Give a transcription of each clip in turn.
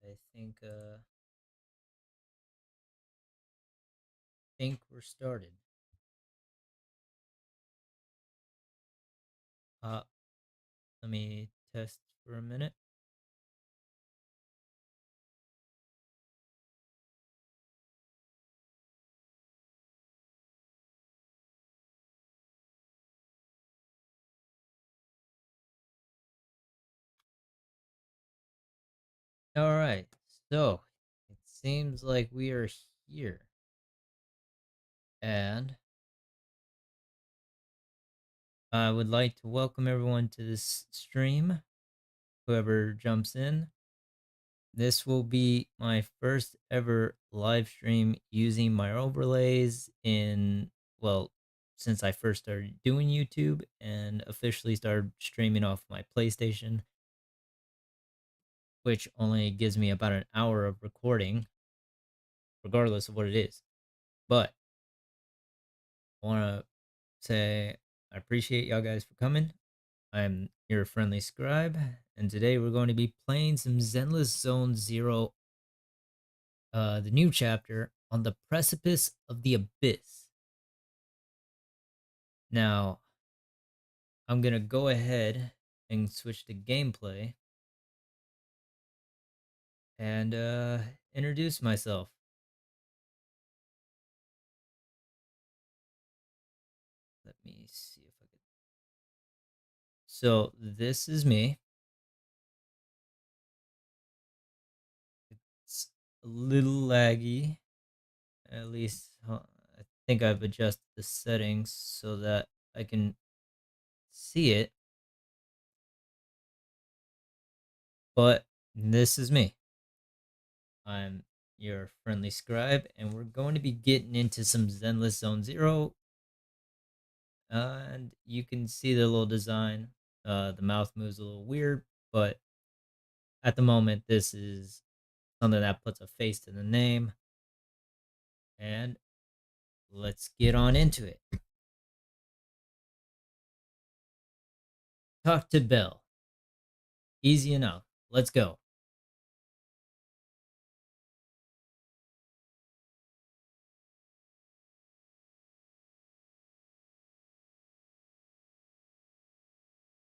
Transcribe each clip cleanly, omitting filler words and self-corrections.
I think we're started. Uh, Let me test for a minute. All right, so it seems like we are here, and I would like to welcome everyone to this stream. Whoever jumps in, this will be my first ever live stream using my overlays since I first started doing YouTube and officially started streaming off my PlayStation, which only gives me about an hour of recording, regardless of what it is. But I want to say I appreciate y'all guys for coming. I'm your friendly scribe, and today we're going to be playing some Zenless Zone Zero, the new chapter on the Precipice of the Abyss. Now, I'm gonna go ahead and switch to gameplay and introduce myself. Let me see if I can. So this is me. It's a little laggy. At least I think I've adjusted the settings so that I can see it. But this is me. I'm your friendly scribe, and we're going to be getting into some Zenless Zone Zero. And you can see the little design. The mouth moves a little weird, but at the moment, this is something that puts a face to the name. And let's get on into it. Talk to Belle. Easy enough. Let's go.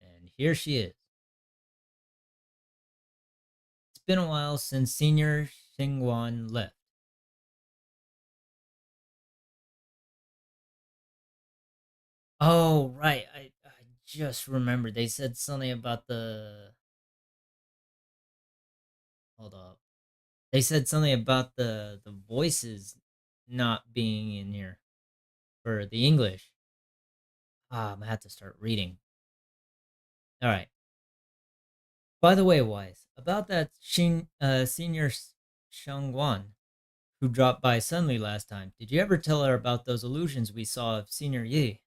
And here she is. It's been a while since Senior Xingguan left. Oh, right. I just remembered. They said something about the. Hold up. They said something about the voices not being in here for the English. I'm gonna have to start reading. All right. By the way, Wise, about that Senior Shangguan who dropped by suddenly last time, did you ever tell her about those illusions we saw of Senior Yi?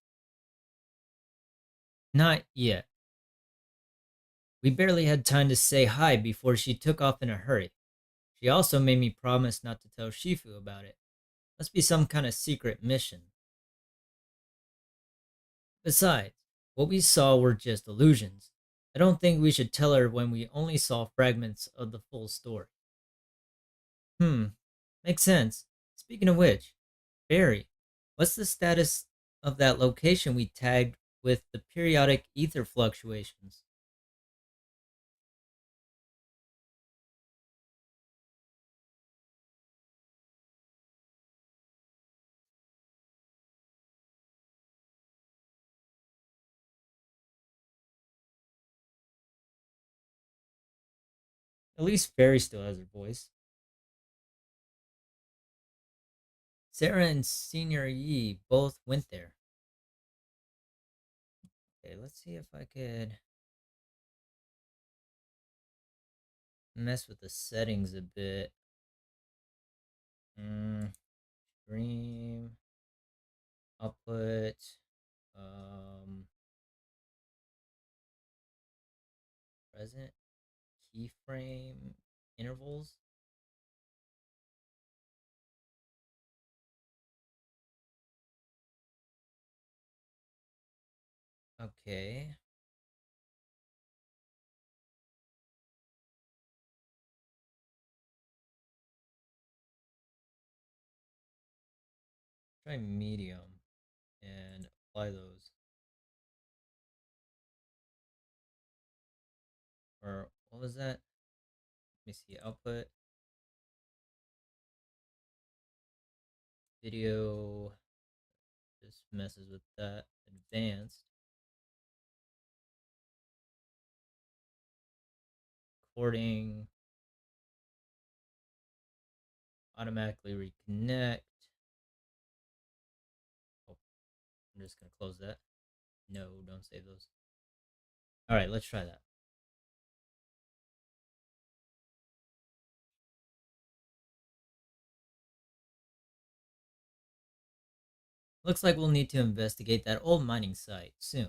Not yet. We barely had time to say hi before she took off in a hurry. She also made me promise not to tell Shifu about it. Must be some kind of secret mission. Besides, what we saw were just illusions. I don't think we should tell her when we only saw fragments of the full story. Hmm, makes sense. Speaking of which, Barry, what's the status of that location we tagged with the periodic ether fluctuations? At least Barry still has her voice. Sarah and Senior Yi both went there. Okay, let's see if I could mess with the settings a bit. Stream output. Um, present keyframe intervals. Okay. Try medium and apply those. Or what was that? Let me see. Output, video. Just messes with that. Advanced. Recording. Automatically reconnect. Oh, I'm just gonna close that. No, don't save those. All right, let's try that. Looks like we'll need to investigate that old mining site soon.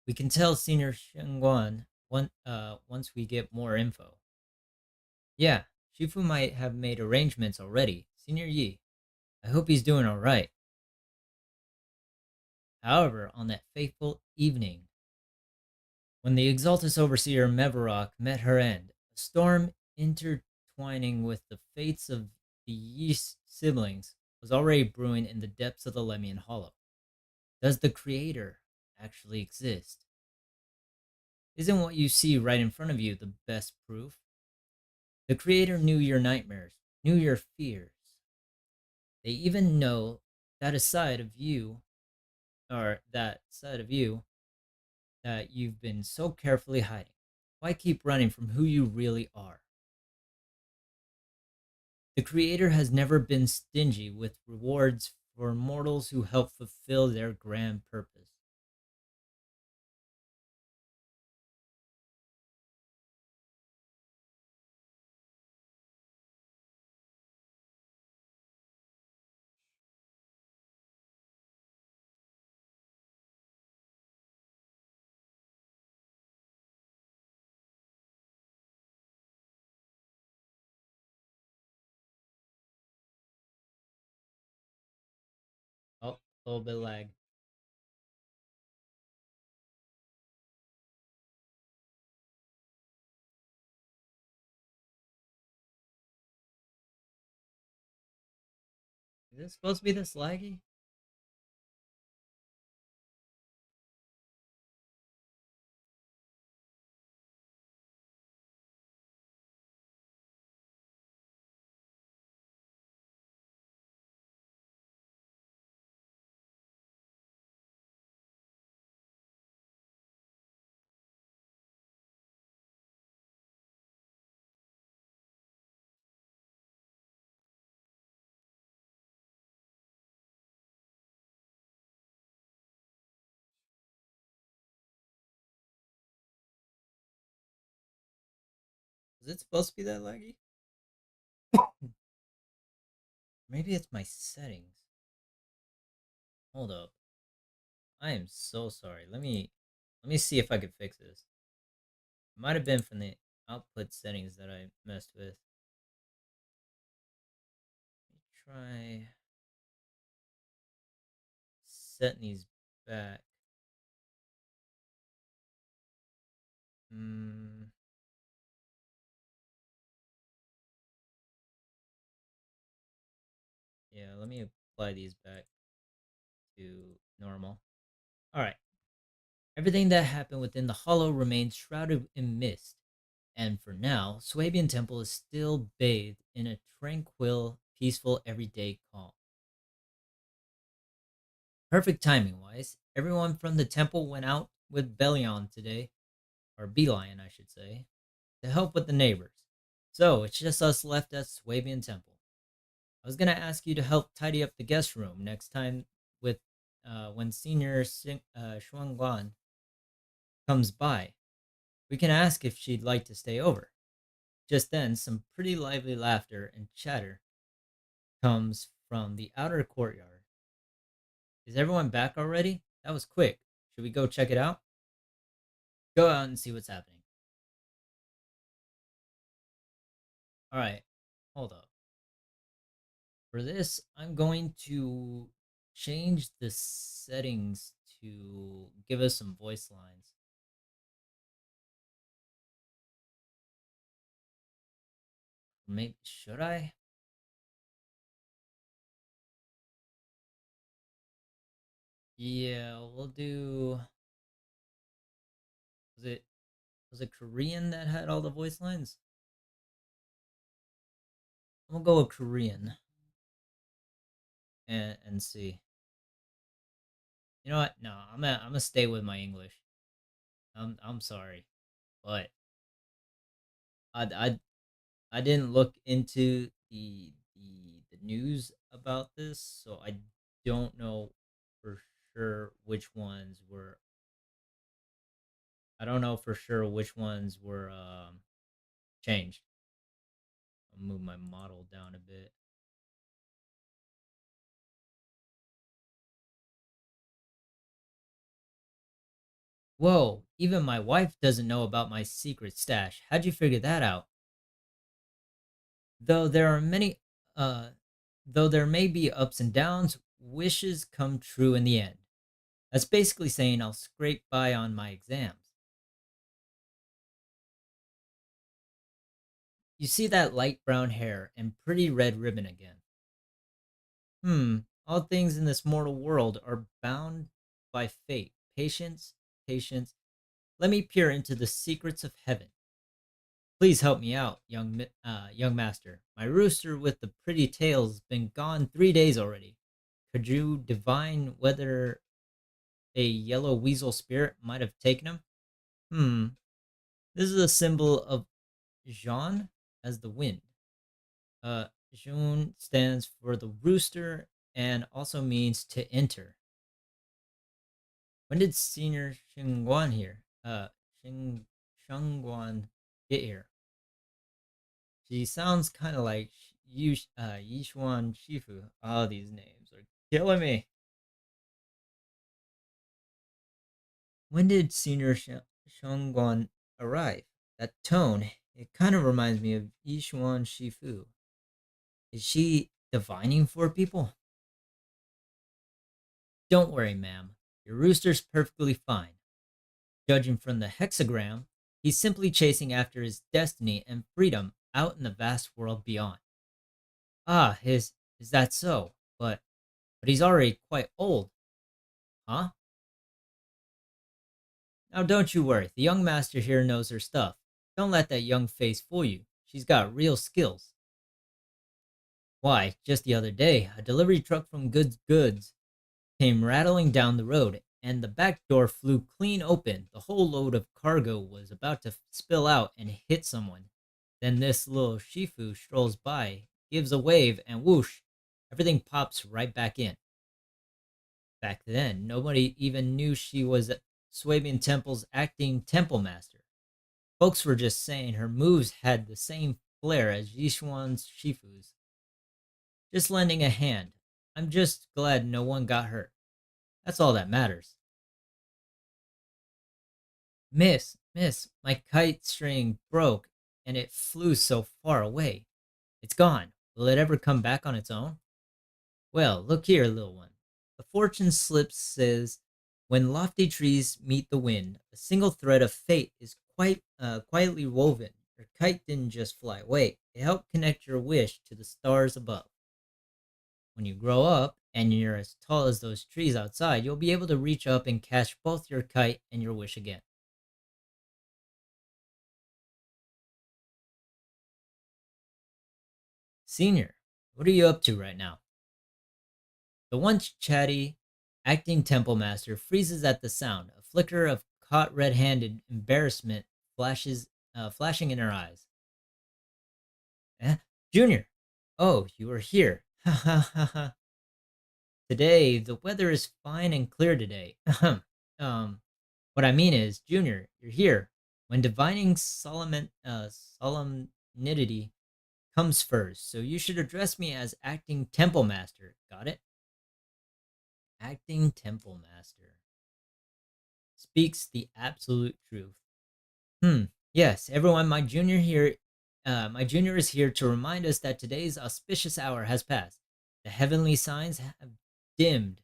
We can tell Senior Shengguan once we get more info. Yeah, Shifu might have made arrangements already. Senior Yi, I hope he's doing all right. However, on that fateful evening, when the Exaltus Overseer Mevarok met her end, a storm intertwining with the fates of the Yeast siblings was already brewing in the depths of the Lemian Hollow. Does the Creator actually exist? Isn't what you see right in front of you the best proof? The Creator knew your nightmares, knew your fears. They even know that a side of you, or that side of you, that you've been so carefully hiding. Why keep running from who you really are? The Creator has never been stingy with rewards for mortals who help fulfill their grand purpose. Oh, a little bit lag. Is this supposed to be this laggy? Is it supposed to be that laggy? Maybe it's my settings. Hold up. I am so sorry. Let me see if I can fix this. It might have been from the output settings that I messed with. Let me try setting these back. Hmm. Yeah, let me apply these back to normal. All right. Everything that happened within the hollow remains shrouded in mist, and for now, Swabian Temple is still bathed in a tranquil, peaceful, everyday calm. Perfect timing wise, everyone from the temple went out with Belion today, or Beelion, I should say, to help with the neighbors. So it's just us left at Swabian Temple. I was gonna ask you to help tidy up the guest room next time with when Senior Shuangguan comes by. We can ask if she'd like to stay over. Just then, some pretty lively laughter and chatter comes from the outer courtyard. Is everyone back already? That was quick. Should we go check it out? Go out and see what's happening. All right, hold up. For this, I'm going to change the settings to give us some voice lines. Maybe should I? Yeah, we'll do. Was it was it Korean that had all the voice lines? I'm gonna go with Korean and see. You know what? No, I'm gonna stay with my English. I'm sorry, but I I didn't look into the news about this, so I don't know for sure which ones were. I don't know for sure which ones were changed. I'll move my model down a bit. Whoa, even my wife doesn't know about my secret stash. How'd you figure that out? Though there are many uh though there may be ups and downs, wishes come true in the end. That's basically saying I'll scrape by on my exams. You see that light brown hair and pretty red ribbon again. Hmm, all things in this mortal world are bound by fate. Patience, patience. Let me peer into the secrets of heaven. Please help me out, young master. My rooster with the pretty tail's been gone 3 days already. Could you divine whether a yellow weasel spirit might have taken him? Hmm. This is a symbol of Jean as the wind. Jean stands for the rooster and also means to enter. When did Senior Xingguan here? Xingguan get here? She sounds kind of like Yishuan Shifu. Oh, these names are killing me. When did Senior Shangguan arrive? That tone, it kind of reminds me of Yishuan Shifu. Is she divining for people? Don't worry, ma'am. Your rooster's perfectly fine. Judging from the hexagram, he's simply chasing after his destiny and freedom out in the vast world beyond. Ah, is that so? But he's already quite old, huh? Now don't you worry. The young master here knows her stuff. Don't let that young face fool you. She's got real skills. Why, just the other day, a delivery truck from Goods came rattling down the road, and the back door flew clean open. The whole load of cargo was about to spill out and hit someone. Then this little Shifu strolls by, gives a wave, and whoosh, everything pops right back in. Back then, nobody even knew she was Swabian Temple's acting temple master. Folks were just saying her moves had the same flair as Yishuan's Shifu's. Just lending a hand. I'm just glad no one got hurt. That's all that matters. Miss, my kite string broke and it flew so far away. It's gone. Will it ever come back on its own? Well, look here, little one. The fortune slip says, when lofty trees meet the wind, a single thread of fate is quite quietly woven. Your kite didn't just fly away; it helped connect your wish to the stars above. When you grow up and you're as tall as those trees outside, you'll be able to reach up and catch both your kite and your wish again. Senior, what are you up to right now? The once chatty, acting temple master freezes at the sound. A flicker of caught red-handed embarrassment flashing in her eyes. Eh? Junior! Oh, you are here. Ha ha ha ha. Today, the weather is fine and clear today. um, what I mean is, Junior, you're here. When divining solemnity comes first, so you should address me as acting temple master. Got it? Acting temple master. Speaks the absolute truth. Hmm. Yes, everyone, my junior is here to remind us that today's auspicious hour has passed. The heavenly signs have dimmed.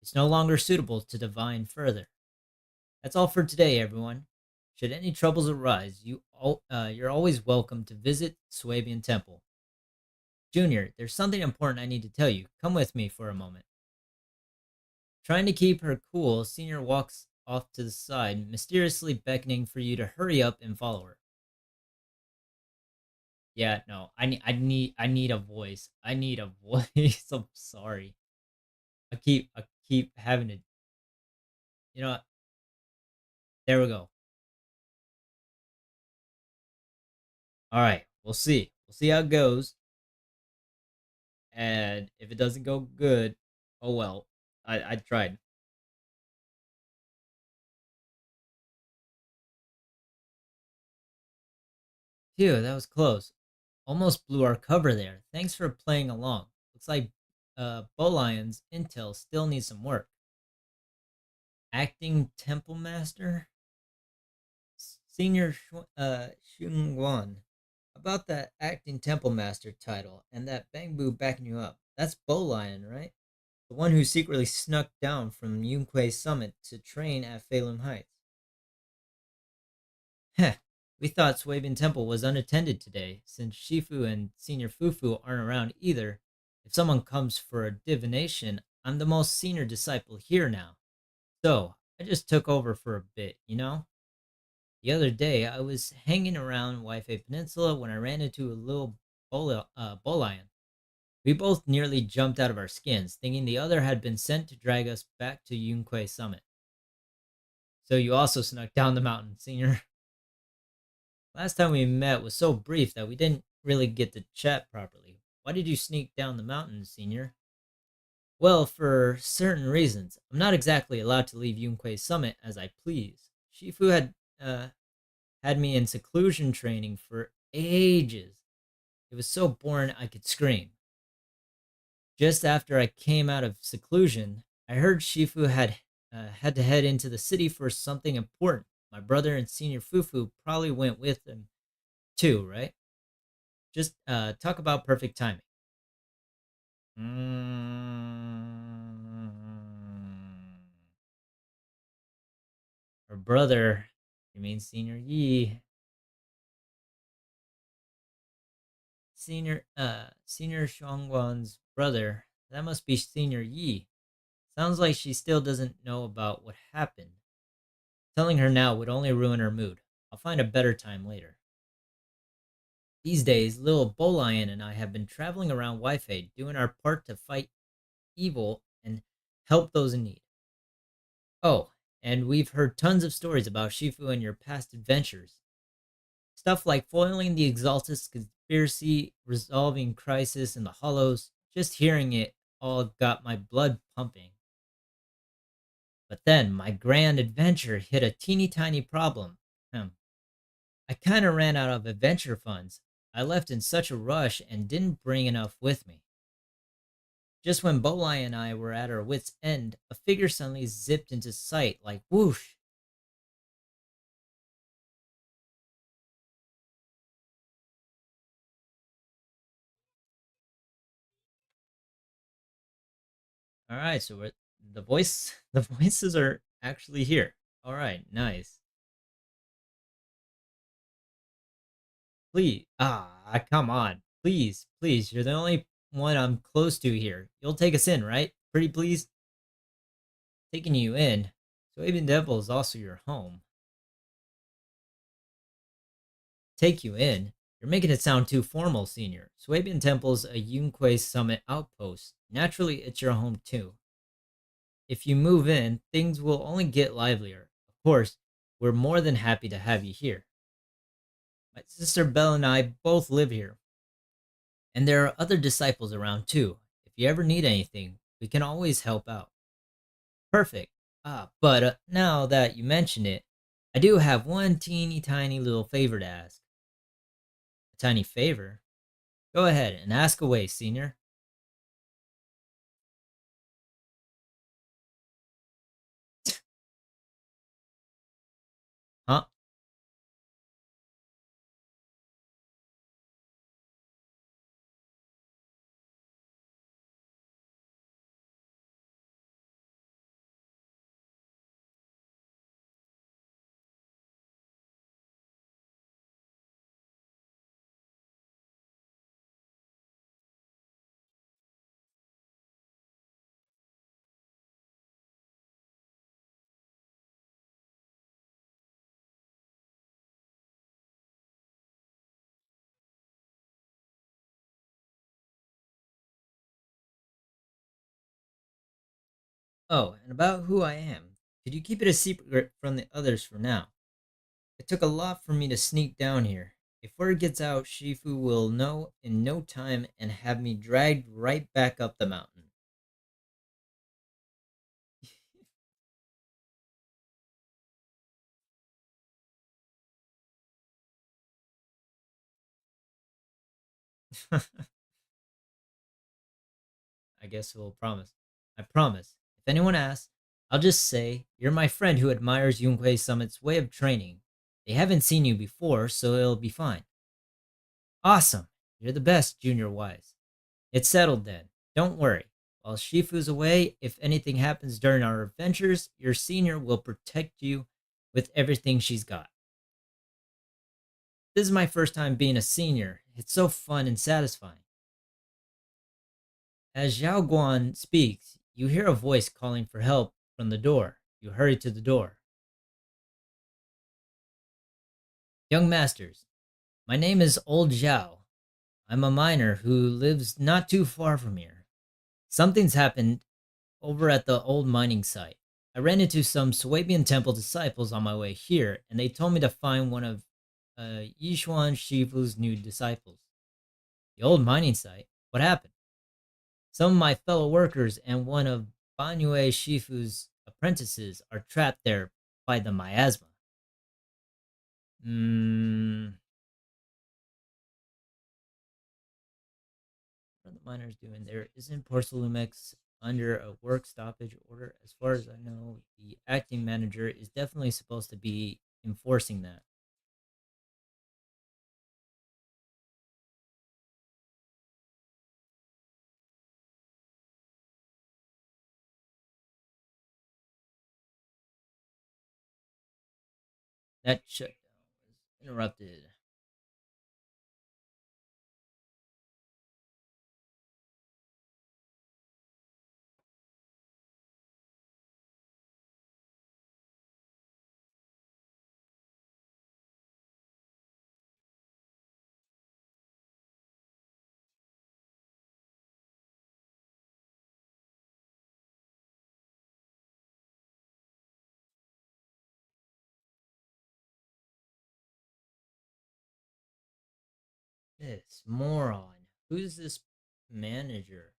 It's no longer suitable to divine further. That's all for today, everyone. Should any troubles arise, you're always welcome to visit Swabian Temple. Junior, there's something important I need to tell you. Come with me for a moment. Trying to keep her cool, Senior walks off to the side, mysteriously beckoning for you to hurry up and follow her. Yeah, no, I need a voice. I need a voice. I'm sorry. I keep having to. You know what? There we go. All right, we'll see. We'll see how it goes. And if it doesn't go good, oh well. I tried. Phew, that was close. Almost blew our cover there. Thanks for playing along. Looks like Bolion's intel still needs some work. Acting Temple Master? Senior Shungwan. About that acting Temple Master title and that Bangbu backing you up. That's Bolion, right? The one who secretly snuck down from Yunque's summit to train at Phalum Heights. Heh, we thought Swabian Temple was unattended today, since Shifu and Senior Fufu aren't around either. If someone comes for a divination, I'm the most senior disciple here now. So, I just took over for a bit, you know? The other day, I was hanging around Waifei Peninsula when I ran into a little Bolian. We both nearly jumped out of our skins, thinking the other had been sent to drag us back to Yunque Summit. So you also snuck down the mountain, Senior. Last time we met was so brief that we didn't really get to chat properly. Why did you sneak down the mountain, Senior? Well, for certain reasons. I'm not exactly allowed to leave Yunque's summit as I please. Shifu had me in seclusion training for ages. It was so boring I could scream. Just after I came out of seclusion, I heard Shifu had to head into the city for something important. My brother and Senior Fufu probably went with him too, right? Just talk about perfect timing. Mm. Her brother, you mean Senior Yi? Senior Shongwan's brother. That must be Senior Yi. Sounds like she still doesn't know about what happened. Telling her now would only ruin her mood. I'll find a better time later. These days, little Bolian and I have been traveling around Wi-Fi, doing our part to fight evil and help those in need. Oh, and we've heard tons of stories about Shifu and your past adventures. Stuff like foiling the Exaltus conspiracy, resolving crisis in the Hollows. Just hearing it all got my blood pumping. But then my grand adventure hit a teeny tiny problem. I kind of ran out of adventure funds. I left in such a rush and didn't bring enough with me. Just when Bolai and I were at our wits' end, a figure suddenly zipped into sight like whoosh. All right, so the voices are actually here. All right, nice. Please, come on, please. You're the only one I'm close to here. You'll take us in, right? Pretty please. Taking you in. So Aben Devil is also your home. Take you in. You're making it sound too formal, Senior. Swabian Temple's a Yunque Summit outpost. Naturally, it's your home too. If you move in, things will only get livelier. Of course, we're more than happy to have you here. My sister Belle and I both live here, and there are other disciples around too. If you ever need anything, we can always help out. Perfect. But now that you mention it, I do have one teeny tiny little favor to ask. A tiny favor? Go ahead and ask away, Senior. Huh? Oh, and about who I am. Could you keep it a secret from the others for now? It took a lot for me to sneak down here. If word gets out, Shifu will know in no time and have me dragged right back up the mountain. I guess we'll promise. I promise. If anyone asks, I'll just say, you're my friend who admires Yunhui Summit's way of training. They haven't seen you before, so it'll be fine. Awesome. You're the best, Junior Wise. It's settled then. Don't worry. While Shifu's away, if anything happens during our adventures, your senior will protect you with everything she's got. This is my first time being a senior. It's so fun and satisfying. As Zhao Guan speaks, you hear a voice calling for help from the door. You hurry to the door. Young masters, my name is Old Zhao. I'm a miner who lives not too far from here. Something's happened over at the old mining site. I ran into some Swabian Temple disciples on my way here, and they told me to find one of Yishuan Shifu's new disciples. The old mining site? What happened? Some of my fellow workers and one of Banyue Shifu's apprentices are trapped there by the miasma. Hmm. What are the miners doing there? Isn't Porcelumex under a work stoppage order? As far as I know, the acting manager is definitely supposed to be enforcing that. That shutdown was interrupted. This moron. Who's this manager?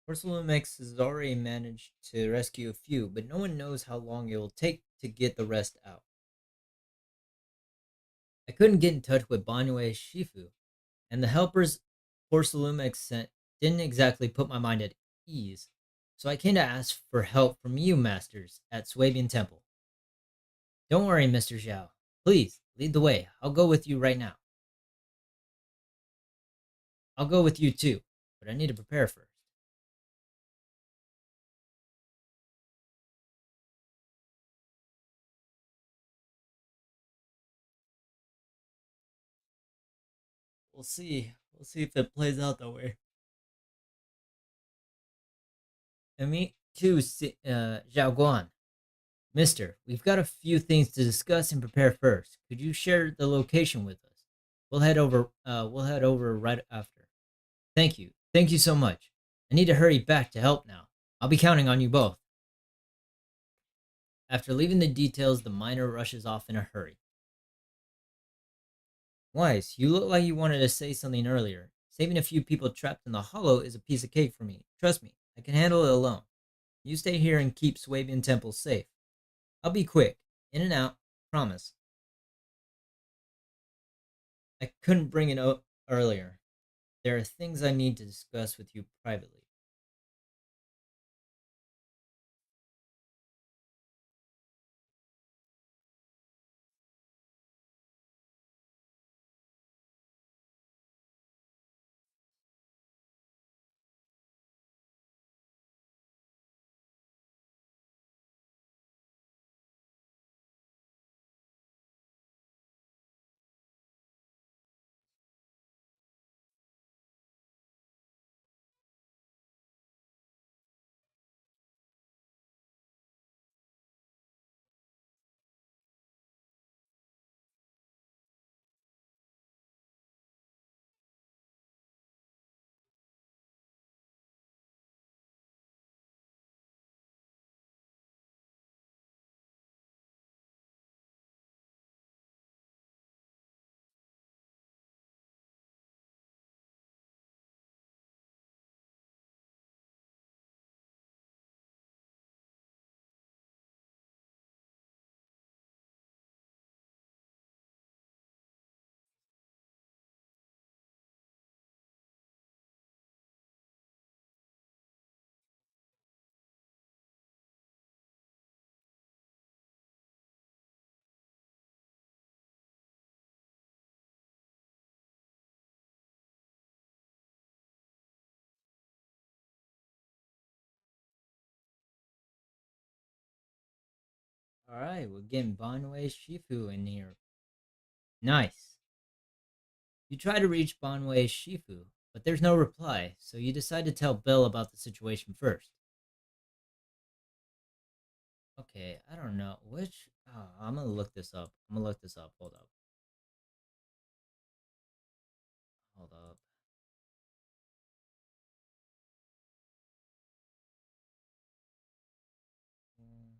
Porcelumex has already managed to rescue a few, but no one knows how long it will take to get the rest out. I couldn't get in touch with Banyue Shifu, and the helpers Porcelumex sent didn't exactly put my mind at ease, so I came to ask for help from you masters at Swabian Temple. Don't worry, Mr. Zhao. Please, lead the way. I'll go with you right now. I'll go with you too, but I need to prepare first. We'll see. We'll see if it plays out that way. And me too, Zhao Guan. Mister, we've got a few things to discuss and prepare first. Could you share the location with us? We'll head over right after. Thank you. Thank you so much. I need to hurry back to help now. I'll be counting on you both. After leaving the details, the miner rushes off in a hurry. Wise, you look like you wanted to say something earlier. Saving a few people trapped in the hollow is a piece of cake for me. Trust me, I can handle it alone. You stay here and keep Swabian Temple safe. I'll be quick. In and out. Promise. I couldn't bring it up earlier. There are things I need to discuss with you privately. All right, we're getting Banwei Shifu in here. Nice. You try to reach Banwei Shifu, but there's no reply, so you decide to tell Bill about the situation first. Okay, I don't know which. Oh, I'm gonna look this up. I'm gonna look this up. Hold up. Hold up. Mm,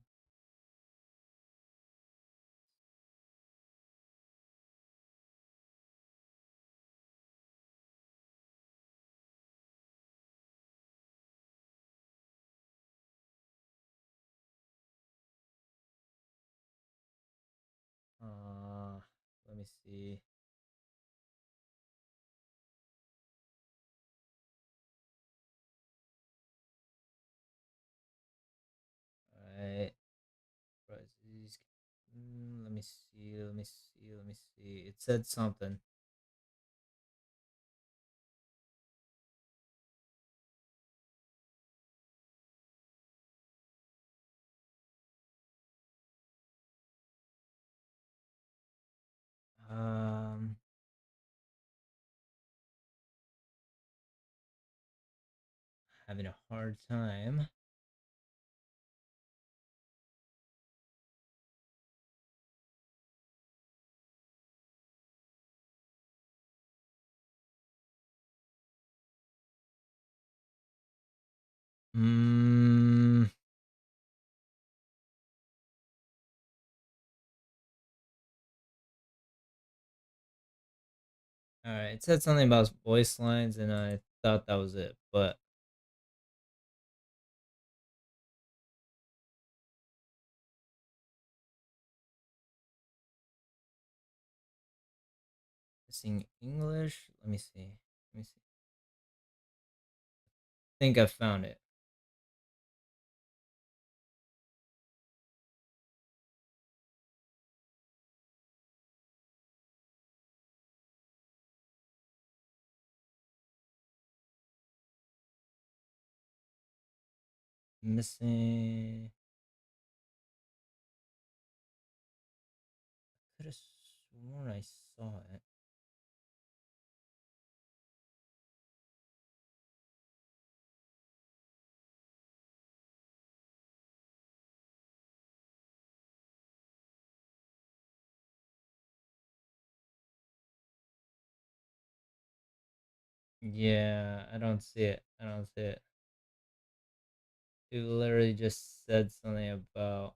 Uh, let me see. All right. Let me see. Let me see. Let me see. It said something. Um, Having a hard time. Mm, all right. It said something about voice lines, and I thought that was it, but missing English. Let me see. Let me see. I think I found it. Missing. Could have sworn I saw it. Yeah, I don't see it. I don't see it. It literally just said something about.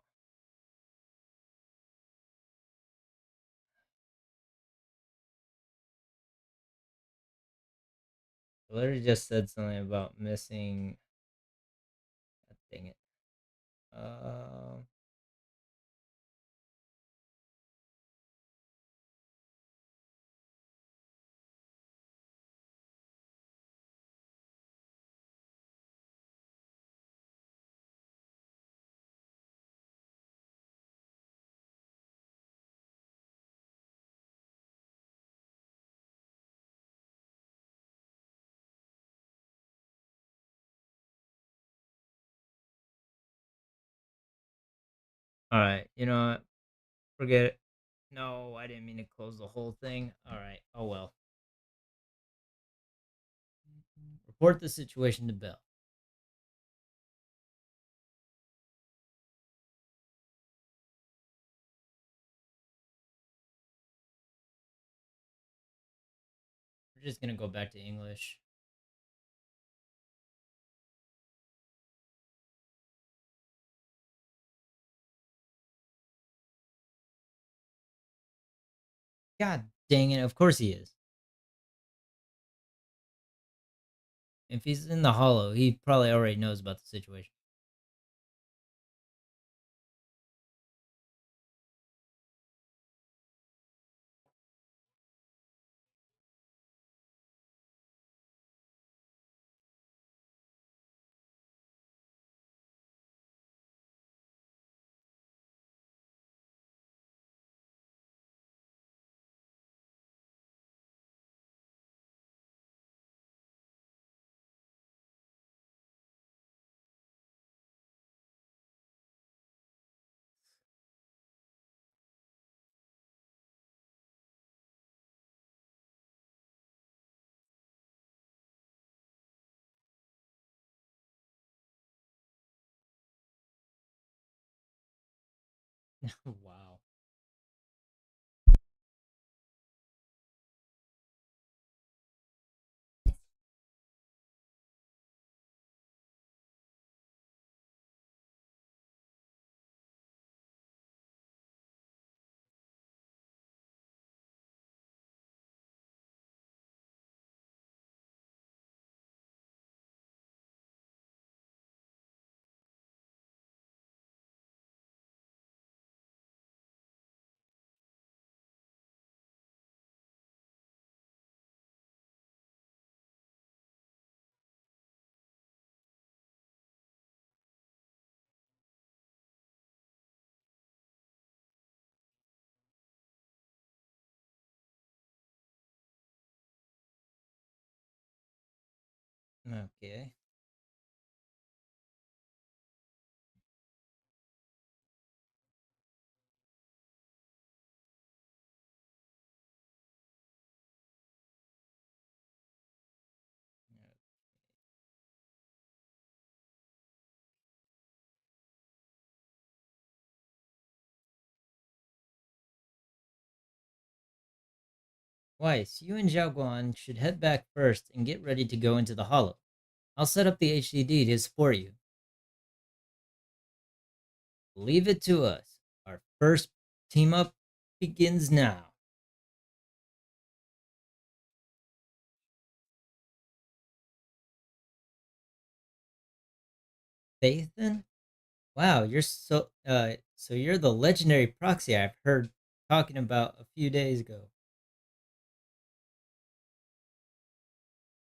It literally just said something about missing. God dang it. Uh, all right. You know what? Forget it. No, I didn't mean to close the whole thing. All right. Oh well. Report the situation to Bill. We're just gonna go back to English. God dang it! Of course he is. If he's in the hollow, he probably already knows about the situation. Wow. Okay. Weiss, you and Xiaoguan should head back first and get ready to go into the hollow. I'll set up the HDD to support you. Leave it to us. Our first team up begins now. Dathan? Wow, so you're the legendary proxy I've heard talking about a few days ago.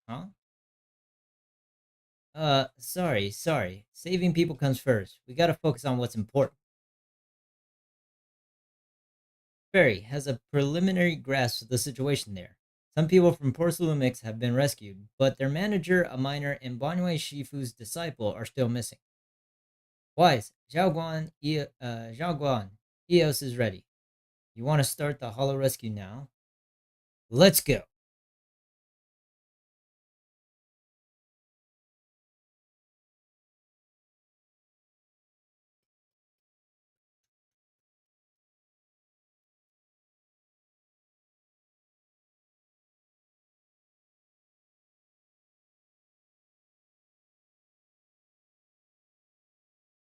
Huh? Sorry. Saving people comes first. We gotta focus on what's important. Ferry has a preliminary grasp of the situation there. Some people from Porcelumix have been rescued, but their manager, a miner, and Banwei Shifu's disciple are still missing. Wise, Zhaoguan, Eos is ready. You want to start the hollow rescue now? Let's go.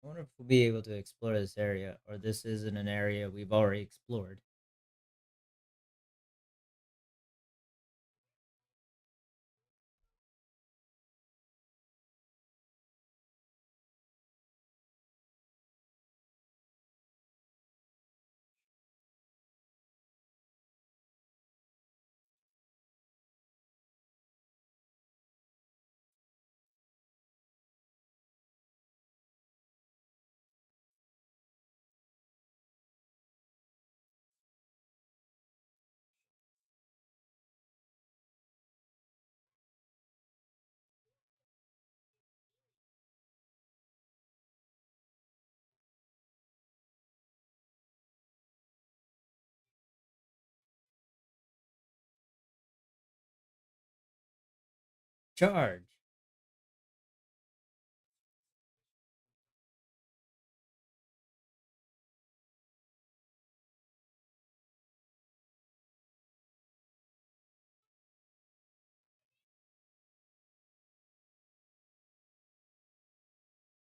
I wonder if we'll be able to explore this area, or this isn't an area we've already explored. Charge.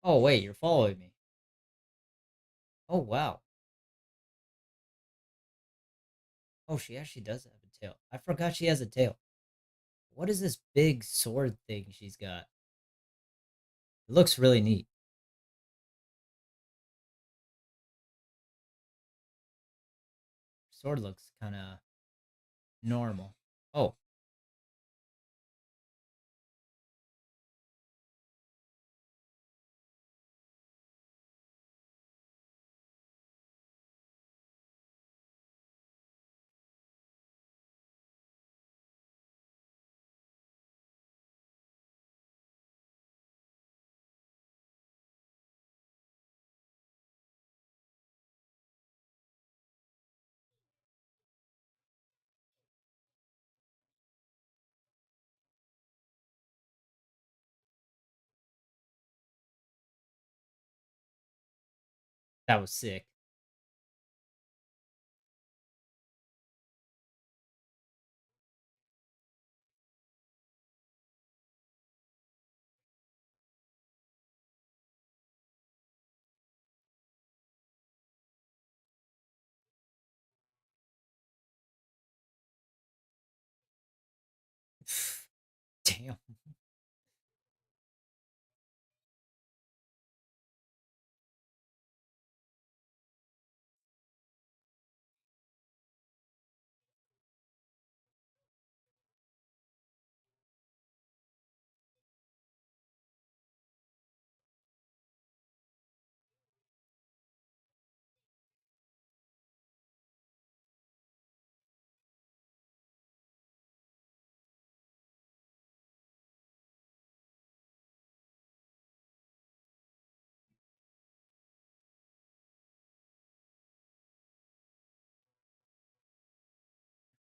Oh, wait, you're following me. Oh, wow. Oh, she actually does have a tail. I forgot she has a tail. What is this big sword thing she's got? It looks really neat. Sword looks kind of normal. Oh, that was sick. Damn.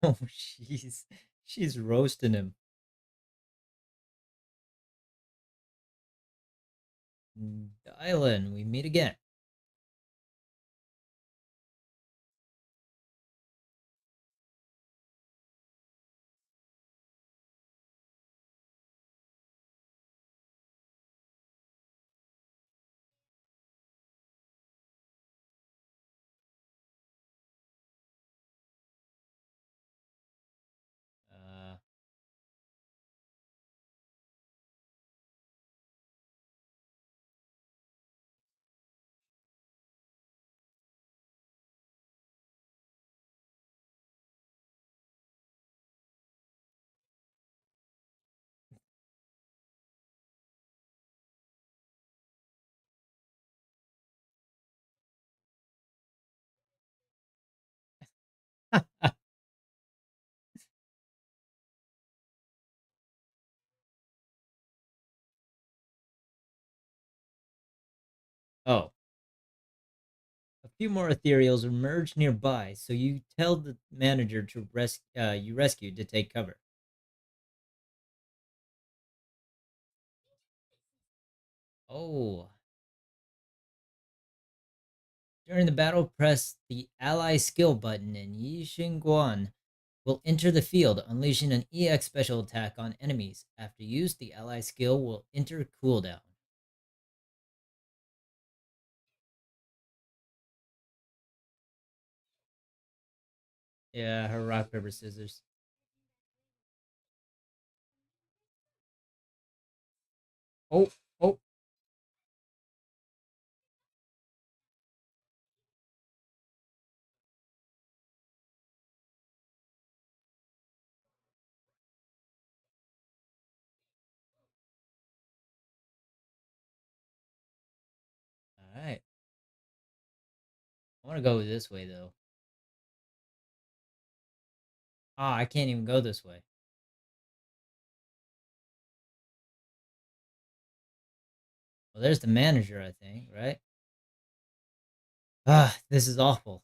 Oh, she's roasting him. Dylan, we meet again. Uh, oh, a few more ethereals emerge nearby, so you tell the manager to you rescued to take cover. Oh, during the battle, press the ally skill button and Yi Xingguan will enter the field, unleashing an EX special attack on enemies. After use, the ally skill will enter cooldown. Yeah, her rock, paper, scissors. Oh, oh, all right. I want to go this way, though. Ah, I can't even go this way. Well, there's the manager, I think, right? Ah, this is awful.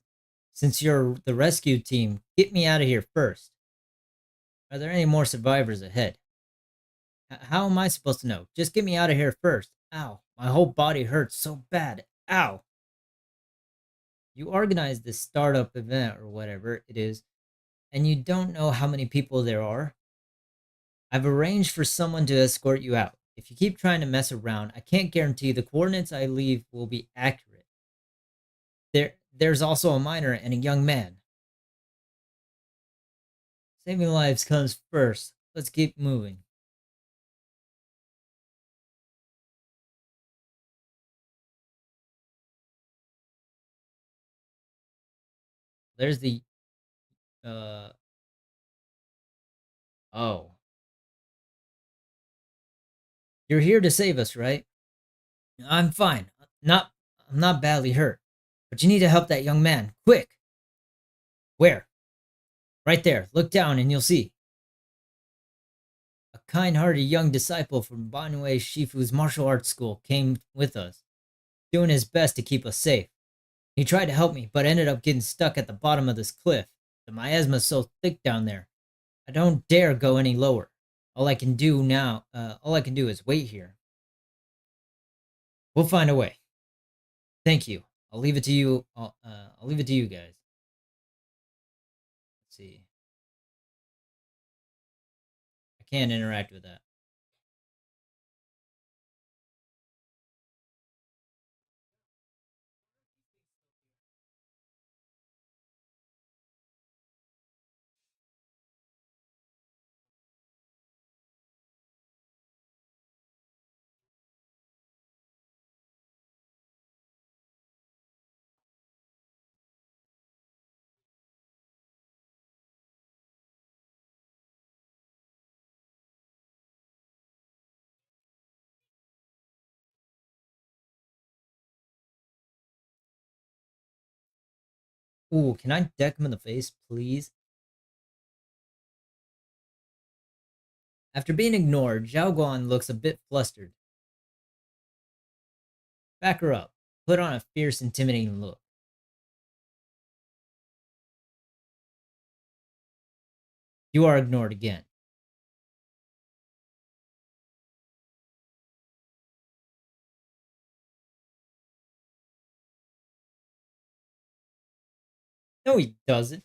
Since you're the rescue team, get me out of here first. Are there any more survivors ahead? How am I supposed to know? Just get me out of here first. Ow, my whole body hurts so bad. Ow. You organized this startup event or whatever it is, and you don't know how many people there are. I've arranged for someone to escort you out. If you keep trying to mess around, I can't guarantee the coordinates I leave will be accurate. There's also a minor and a young man. Saving lives comes first. Let's keep moving. There's the uh oh. You're here to save us, right? I'm fine. Not I'm not badly hurt. But you need to help that young man. Quick. Where? Right there. Look down and you'll see. A kind-hearted young disciple from Banwei Shifu's martial arts school came with us, doing his best to keep us safe. He tried to help me, but ended up getting stuck at the bottom of this cliff. The miasma's so thick down there. I don't dare go any lower. All I can do is wait here. We'll find a way. Thank you. I'll leave it to you. I'll leave it to you guys. Let's see. I can't interact with that. Ooh, can I deck him in the face, please? After being ignored, Zhao Guan looks a bit flustered. Back her up. Put on a fierce, intimidating look. You are ignored again. No, he doesn't.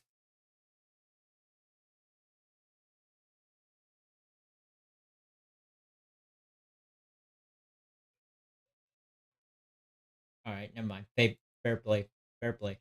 All right, never mind. Fair play. Fair play.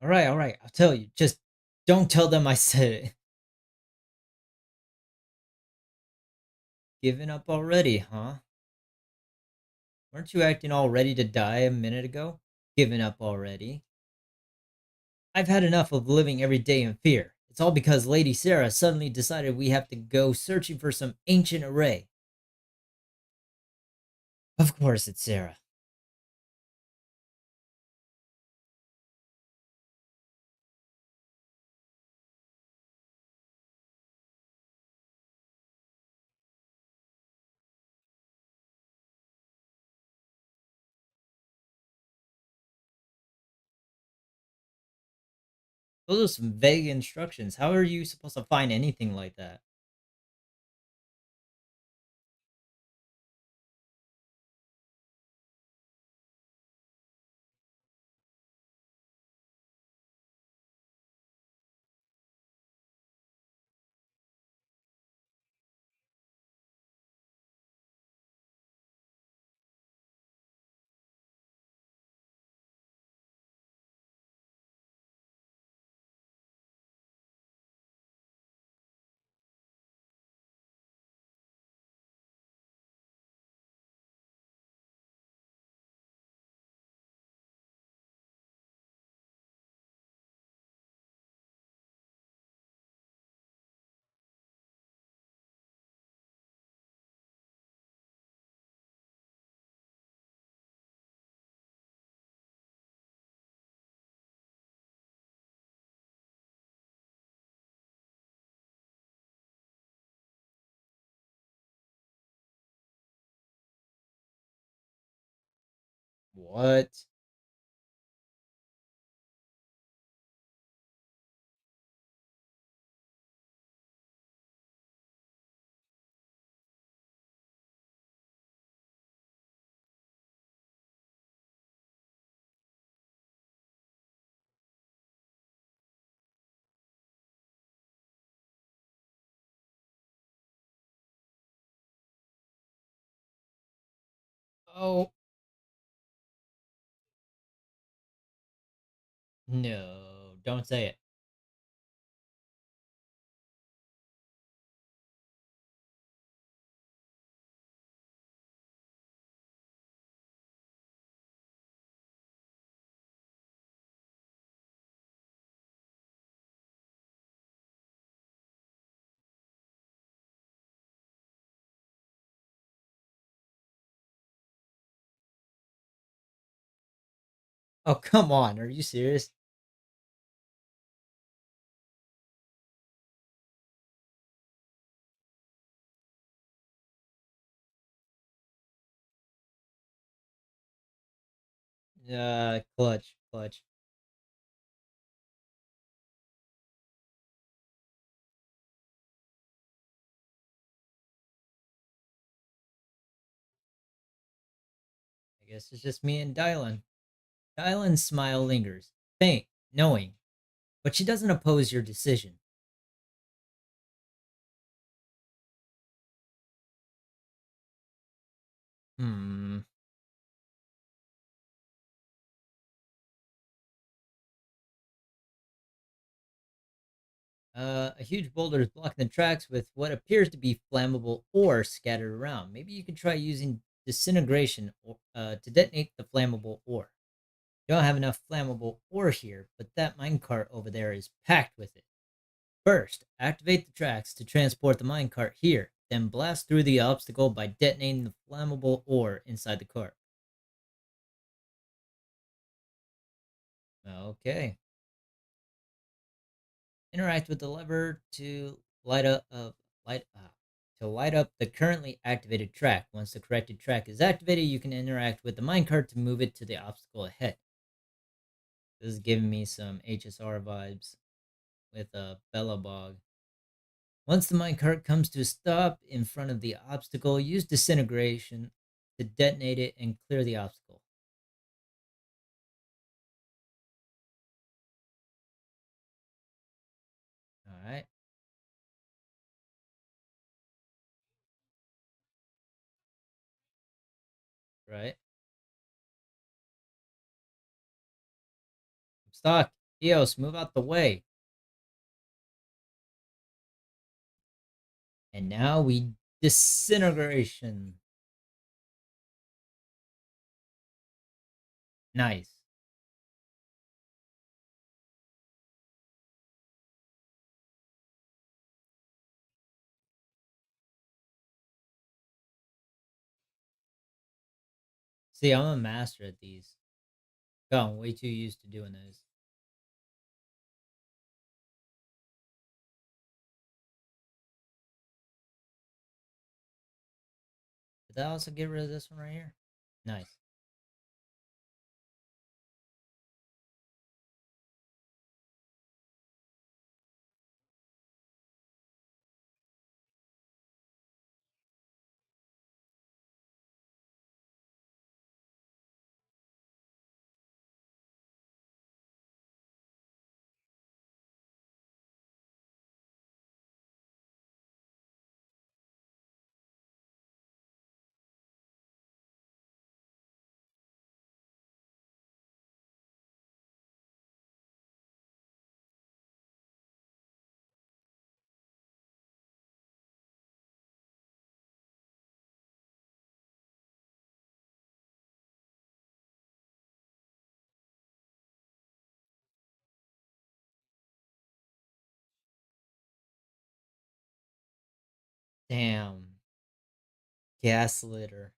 All right, all right. I'll tell you. Just don't tell them I said it. Giving up already, huh? Weren't you acting all ready to die a minute ago? Giving up already? I've had enough of living every day in fear. It's all because Lady Sarah suddenly decided we have to go searching for some ancient array. Of course it's Sarah. Those are some vague instructions. How are you supposed to find anything like that? What? Oh, no. Don't say it. Oh, come on. Are you serious? Clutch, clutch. I guess it's just me and Dylan. Dylan's smile lingers, faint, knowing, but she doesn't oppose your decision. Hmm. A huge boulder is blocking the tracks with what appears to be flammable ore scattered around. Maybe you can try using disintegration to detonate the flammable ore. You don't have enough flammable ore here, but that minecart over there is packed with it. First, activate the tracks to transport the minecart here, then blast through the obstacle by detonating the flammable ore inside the cart. Okay. Interact with the lever to light to light up the currently activated track. Once the corrected track is activated, you can interact with the minecart to move it to the obstacle ahead. This is giving me some HSR vibes with a Bellabog. Once the minecart comes to a stop in front of the obstacle, use disintegration to detonate it and clear the obstacle. All right, right. I'm stuck. Eos, move out the way. And now we disintegration. Nice. See, I'm a master at these. God, I'm way too used to doing those. Did that also get rid of this one right here? Nice. Damn. Gas litter.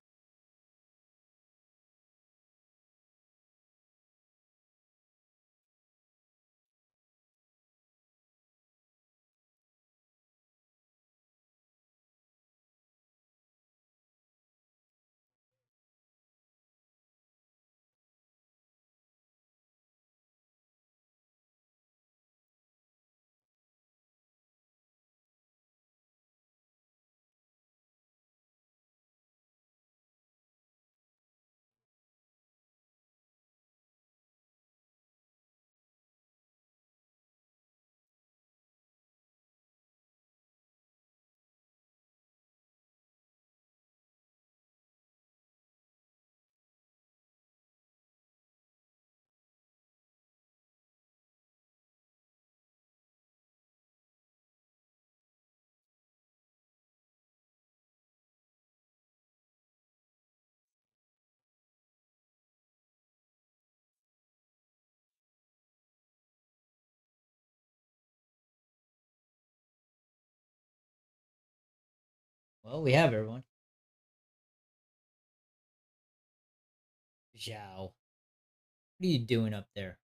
Well, we have everyone. Zhao. What are you doing up there?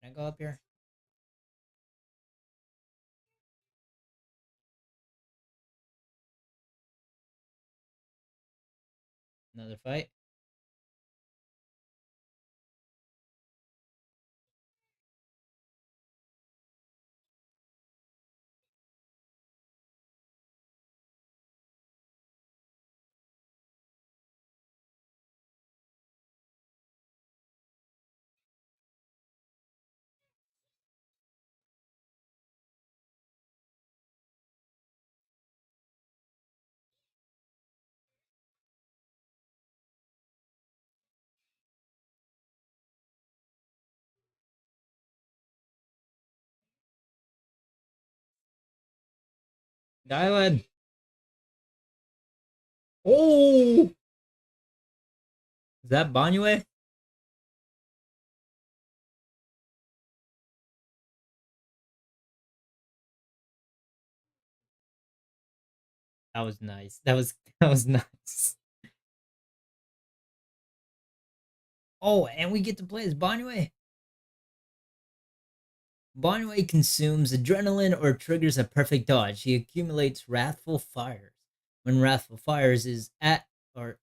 Can I go up here? Another fight? Island. Oh, is that Banyue? That was nice. That was nice. Oh, and we get to play as Banyue. Banyue consumes adrenaline or triggers a perfect dodge. He accumulates wrathful fires. When wrathful fires is at or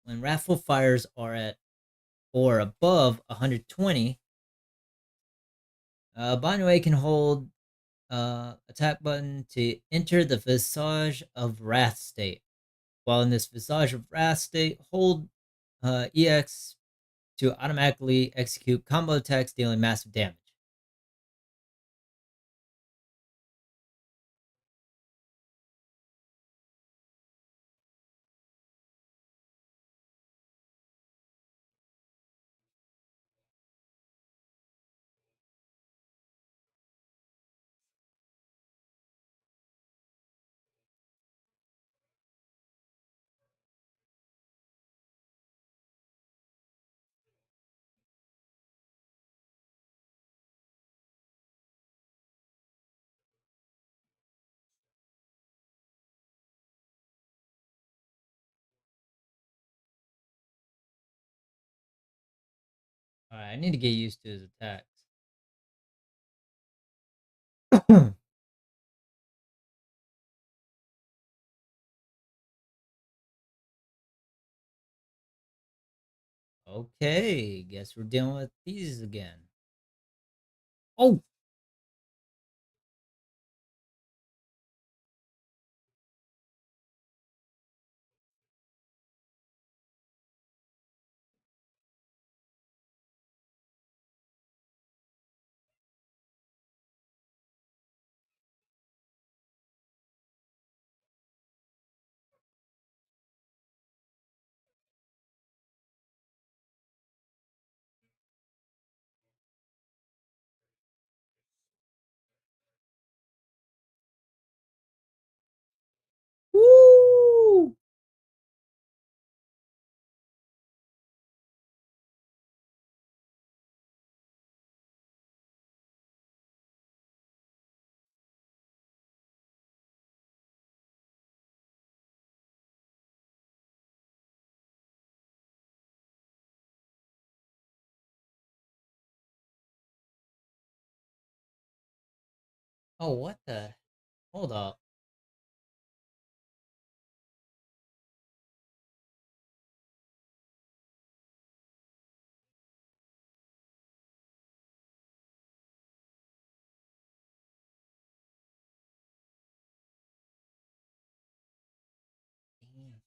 when wrathful fires are at or above 120, Banyue can hold attack button to enter the Visage of Wrath state. While in this Visage of Wrath state, hold EX to automatically execute combo attacks dealing massive damage. Alright, I need to get used to his attacks. Okay, guess we're dealing with these again. Oh, woo! Oh, what the? Hold up. Damn.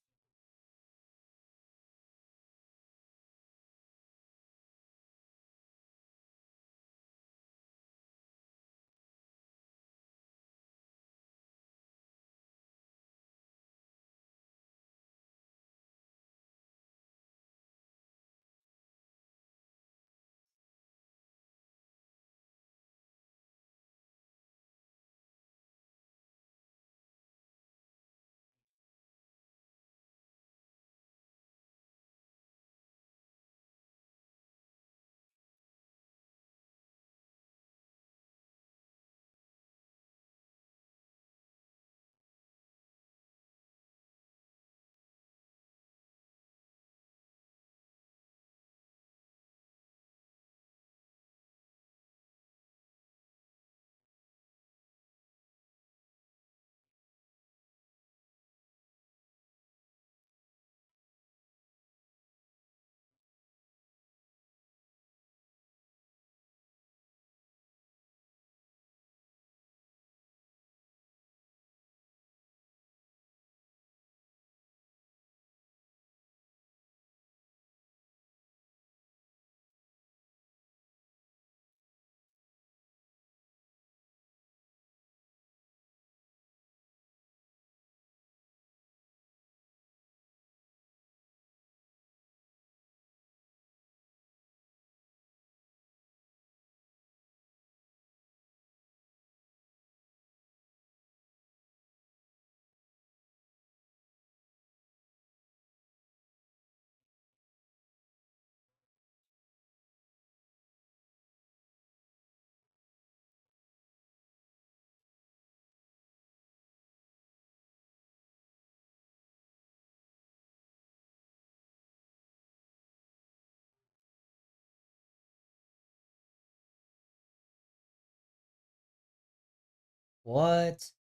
What?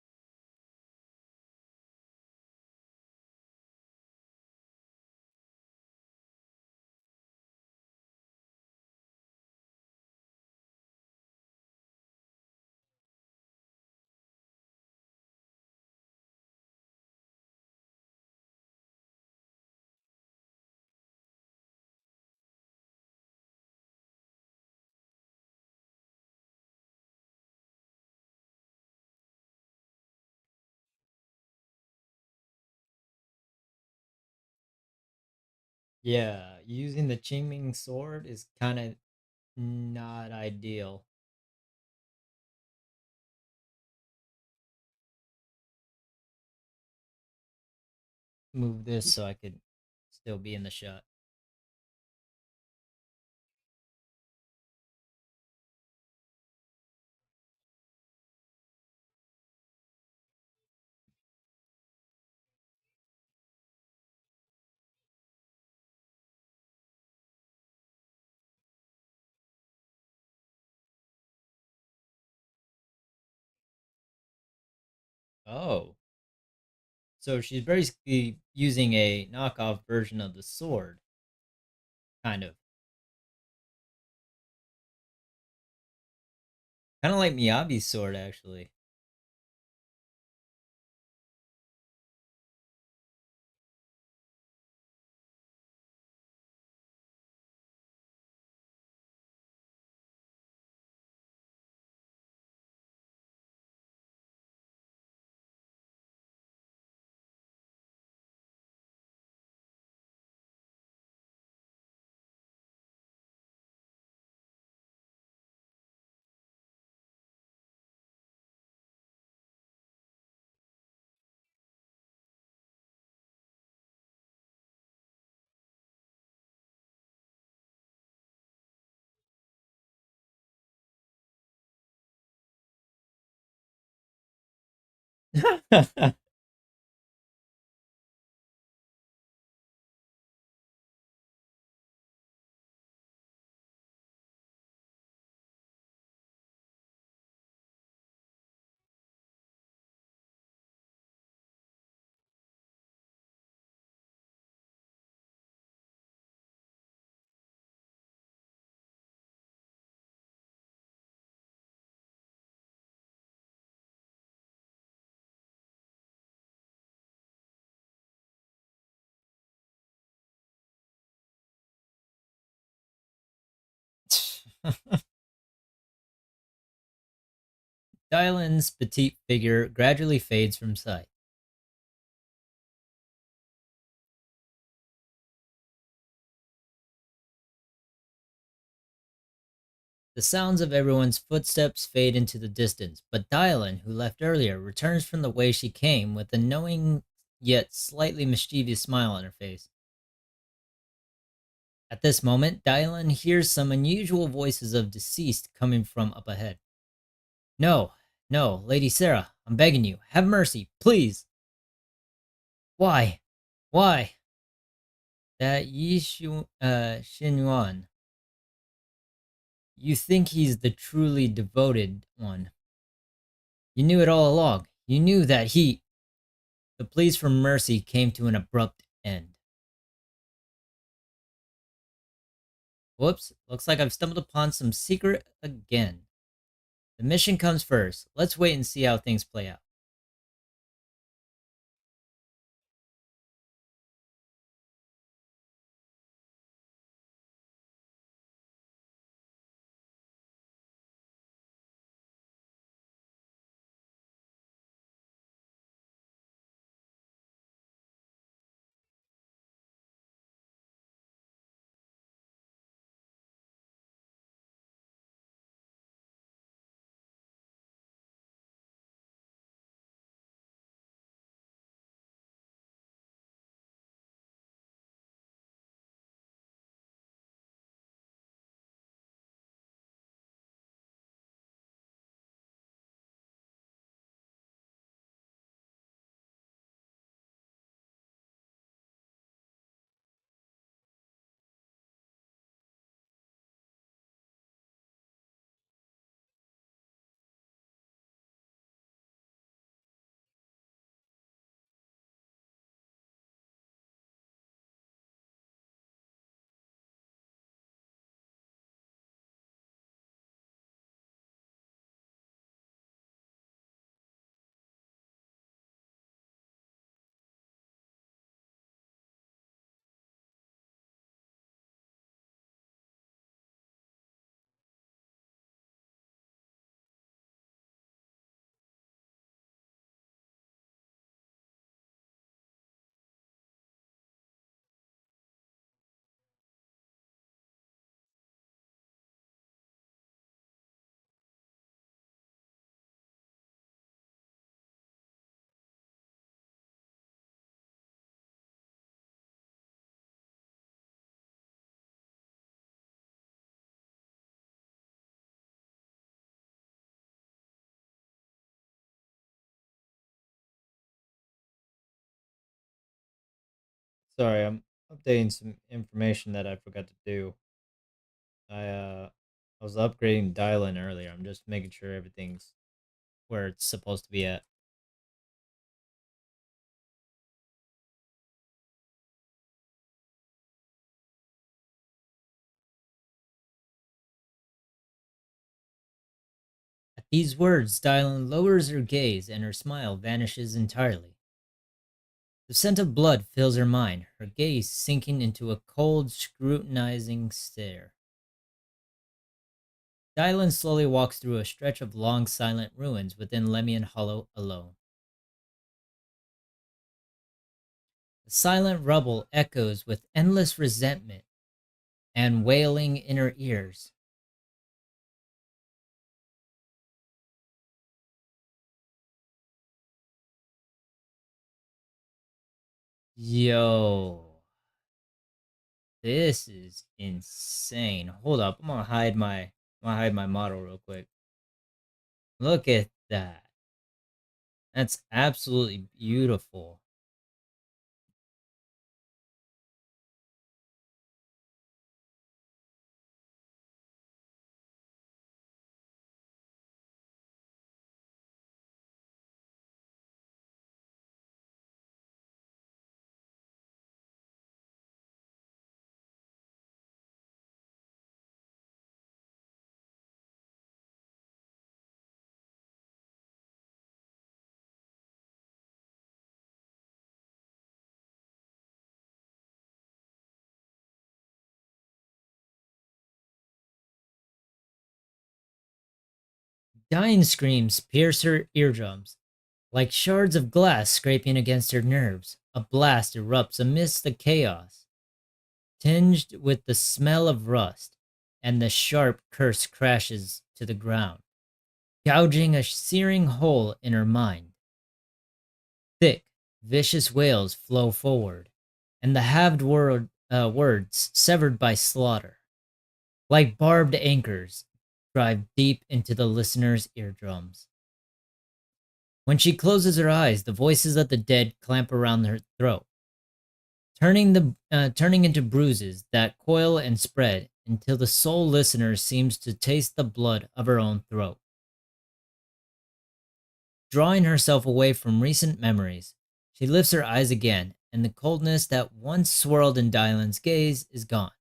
Yeah, using the Qingming sword is kind of not ideal. Move this so I could still be in the shot. Oh, so she's basically using a knockoff version of the sword, kind of. Kind of like Miyabi's sword, actually. Dylan's petite figure gradually fades from sight. The sounds of everyone's footsteps fade into the distance, but Dylan, who left earlier, returns from the way she came with a knowing yet slightly mischievous smile on her face. At this moment, Dylan hears some unusual voices of deceased coming from up ahead. No, no, Lady Sarah, I'm begging you, have mercy, please. Why? Why? That Xinyuan. You think he's the truly devoted one. You knew it all along. You knew that he. The pleas for mercy came to an abrupt end. Whoops, looks like I've stumbled upon some secret again. The mission comes first. Let's wait and see how things play out. Sorry, I'm updating some information that I forgot to do. I was upgrading dial-in earlier. I'm just making sure everything's where it's supposed to be at. At these words, Dylan lowers her gaze and her smile vanishes entirely. The scent of blood fills her mind, her gaze sinking into a cold, scrutinizing stare. Dylan slowly walks through a stretch of long, silent ruins within Lemian Hollow alone. The silent rubble echoes with endless resentment and wailing in her ears. Yo, this is insane. Hold up, I'm gonna hide my model real quick. Look at that. That's absolutely beautiful. Dying screams pierce her eardrums, like shards of glass scraping against her nerves. A blast erupts amidst the chaos, tinged with the smell of rust, and the sharp curse crashes to the ground, gouging a searing hole in her mind. Thick, vicious wails flow forward, and the words severed by slaughter, like barbed anchors, drive deep into the listener's eardrums. When she closes her eyes, the voices of the dead clamp around her throat, turning into bruises that coil and spread until the sole listener seems to taste the blood of her own throat. Drawing herself away from recent memories, she lifts her eyes again, and the coldness that once swirled in Dylan's gaze is gone.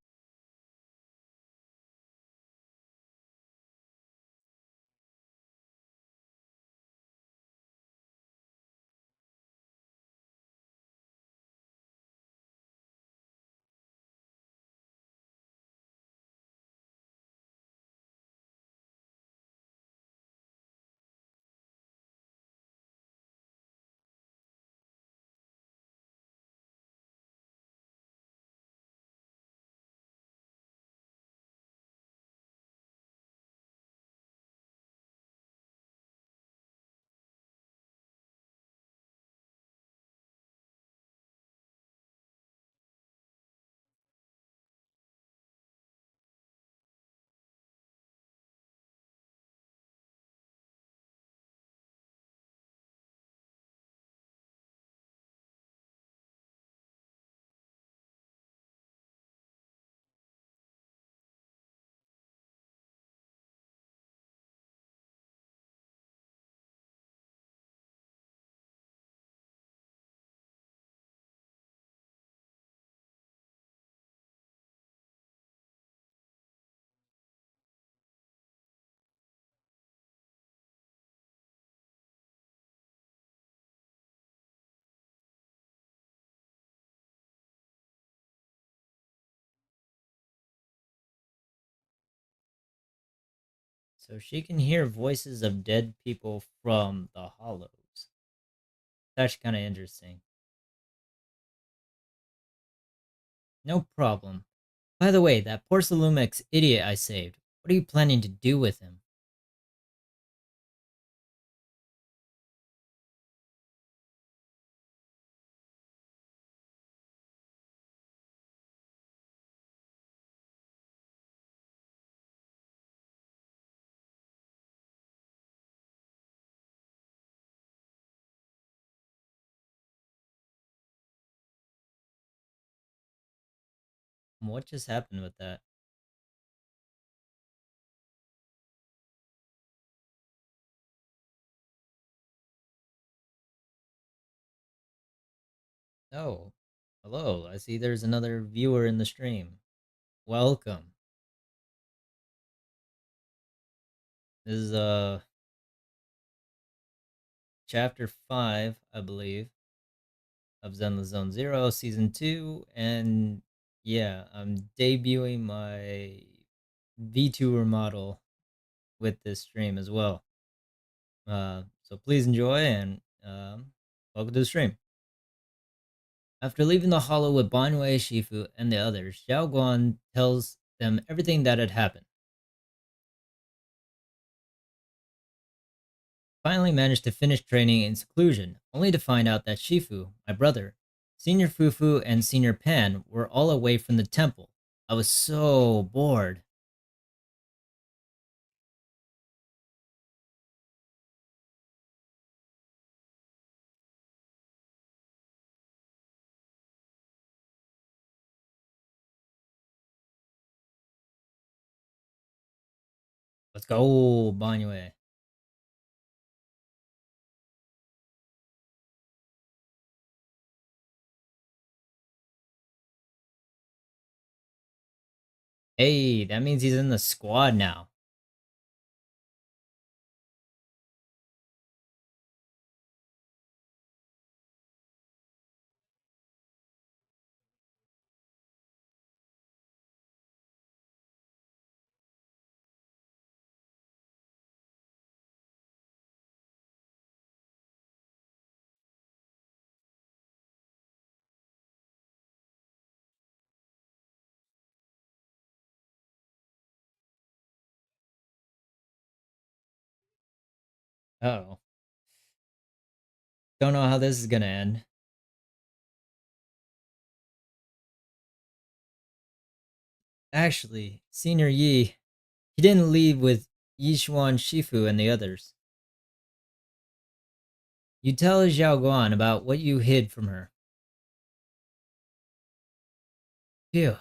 So she can hear voices of dead people from the hollows. That's kind of interesting. No problem. By the way, that Porcelumex idiot I saved, what are you planning to do with him? What just happened with that? Oh, hello. I see there's another viewer in the stream. Welcome. This is chapter 5, I believe, of Zenless Zone Zero, season 2, and yeah, I'm debuting my Vtuber model with this stream as well. So please enjoy and welcome to the stream. After leaving the hollow with Banwei, Shifu, and the others, Xiao Guan tells them everything that had happened. Finally managed to finish training in seclusion, only to find out that Shifu, my brother, Senior Fufu, and Senior Pan were all away from the temple. I was so bored. Let's go, Banwei. Hey, that means he's in the squad now. Oh, don't know how this is gonna end. Actually, Senior Yi, he didn't leave with Yishuan Shifu and the others. You tell Xiao Guan about what you hid from her. Phew.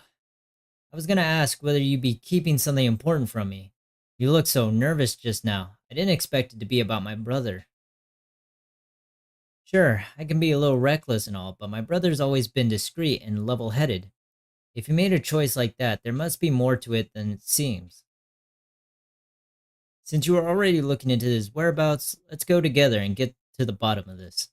I was gonna ask whether you'd be keeping something important from me. You looked so nervous just now. I didn't expect it to be about my brother. Sure, I can be a little reckless and all, but my brother's always been discreet and level headed. If you made a choice like that, there must be more to it than it seems. Since you are already looking into his whereabouts, let's go together and get to the bottom of this.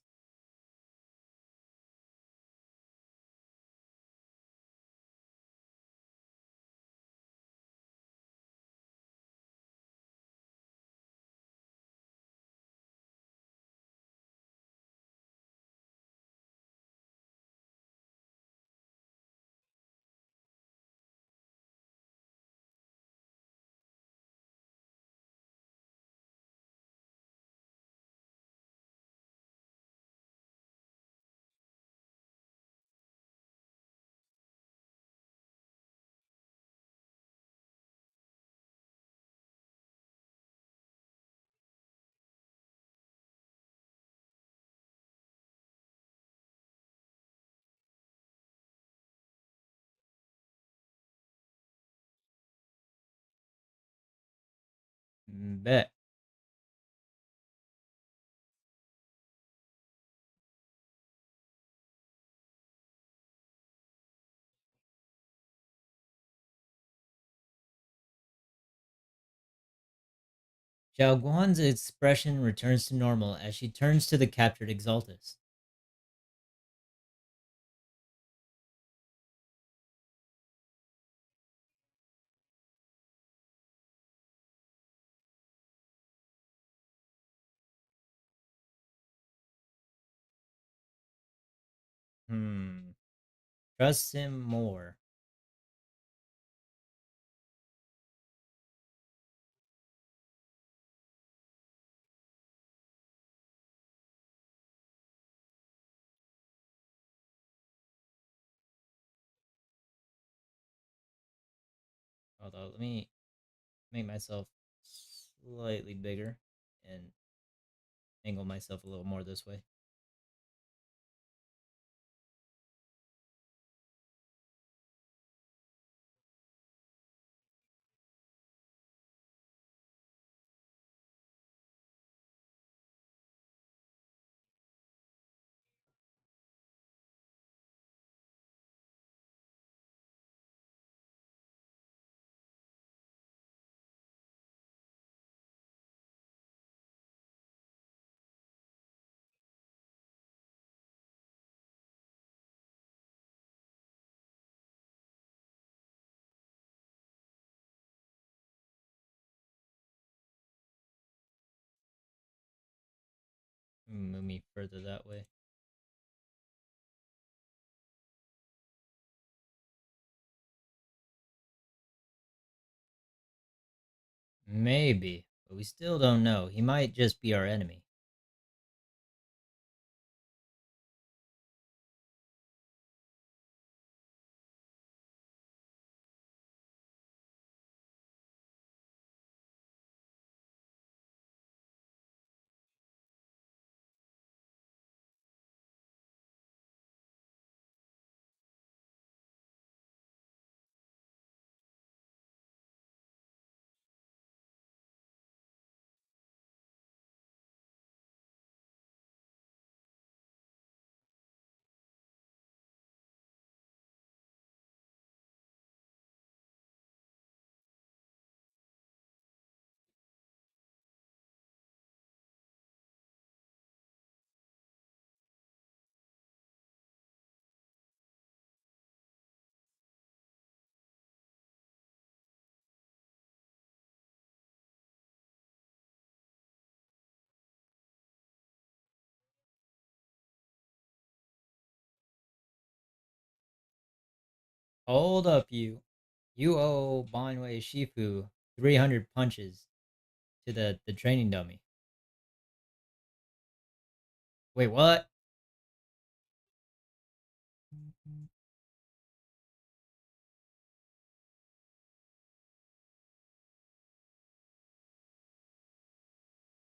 Bet. Xiao Guan's expression returns to normal as she turns to the captured Exaltus. Hmm. Trust him more. Although, let me make myself slightly bigger and angle myself a little more this way. Move me further that way. Maybe, but we still don't know. He might just be our enemy. Hold up, you. You owe Banwei Shifu 300 punches to the training dummy. Wait, what?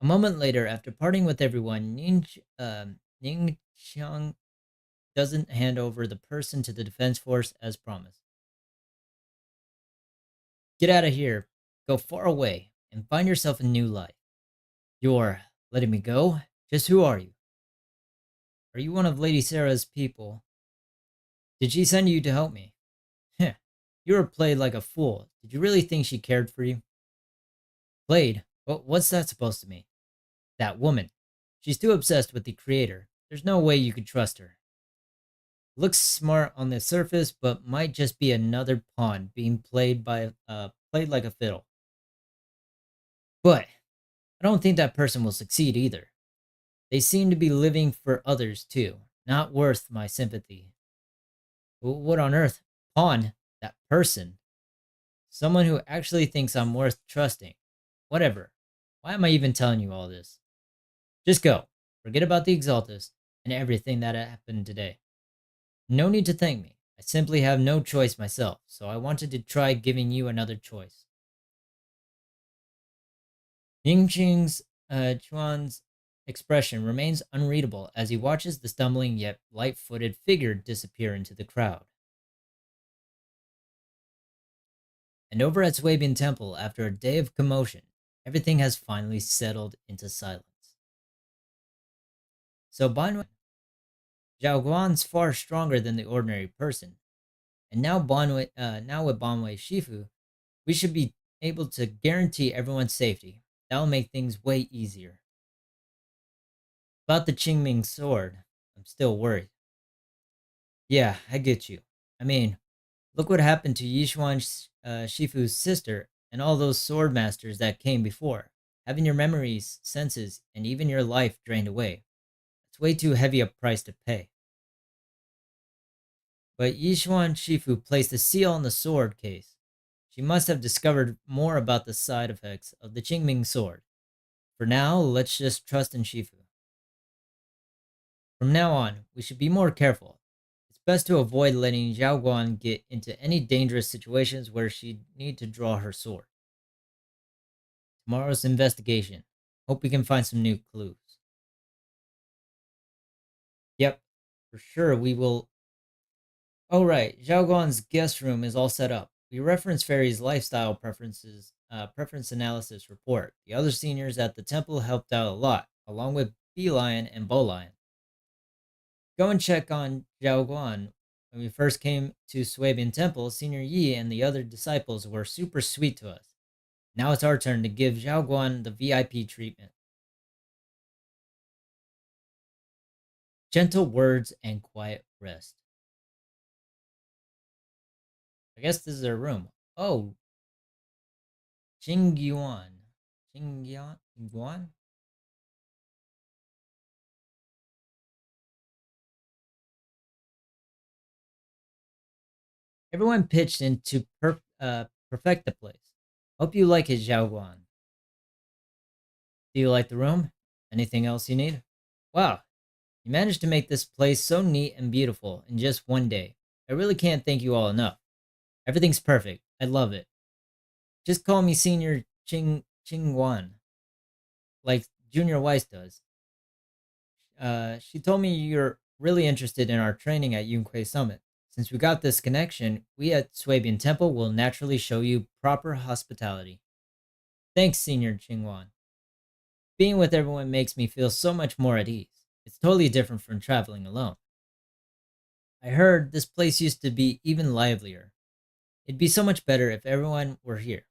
A moment later, after parting with everyone, Ning Xiang doesn't hand over the person to the defense force as promised. Get out of here, go far away, and find yourself a new life. You're letting me go? Just who are you? Are you one of Lady Sarah's people? Did she send you to help me? Heh, you were played like a fool. Did you really think she cared for you? Played? What's that supposed to mean? That woman. She's too obsessed with the creator. There's no way you could trust her. Looks smart on the surface, but might just be another pawn being played like a fiddle. But I don't think that person will succeed either. They seem to be living for others too, not worth my sympathy. What on earth? Pawn? That person? Someone who actually thinks I'm worth trusting. Whatever. Why am I even telling you all this? Just go. Forget about the Exaltus and everything that happened today. No need to thank me. I simply have no choice myself, so I wanted to try giving you another choice. Yingqing's Chuan's expression remains unreadable as he watches the stumbling yet light-footed figure disappear into the crowd. And over at Swabian Temple, after a day of commotion, everything has finally settled into silence. So Banwei Zhao Guan's far stronger than the ordinary person, and now with Banwei Shifu, we should be able to guarantee everyone's safety. That'll make things way easier. About the Qingming sword, I'm still worried. Yeah, I get you. I mean, look what happened to Yishuan Shifu's sister and all those sword masters that came before. Having your memories, senses, and even your life drained away. It's way too heavy a price to pay. But Yishuan Shifu placed a seal on the sword case. She must have discovered more about the side effects of the Qingming sword. For now, let's just trust in Shifu. From now on, we should be more careful. It's best to avoid letting Zhao Guan get into any dangerous situations where she'd need to draw her sword. Tomorrow's investigation. Hope we can find some new clues. Yep, for sure we will. Oh right, Zhao Guan's guest room is all set up. We reference Fairy's lifestyle preference analysis report. The other seniors at the temple helped out a lot, along with Bee Lion and Bow Lion. Go and check on Zhao Guan. When we first came to Swabian Temple, Senior Yi and the other disciples were super sweet to us. Now it's our turn to give Zhao Guan the VIP treatment. Gentle words and quiet rest. I guess this is her room. Oh, Jing Yuan. Jing Yuan? Everyone pitched in to perfect the place. Hope you like it, Xiaoguan. Do you like the room? Anything else you need? Wow, you managed to make this place so neat and beautiful in just one day. I really can't thank you all enough. Everything's perfect. I love it. Just call me Senior Ching Wan, like Junior Weiss does. She told me you're really interested in our training at Yunquei Summit. Since we got this connection, we at Swabian Temple will naturally show you proper hospitality. Thanks, Senior Chingwan. Being with everyone makes me feel so much more at ease. It's totally different from traveling alone. I heard this place used to be even livelier. It'd be so much better if everyone were here.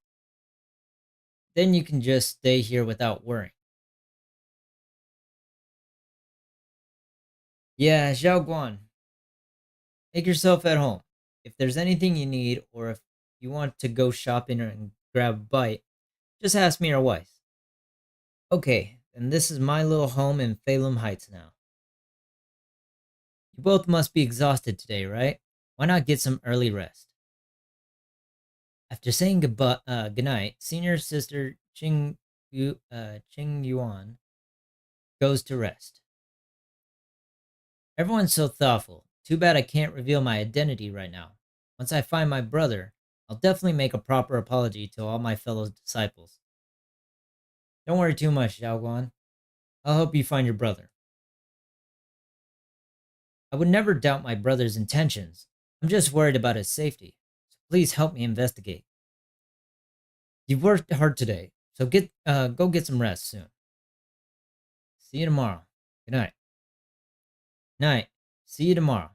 Then you can just stay here without worrying. Yeah, Xiao Guan, make yourself at home. If there's anything you need, or if you want to go shopping and grab a bite, just ask me or Weiss. Okay, then this is my little home in Phelim Heights now. You both must be exhausted today, right? Why not get some early rest? After saying goodnight, senior sister Ching Yuan goes to rest. Everyone's so thoughtful. Too bad I can't reveal my identity right now. Once I find my brother, I'll definitely make a proper apology to all my fellow disciples. Don't worry too much, Xiaoguan. I'll help you find your brother. I would never doubt my brother's intentions. I'm just worried about his safety. So please help me investigate. You've worked hard today, so go get some rest soon. See you tomorrow. Good night. Night. See you tomorrow.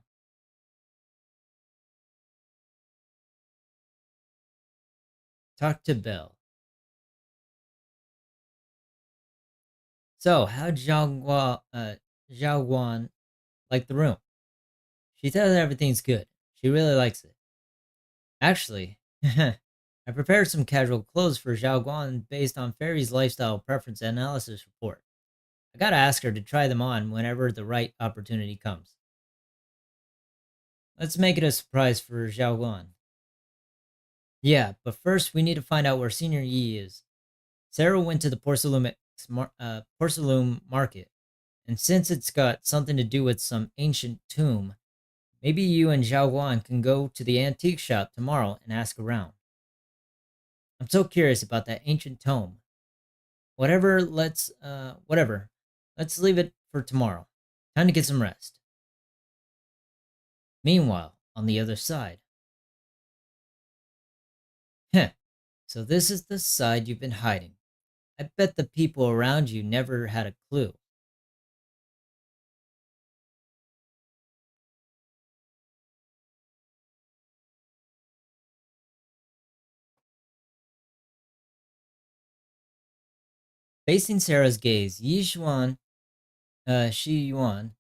Talk to Belle. So, how'd Zhao Guan like the room? She says everything's good. She really likes it. Actually, I prepared some casual clothes for Zhao Guan based on Fairy's lifestyle preference analysis report. I gotta ask her to try them on whenever the right opportunity comes. Let's make it a surprise for Zhao Guan. Yeah, but first we need to find out where Senior Yi is. Sarah went to the porcelain market, and since it's got something to do with some ancient tomb, maybe you and Zhao Guan can go to the antique shop tomorrow and ask around. I'm so curious about that ancient tome. Whatever. Let's leave it for tomorrow. Time to get some rest. Meanwhile, on the other side. Heh. So this is the side you've been hiding. I bet the people around you never had a clue. Facing Sarah's gaze, Shi Yuan,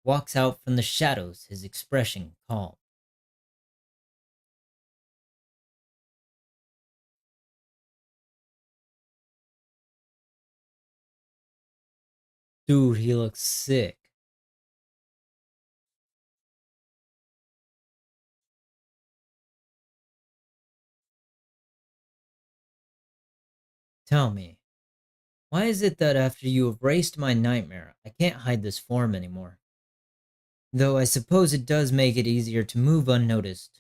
walks out from the shadows, his expression calm. Dude, he looks sick. Tell me, why is it that after you erased my nightmare, I can't hide this form anymore? Though I suppose it does make it easier to move unnoticed.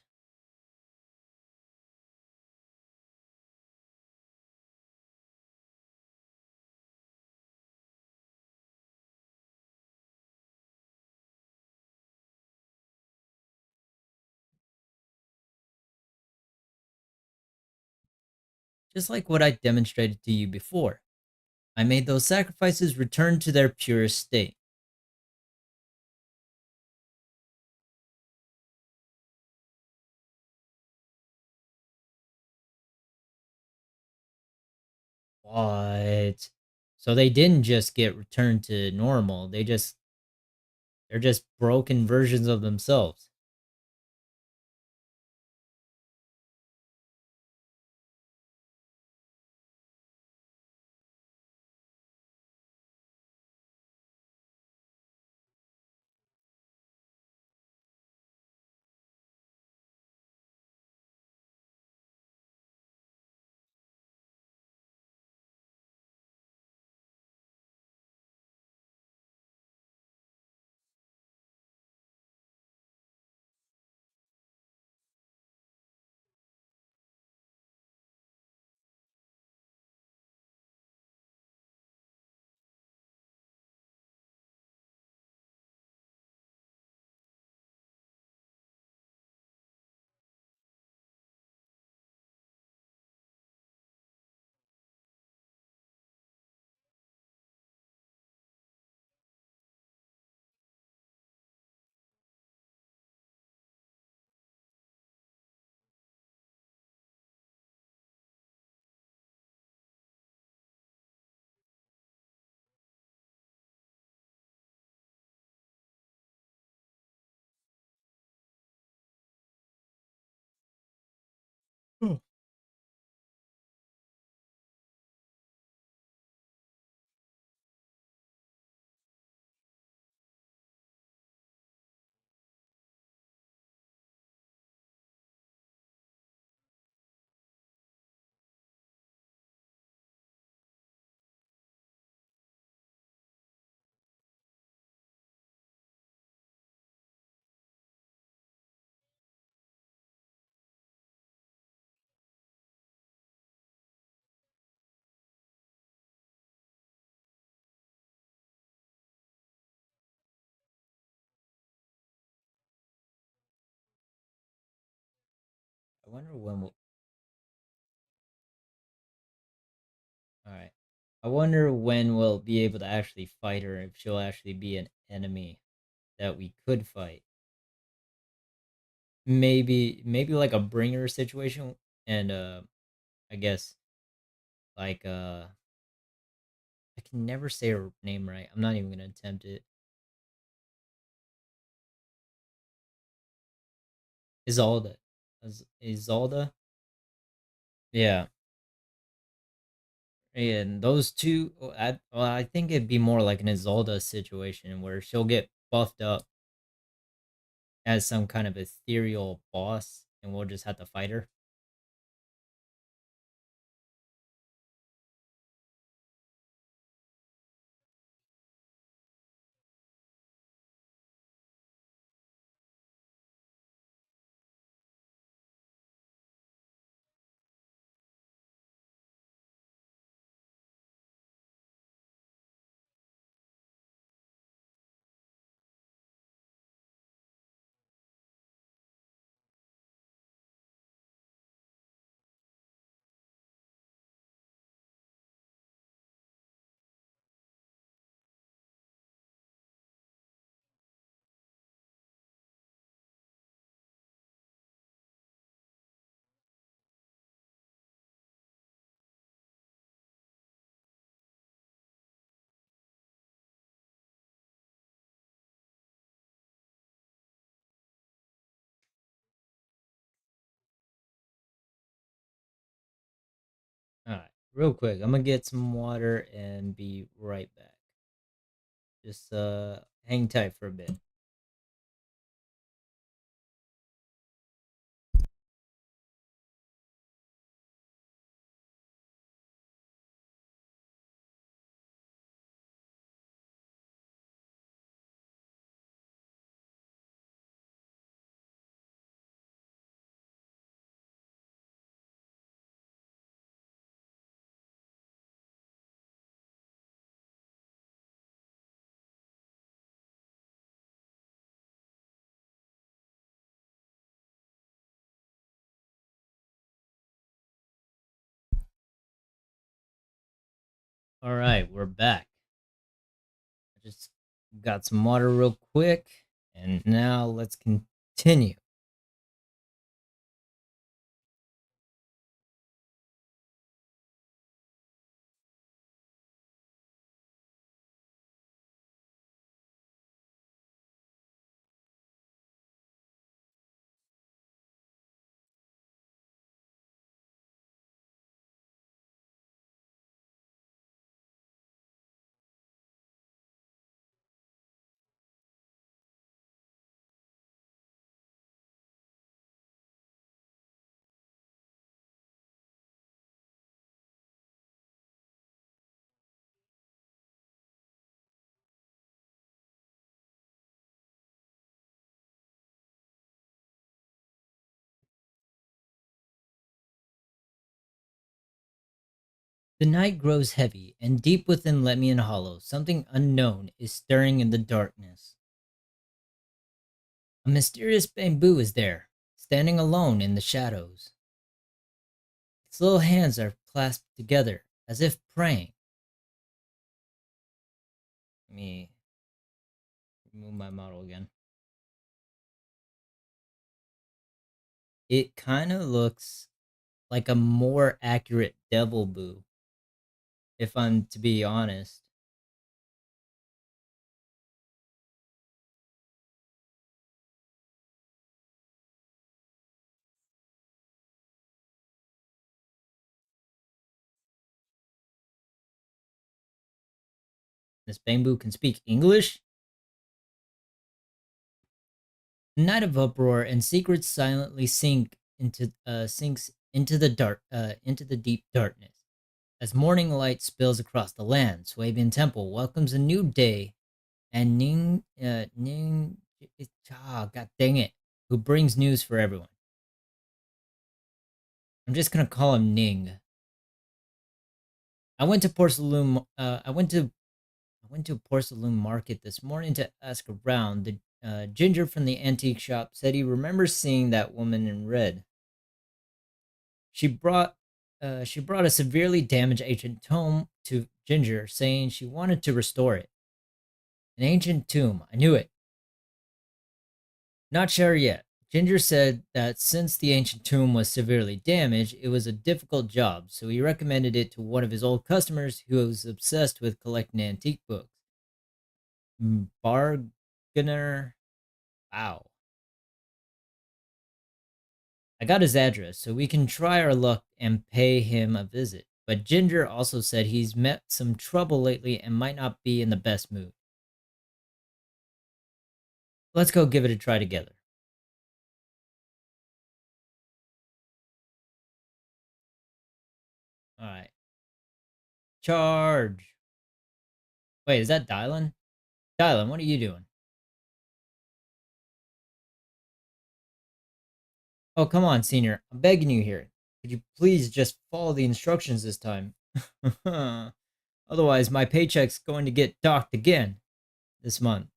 Just like what I demonstrated to you before. I made those sacrifices return to their purest state. What? So they didn't just get returned to normal. They're just broken versions of themselves. wonder when we'll. All right. I wonder when we'll be able to actually fight her. If she'll actually be an enemy that we could fight. Maybe like a bringer situation, and I guess like I can never say her name right. I'm not even gonna attempt it. Isolda. Isolda? Yeah. And those two, I think it'd be more like an Isolda situation where she'll get buffed up as some kind of ethereal boss, and we'll just have to fight her. All right, real quick, I'm gonna get some water and be right back. Just hang tight for a bit. All right, we're back. I just got some water real quick, and now let's continue. The night grows heavy, and deep within Lemmian Hollow, something unknown is stirring in the darkness. A mysterious bamboo is there, standing alone in the shadows. Its little hands are clasped together, as if praying. Let me remove my model again. It kind of looks like a more accurate devil boo, if I'm to be honest. This bamboo can speak English? Night of uproar and secrets silently sinks into the into the deep darkness. As morning light spills across the land, Swabian Temple welcomes a new day, and God dang it, who brings news for everyone. I'm just gonna call him Ning. I went to porcelain. I went to a porcelain market this morning to ask around. The ginger from the antique shop said he remembers seeing that woman in red. She brought a severely damaged ancient tome to Ginger, saying she wanted to restore it. An ancient tomb. I knew it. Not sure yet. Ginger said that since the ancient tomb was severely damaged, it was a difficult job, so he recommended it to one of his old customers who was obsessed with collecting antique books. Bargainer. Wow. I got his address, so we can try our luck and pay him a visit. But Ginger also said he's met some trouble lately and might not be in the best mood. Let's go give it a try together. Alright. Charge. Wait, is that Dylan? Dylan, what are you doing? Oh, come on, Senior. I'm begging you here. Could you please just follow the instructions this time? Otherwise, my paycheck's going to get docked again this month.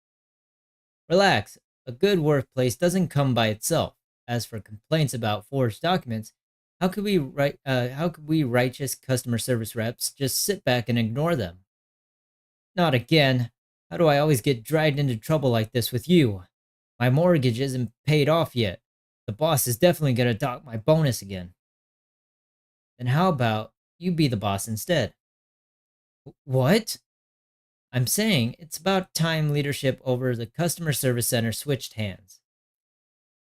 Relax. A good workplace doesn't come by itself. As for complaints about forged documents, how could we righteous customer service reps just sit back and ignore them? Not again. How do I always get dragged into trouble like this with you? My mortgage isn't paid off yet. The boss is definitely going to dock my bonus again. Then how about you be the boss instead? What? I'm saying it's about time leadership over the customer service center switched hands.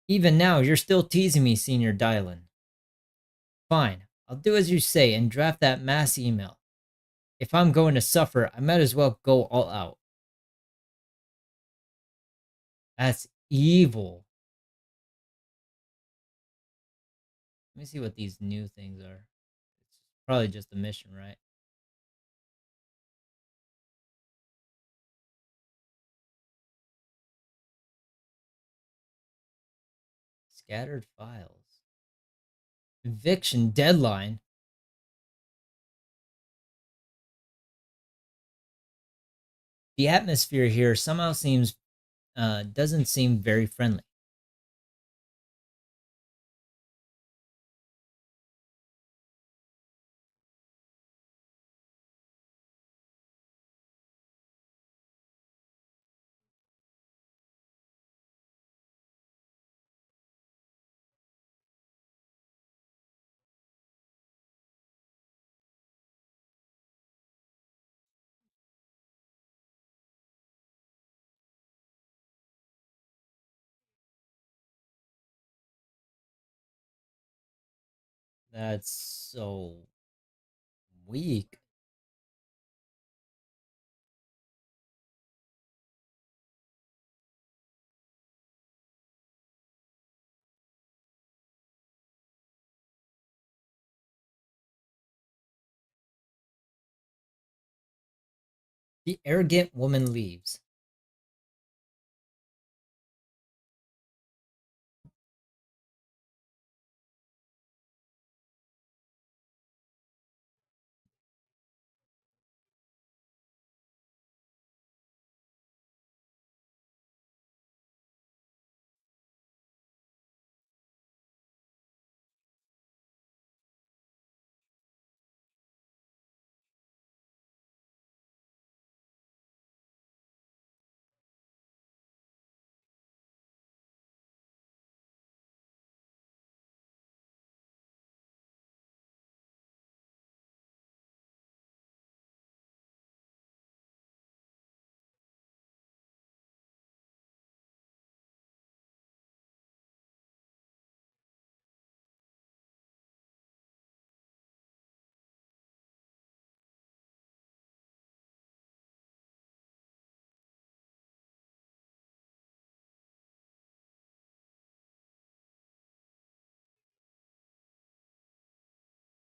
Even now, you're still teasing me, Senior Dylan. Fine, I'll do as you say and draft that mass email. If I'm going to suffer, I might as well go all out. That's evil. Let me see what these new things are. It's probably just a mission, right? Scattered files. Eviction deadline. The atmosphere here somehow seems doesn't seem very friendly. That's so weak. The arrogant woman leaves.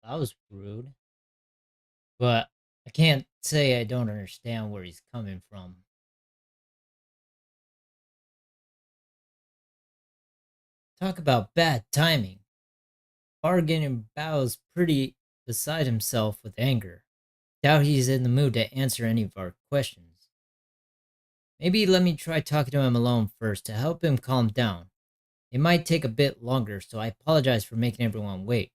That was rude. But I can't say I don't understand where he's coming from. Talk about bad timing. Bargain bows pretty beside himself with anger. Doubt he's in the mood to answer any of our questions. Maybe let me try talking to him alone first to help him calm down. It might take a bit longer, so I apologize for making everyone wait.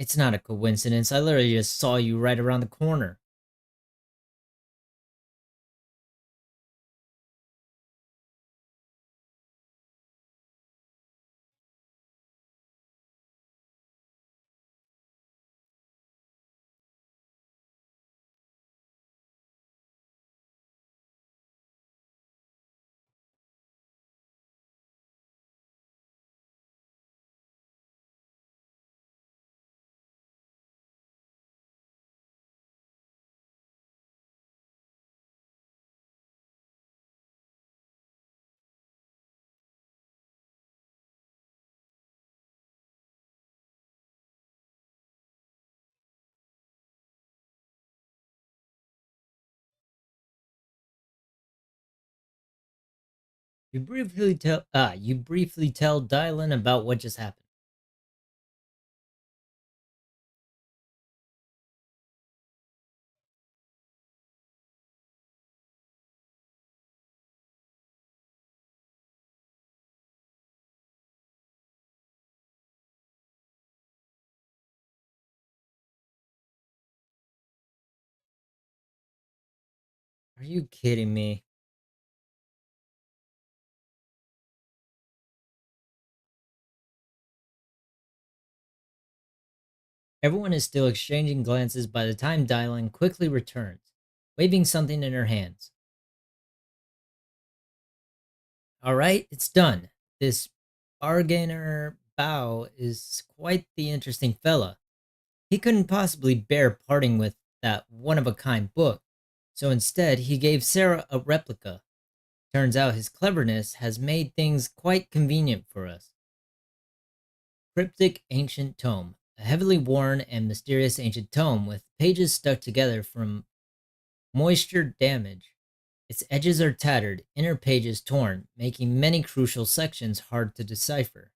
It's not a coincidence. I literally just saw you right around the corner. You briefly tell Dylan about what just happened. Are you kidding me? Everyone is still exchanging glances by the time Dylan quickly returns, waving something in her hands. All right, it's done. This bargainer Bao is quite the interesting fella. He couldn't possibly bear parting with that one of a kind book, so instead he gave Sarah a replica. Turns out his cleverness has made things quite convenient for us. Cryptic ancient tome, a heavily worn and mysterious ancient tome with pages stuck together from moisture damage. Its edges are tattered, inner pages torn, making many crucial sections hard to decipher.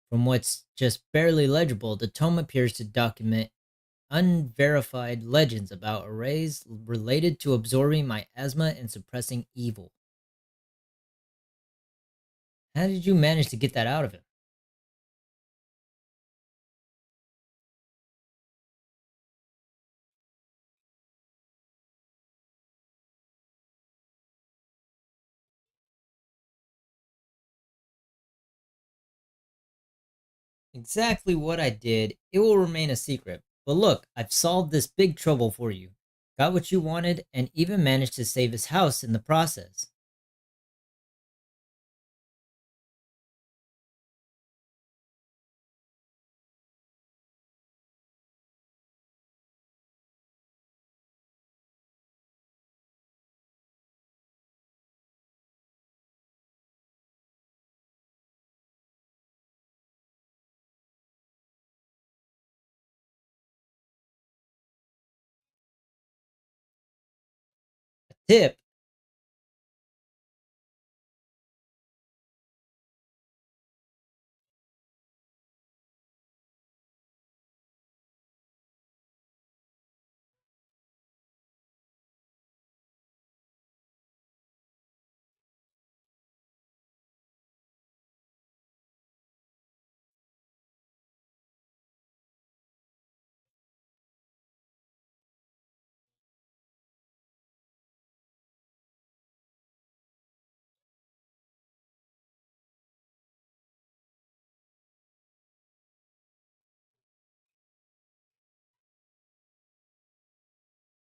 From what's just barely legible, the tome appears to document unverified legends about arrays related to absorbing miasma and suppressing evil. How did you manage to get that out of him? Exactly what I did. It will remain a secret. But look, I've solved this big trouble for you. Got what you wanted, and even managed to save his house in the process. A tip.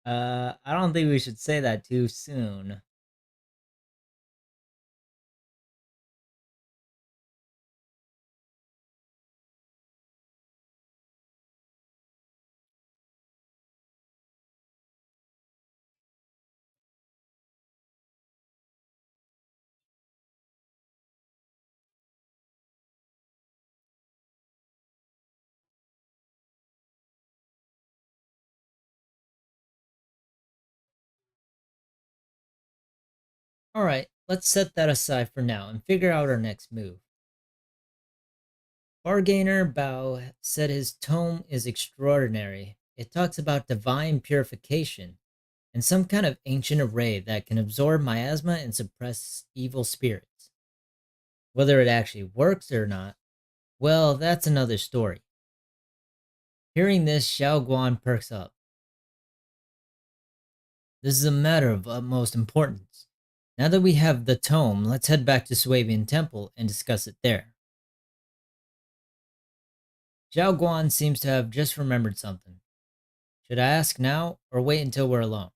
I don't think we should say that too soon. Alright, let's set that aside for now and figure out our next move. Bargainer Bao said his tome is extraordinary. It talks about divine purification and some kind of ancient array that can absorb miasma and suppress evil spirits. Whether it actually works or not, well, that's another story. Hearing this, Xiao Guan perks up. This is a matter of utmost importance. Now that we have the tome, let's head back to Suavian Temple and discuss it there. Xiao Guan seems to have just remembered something. Should I ask now or wait until we're alone?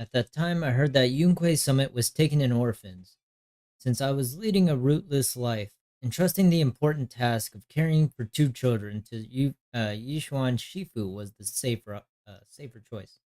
At that time, I heard that Yunque Summit was taken in orphans. Since I was leading a rootless life, entrusting the important task of caring for two children to Yishuan Shifu was the safer choice.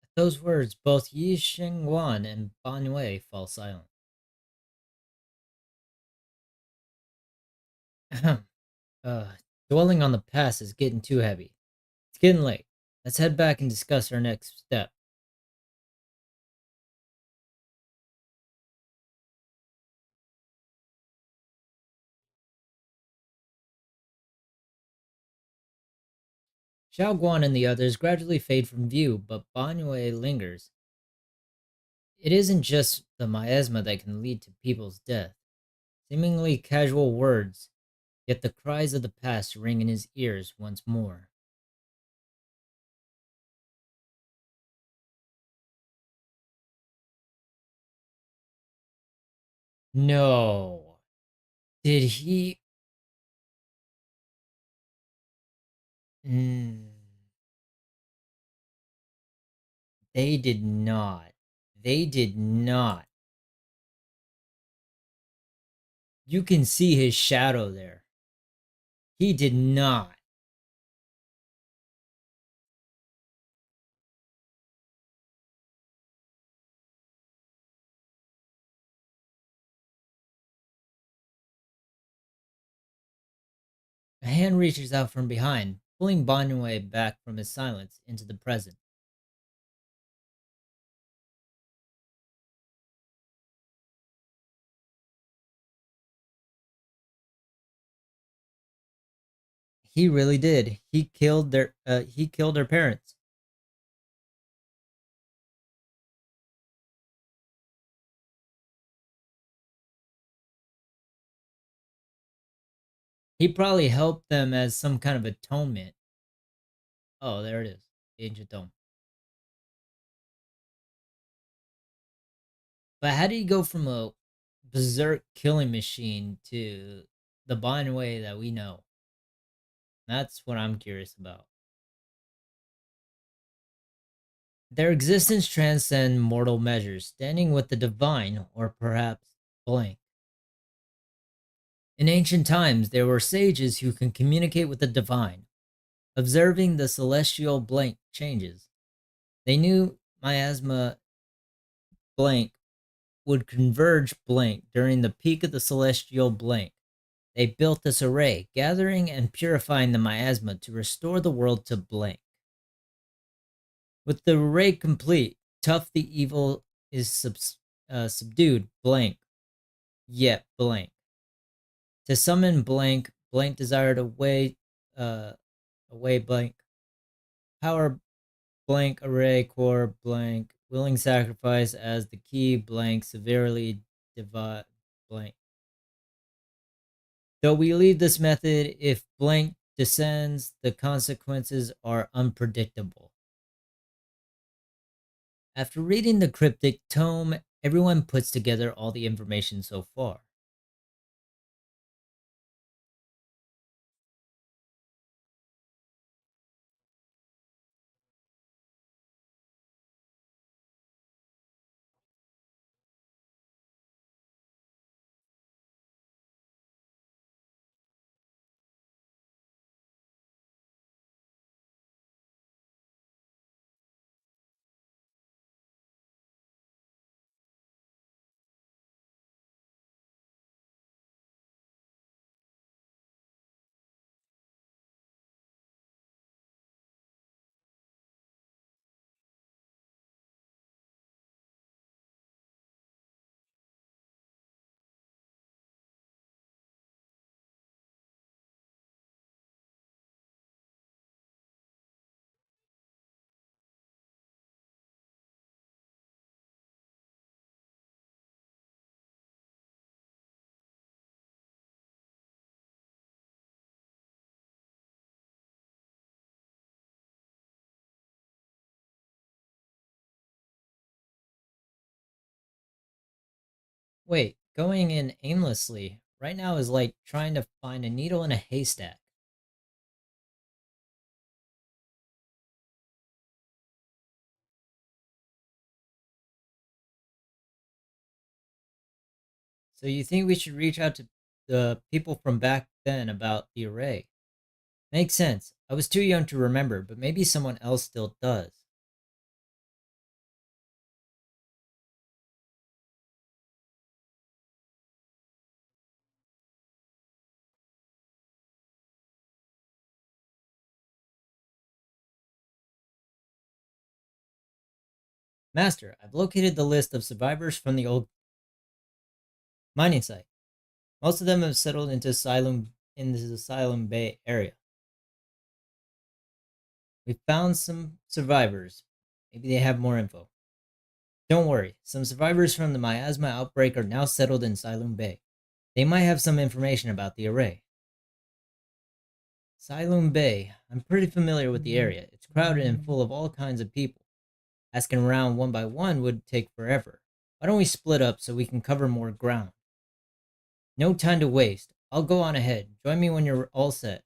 At those words, both Yi Shengwan and Ban Wei fall silent. Ahem. Dwelling on the past is getting too heavy. It's getting late. Let's head back and discuss our next step. Xiao Guan and the others gradually fade from view, but Ban Wei lingers. It isn't just the miasma that can lead to people's death. Seemingly casual words, yet the cries of the past ring in his ears once more. No. Did he? Mm, they did not. They did not. You can see his shadow there. He did not. A hand reaches out from behind, pulling Bonway back from his silence into the present. He really did. He killed their parents. He probably helped them as some kind of atonement. Oh, there it is. The ancient dome. But how did he go from a berserk killing machine to the Bonway that we know? That's what I'm curious about. Their existence transcends mortal measures, standing with the divine, or perhaps blank. In ancient times, there were sages who can communicate with the divine, observing the celestial blank changes. They knew miasma blank would converge blank during the peak of the celestial blank. They built this array, gathering and purifying the miasma to restore the world to blank. With the array complete, tough the evil is subdued blank, yet blank. To summon blank, blank desired uh, away blank. Power blank array core blank. Willing sacrifice as the key blank severely divide blank. Though we leave this method, if blank descends, the consequences are unpredictable. After reading the cryptic tome, everyone puts together all the information so far. Wait, going in aimlessly right now is like trying to find a needle in a haystack. So you think we should reach out to the people from back then about the array? Makes sense. I was too young to remember, but maybe someone else still does. Master, I've located the list of survivors from the old mining site. Most of them have settled into asylum in the Asylum Bay area. We found some survivors. Maybe they have more info. Don't worry, some survivors from the miasma outbreak are now settled in Siloam Bay. They might have some information about the array. Siloam Bay. I'm pretty familiar with the area. It's crowded and full of all kinds of people. Asking around one by one would take forever. Why don't we split up so we can cover more ground? No time to waste. I'll go on ahead. Join me when you're all set.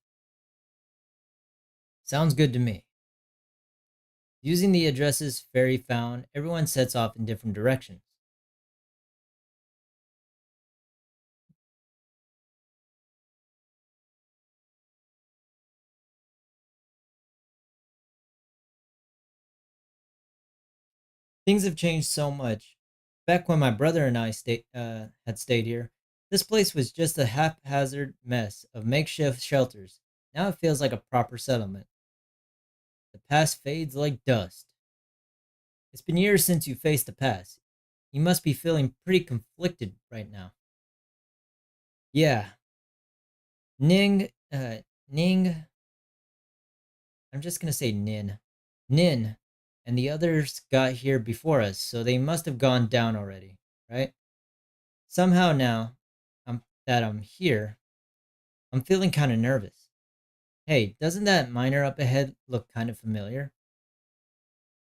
Sounds good to me. Using the addresses Fairy found, everyone sets off in different directions. Things have changed so much. Back when my brother and I had stayed here, this place was just a haphazard mess of makeshift shelters. Now it feels like a proper settlement. The past fades like dust. It's been years since you faced the past. You must be feeling pretty conflicted right now. Yeah, Ning, Ning, I'm just gonna say Nin. Nin and the others got here before us, so they must have gone down already, right? Somehow now, I'm here, I'm feeling kind of nervous. Hey, doesn't that miner up ahead look kind of familiar?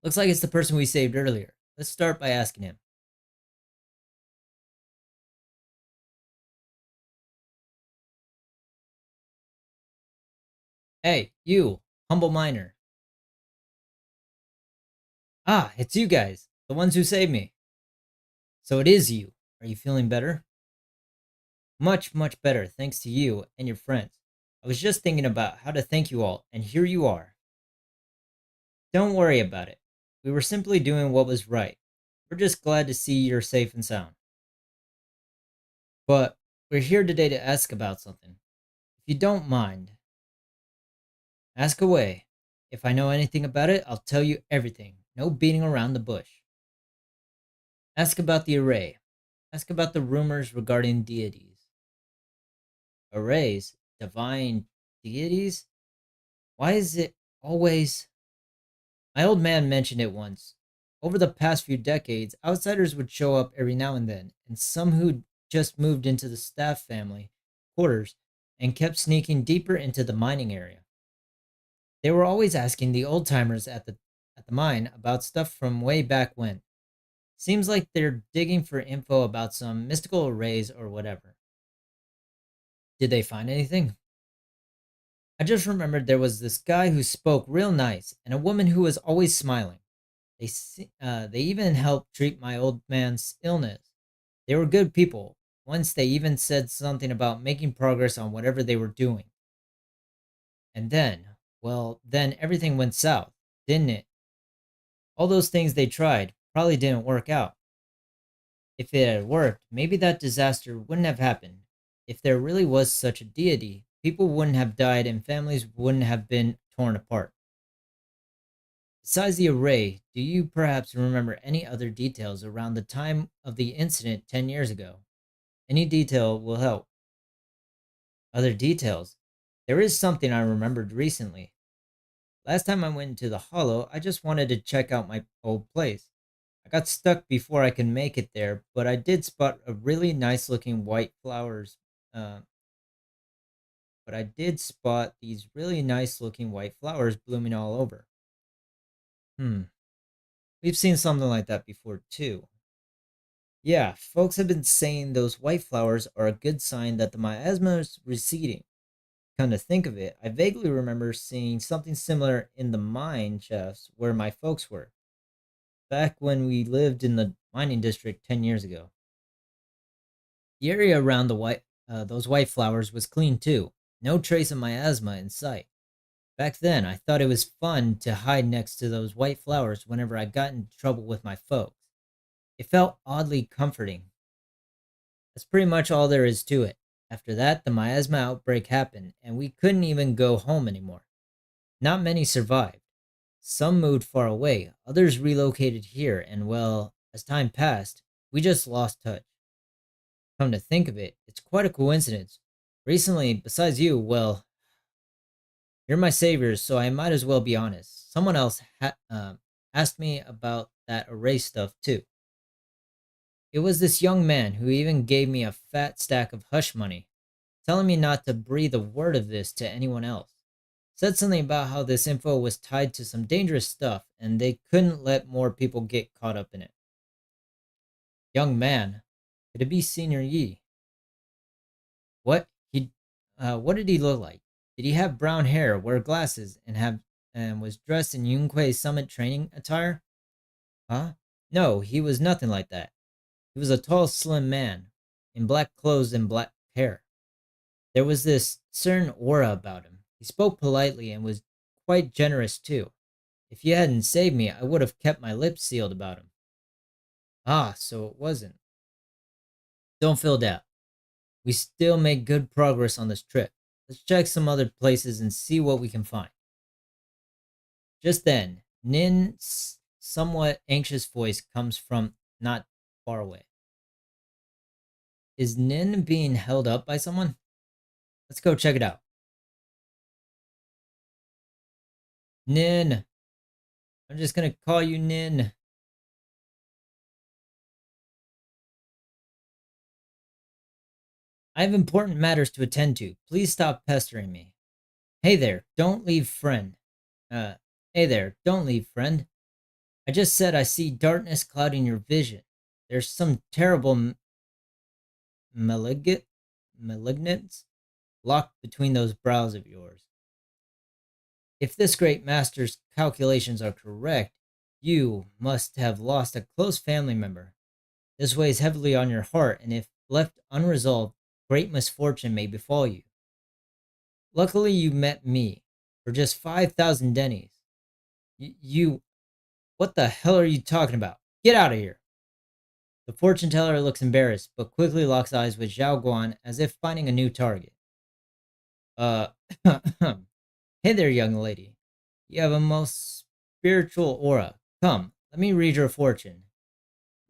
Looks like it's the person we saved earlier. Let's start by asking him. Hey, you, humble miner. Ah, it's you guys, the ones who saved me. So it is you. Are you feeling better? Much, much better, thanks to you and your friends. I was just thinking about how to thank you all, and here you are. Don't worry about it. We were simply doing what was right. We're just glad to see you're safe and sound. But we're here today to ask about something. If you don't mind, ask away. If I know anything about it, I'll tell you everything. No beating around the bush. Ask about the array. Ask about the rumors regarding deities. Arrays? Divine deities? Why is it always. My old man mentioned it once. Over the past few decades, outsiders would show up every now and then, and some who just moved into the staff family quarters and kept sneaking deeper into the mining area. They were always asking the old timers at the mine about stuff from way back when. Seems like they're digging for info about some mystical arrays or whatever. Did they find anything? I just remembered there was this guy who spoke real nice and a woman who was always smiling. They even helped treat my old man's illness. They were good people. Once they even said something about making progress on whatever they were doing. And then, well, then everything went south, didn't it? All those things they tried probably didn't work out. If it had worked, maybe that disaster wouldn't have happened. If there really was such a deity, people wouldn't have died and families wouldn't have been torn apart. Besides the array, do you perhaps remember any other details around the time of the incident 10 years ago? Any detail will help. Other details? There is something I remembered recently. Last time I went into the hollow, I just wanted to check out my old place. I got stuck before I could make it there, but I did spot a really nice looking white flowers. Uh, but I did spot these really nice looking white flowers blooming all over. Hmm, we've seen something like that before too. Yeah, folks have been saying those white flowers are a good sign that the miasma is receding. Come to think of it, I vaguely remember seeing something similar in the mine shafts where my folks were, back when we lived in the mining district 10 years ago. The area around those white flowers was clean too. No trace of miasma in sight. Back then, I thought it was fun to hide next to those white flowers whenever I got into trouble with my folks. It felt oddly comforting. That's pretty much all there is to it. After that, the miasma outbreak happened, and we couldn't even go home anymore. Not many survived. Some moved far away, others relocated here, and well, as time passed, we just lost touch. Come to think of it, it's quite a coincidence. Recently, besides you, well, you're my saviors, so I might as well be honest. Someone else asked me about that array stuff too. It was this young man who even gave me a fat stack of hush money, telling me not to breathe a word of this to anyone else. Said something about how this info was tied to some dangerous stuff and they couldn't let more people get caught up in it. Young man, could it be Senior Yi? What he what did he look like? Did he have brown hair, wear glasses, and was dressed in Yunque's summit training attire? Huh? No, he was nothing like that. He was a tall, slim man, in black clothes and black hair. There was this certain aura about him. He spoke politely and was quite generous too. If you hadn't saved me, I would have kept my lips sealed about him. Ah, so it wasn't. Don't feel doubt. We still make good progress on this trip. Let's check some other places and see what we can find. Just then, Nin's somewhat anxious voice comes from not far away. Is Nin being held up by someone? Let's go check it out. Nin! I'm just gonna call you Nin. I have important matters to attend to. Please stop pestering me. Hey there, don't leave, friend. Uh, hey there, don't leave, friend. I just said I see darkness clouding your vision. There's some terrible malignant malignance locked between those brows of yours. If this great master's calculations are correct, you must have lost a close family member. This weighs heavily on your heart, and if left unresolved, great misfortune may befall you. Luckily, you met me for just 5,000 dennies. You, what the hell are you talking about? Get out of here! The fortune teller looks embarrassed, but quickly locks eyes with Zhao Guan as if finding a new target. Uh, hey there, young lady. You have a most spiritual aura. Come, let me read your fortune.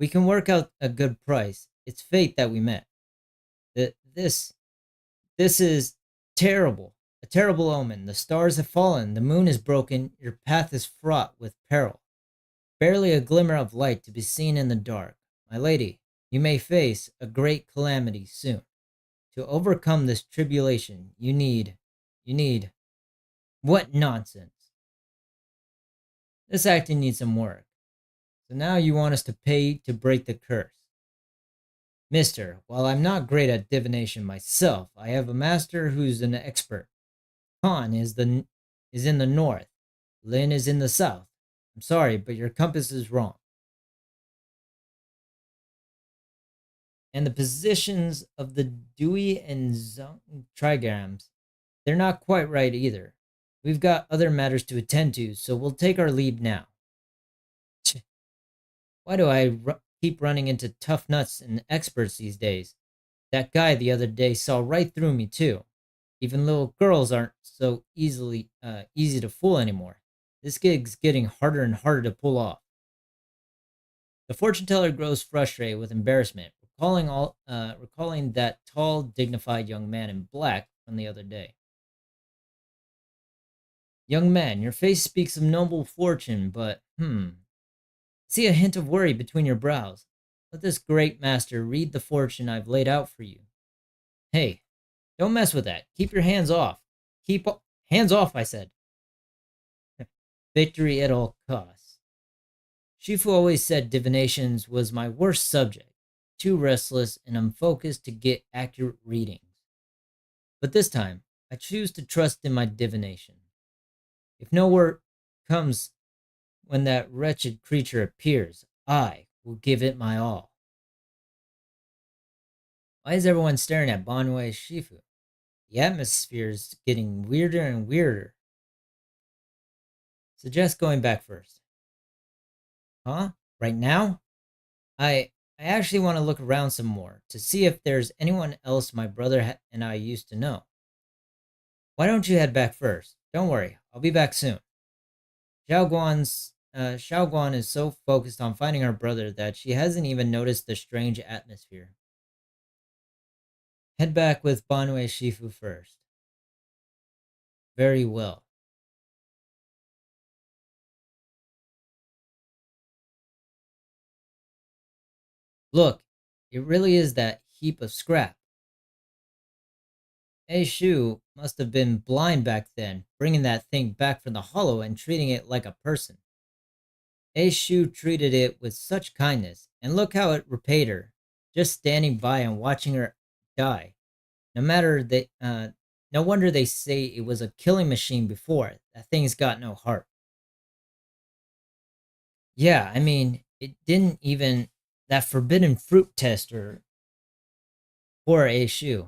We can work out a good price. It's fate that we met. This is terrible. A terrible omen. The stars have fallen. The moon is broken. Your path is fraught with peril. Barely a glimmer of light to be seen in the dark. My lady, you may face a great calamity soon. To overcome this tribulation, you need. What nonsense! This acting needs some work. So now you want us to pay to break the curse. Mister, while I'm not great at divination myself, I have a master who's an expert. Khan is in the north. Lin is in the south. I'm sorry, but your compass is wrong. And the positions of the Dewey and Zong trigrams, they're not quite right either. We've got other matters to attend to, so we'll take our leave now. Why do I keep running into tough nuts and experts these days? That guy the other day saw right through me too. Even little girls aren't so easy to fool anymore. This gig's getting harder and harder to pull off. The fortune teller grows frustrated with embarrassment, recalling that tall, dignified young man in black from the other day. Young man, your face speaks of noble fortune, but see a hint of worry between your brows. Let this great master read the fortune I've laid out for you. Hey, don't mess with that. Keep your hands off. Hands off, I said. Victory at all costs. Shifu always said divinations was my worst subject. Too restless and unfocused to get accurate readings. But this time, I choose to trust in my divination. If no word comes when that wretched creature appears, I will give it my all. Why is everyone staring at Banwei Shifu? The atmosphere is getting weirder and weirder. Suggest going back first. Huh? Right now? I actually want to look around some more to see if there's anyone else my brother and I used to know. Why don't you head back first? Don't worry, I'll be back soon. Xiao Guan is so focused on finding her brother that she hasn't even noticed the strange atmosphere. Head back with Banwei Shifu first. Very well. Look, It really is that heap of scrap. A Shu must have been blind back then, bringing that thing back from the hollow and treating it like a person. A Shu treated it with such kindness, and look how it repaid her, just standing by and watching her die. No matter they, no wonder they say it was a killing machine before. That thing's got no heart. Yeah, I mean, it didn't even that forbidden fruit tester poor A Shu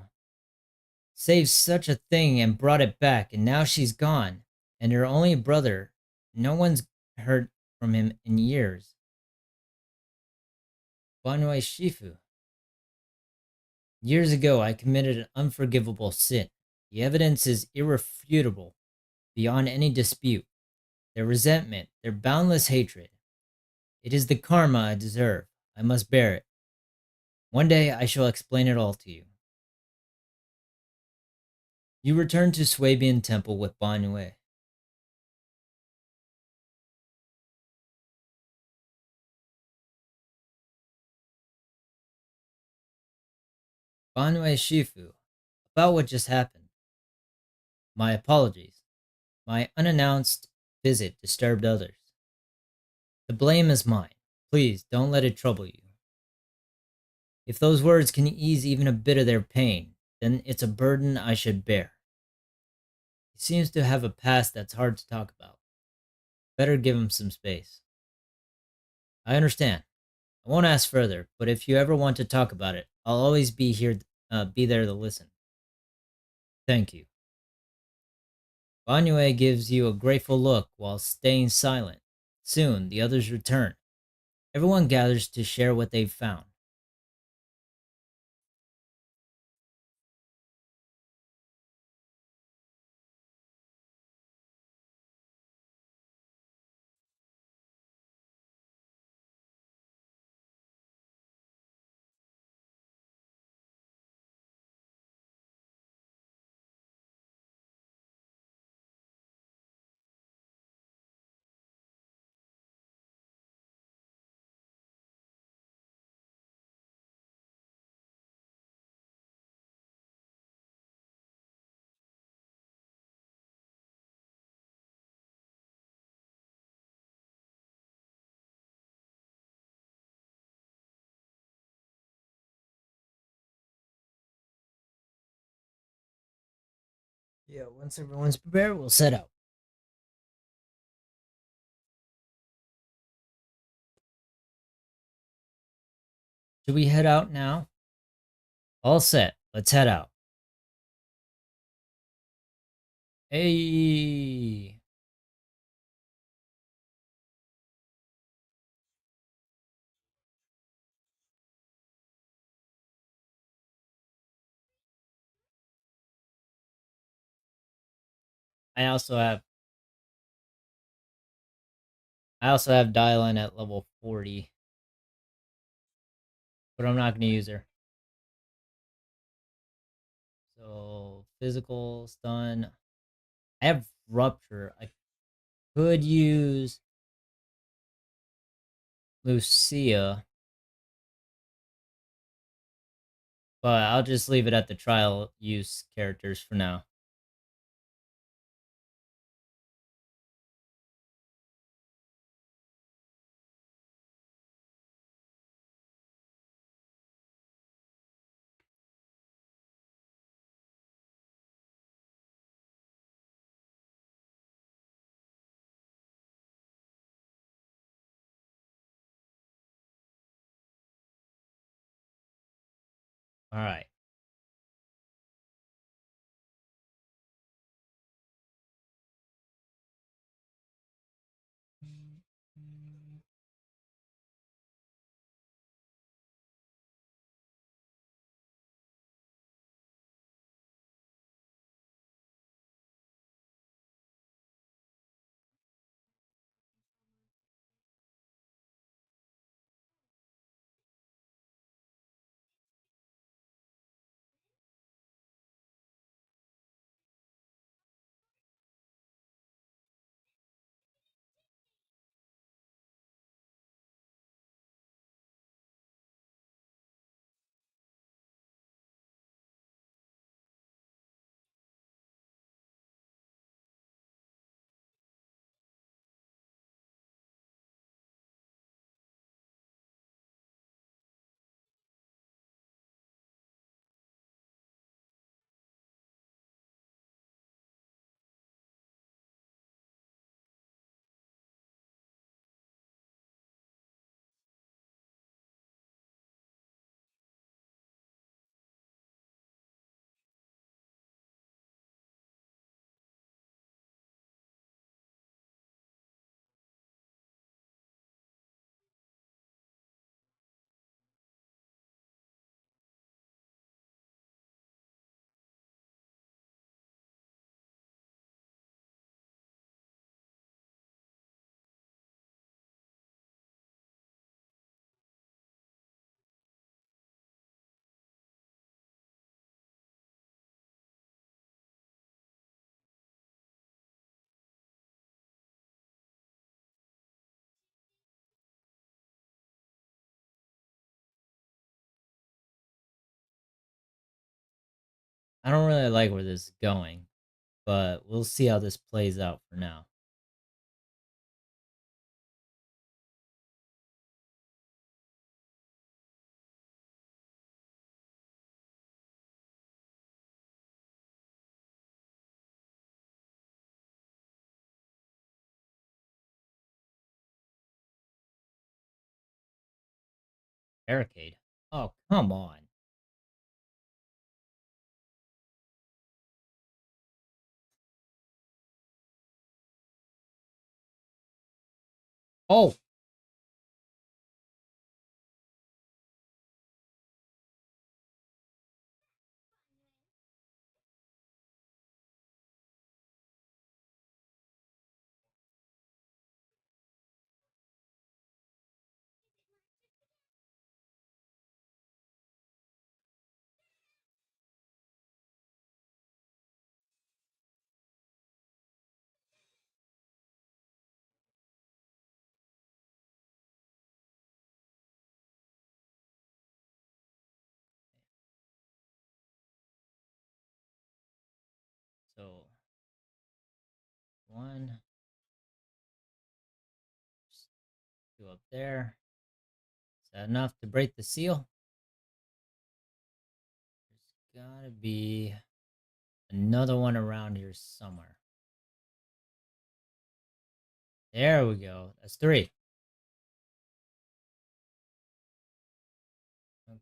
saved such a thing and brought it back, and now she's gone, and her only brother. No one's heard from him in years. Banwei Shifu. Years ago, I committed an unforgivable sin. The evidence is irrefutable, beyond any dispute. Their resentment, their boundless hatred. It is the karma I deserve. I must bear it. One day I shall explain it all to you. You return to Swabian Temple with Banwei. Banwei Shifu, about what just happened. My apologies. My unannounced visit disturbed others. The blame is mine. Please don't let it trouble you. If those words can ease even a bit of their pain, then it's a burden I should bear. He seems to have a past that's hard to talk about. Better give him some space. I understand. I won't ask further, but if you ever want to talk about it, I'll always be here, be there to listen. Thank you. Banue gives you a grateful look while staying silent. Soon, the others return. Everyone gathers to share what they've found. Yeah, once everyone's prepared, we'll set out. Should we head out now? All set. Let's head out. Hey! I also have I also have Dylan at level 40, but I'm not gonna use her. So physical stun. I have rupture. I could use Lucia, but I'll just leave it at the trial use characters for now. All right. I don't really like where this is going, but we'll see how this plays out for now. Barricade. Oh, come on. Oh, so one, two up there. Is that enough to break the seal? There's gotta be another one around here somewhere. There we go. That's three. Okay.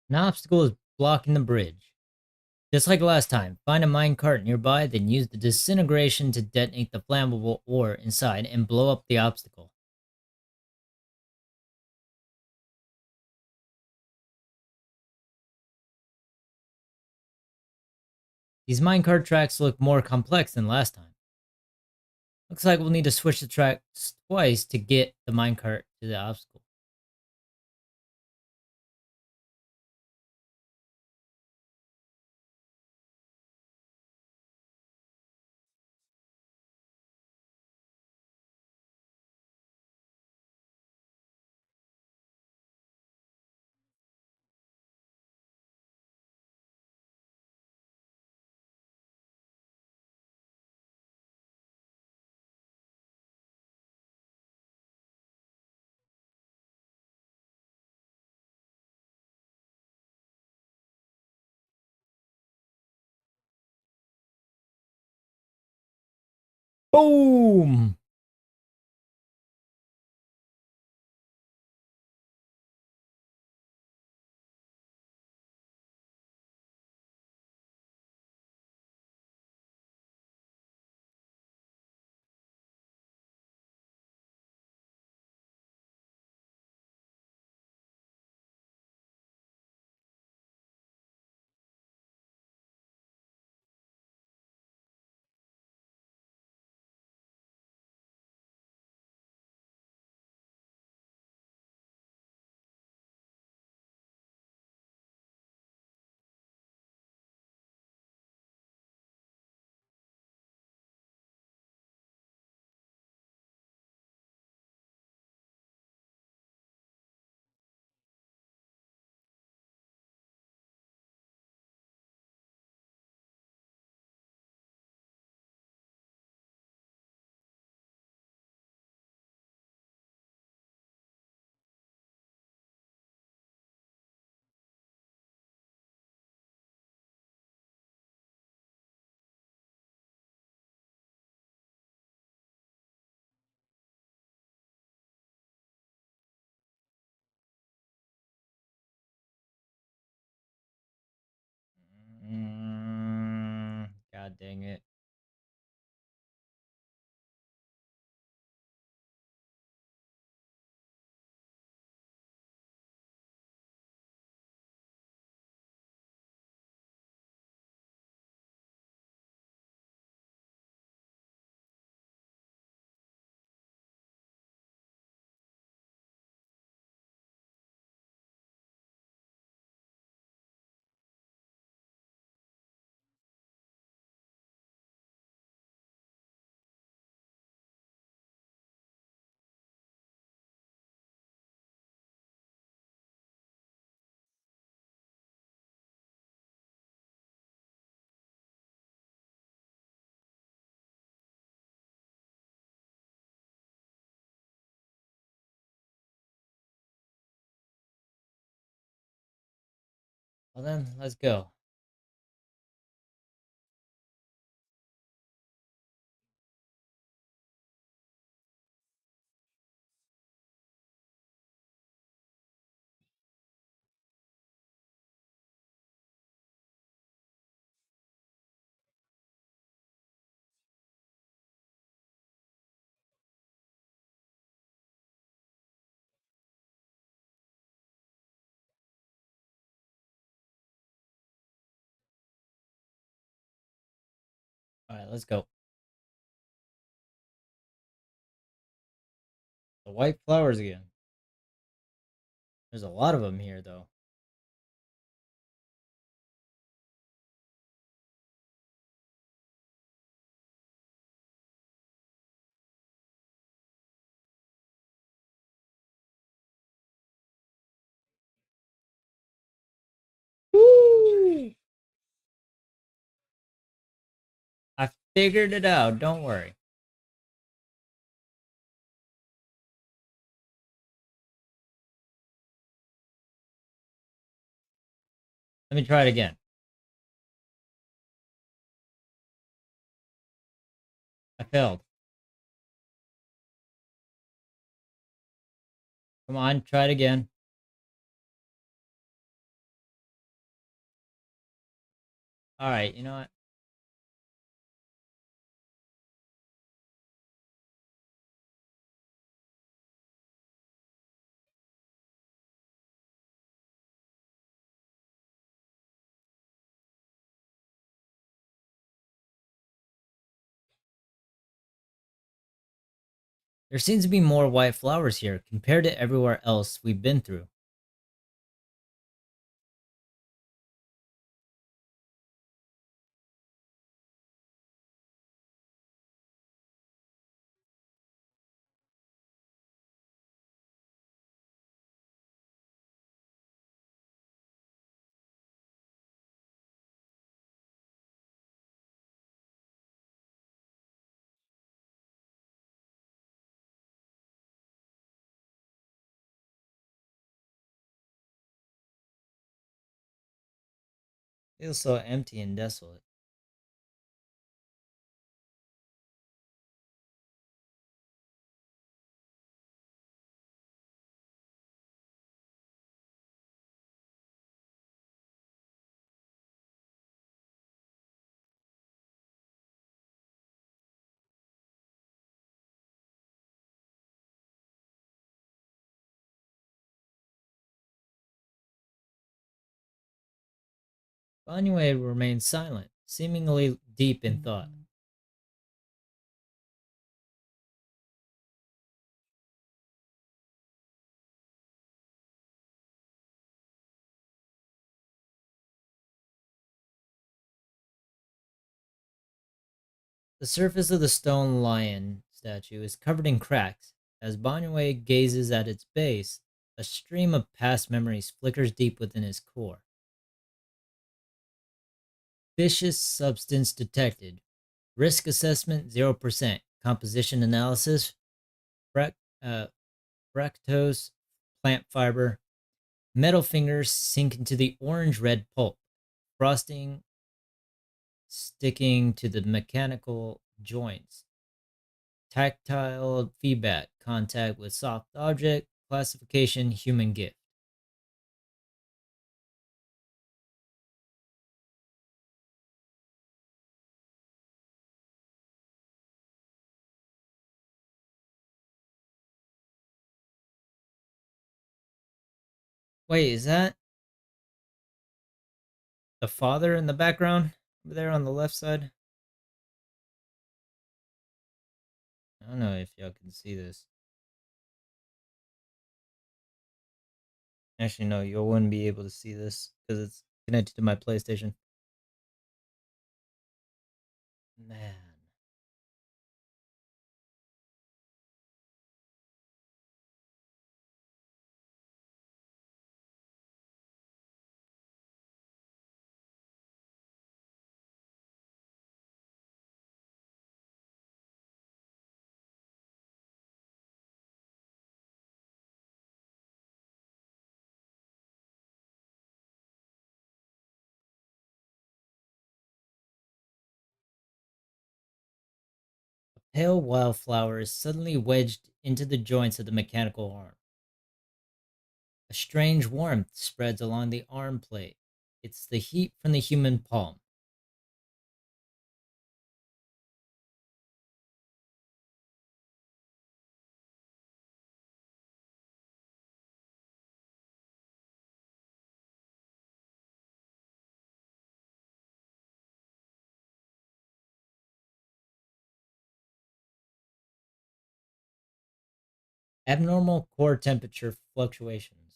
So an obstacle is blocking the bridge. Just like last time, find a minecart nearby, then use the disintegration to detonate the flammable ore inside and blow up the obstacle. These minecart tracks look more complex than last time. Looks like we'll need to switch the tracks twice to get the minecart to the obstacle. Boom! God dang it. Well then, let's go. Alright, let's go. The white flowers again. There's a lot of them here, though. Woo! I figured it out, don't worry. Let me try it again. I failed. Come on, try it again. Alright, you know what? There seems to be more white flowers here compared to everywhere else we've been through. It feels so empty and desolate. Banyue remained silent, seemingly deep in thought. The surface of the stone lion statue is covered in cracks. As Banyue gazes at its base, a stream of past memories flickers deep within his core. Vicious substance detected. Risk assessment 0%. Composition analysis. Frac- uh, Fructose, plant fiber. Metal fingers sink into the orange red pulp. Frosting sticking to the mechanical joints. Tactile feedback. Contact with soft object. Classification human gift. Wait, is that the father in the background? Over there on the left side? I don't know if y'all can see this. Actually, no, you wouldn't be able to see this because it's connected to my PlayStation. Man. Pale wildflower is suddenly wedged into the joints of the mechanical arm. A strange warmth spreads along the arm plate. It's the heat from the human palm. Abnormal core temperature fluctuations.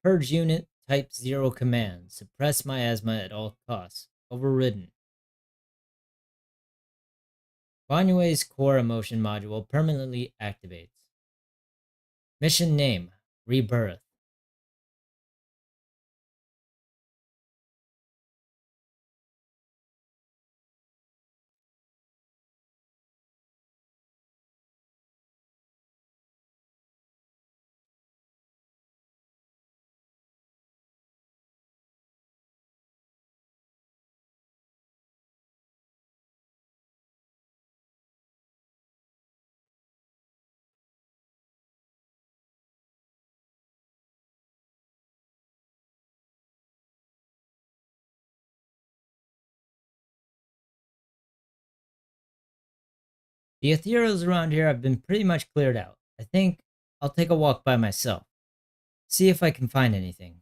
Purge unit type 0 command. Suppress miasma at all costs. Overridden. Banyue's core emotion module permanently activates. Mission name Rebirth. The ethereals around here have been pretty much cleared out. I think I'll take a walk by myself. See if I can find anything.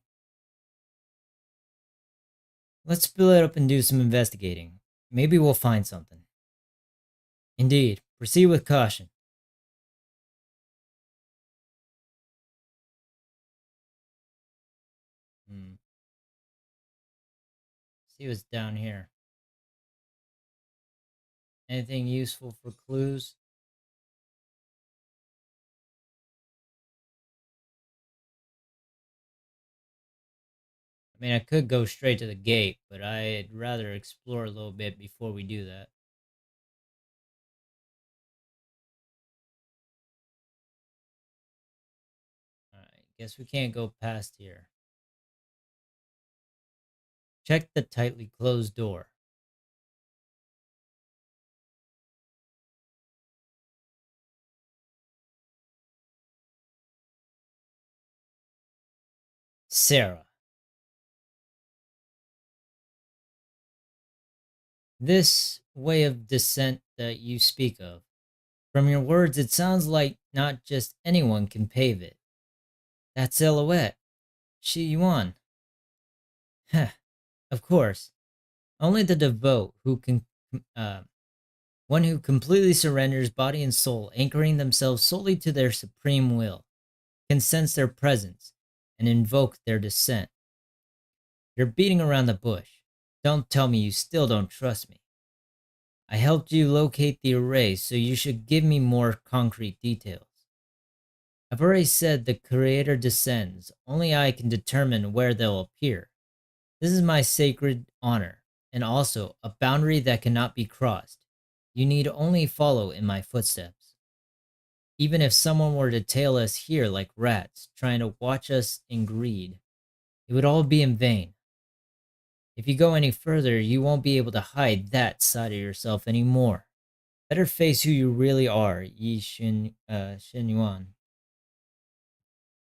Let's split up and do some investigating. Maybe we'll find something. Indeed. Proceed with caution. Hmm. See what's down here. Anything useful for clues? I mean, I could go straight to the gate, but I'd rather explore a little bit before we do that. Alright, guess we can't go past here. Check the tightly closed door. Sarah. This way of descent that you speak of, from your words, it sounds like not just anyone can pave it. That silhouette. She Yuan. Heh, of course. Only the devout who can, uh, one who completely surrenders body and soul, anchoring themselves solely to their supreme will, can sense their presence and invoke their descent. You're beating around the bush. Don't tell me you still don't trust me. I helped you locate the array, so you should give me more concrete details. I've already said the Creator descends. Only I can determine where they'll appear. This is my sacred honor, and also a boundary that cannot be crossed. You need only follow in my footsteps. Even if someone were to tail us here like rats, trying to watch us in greed, it would all be in vain. If you go any further, you won't be able to hide that side of yourself anymore. Better face who you really are, Xin Yuan.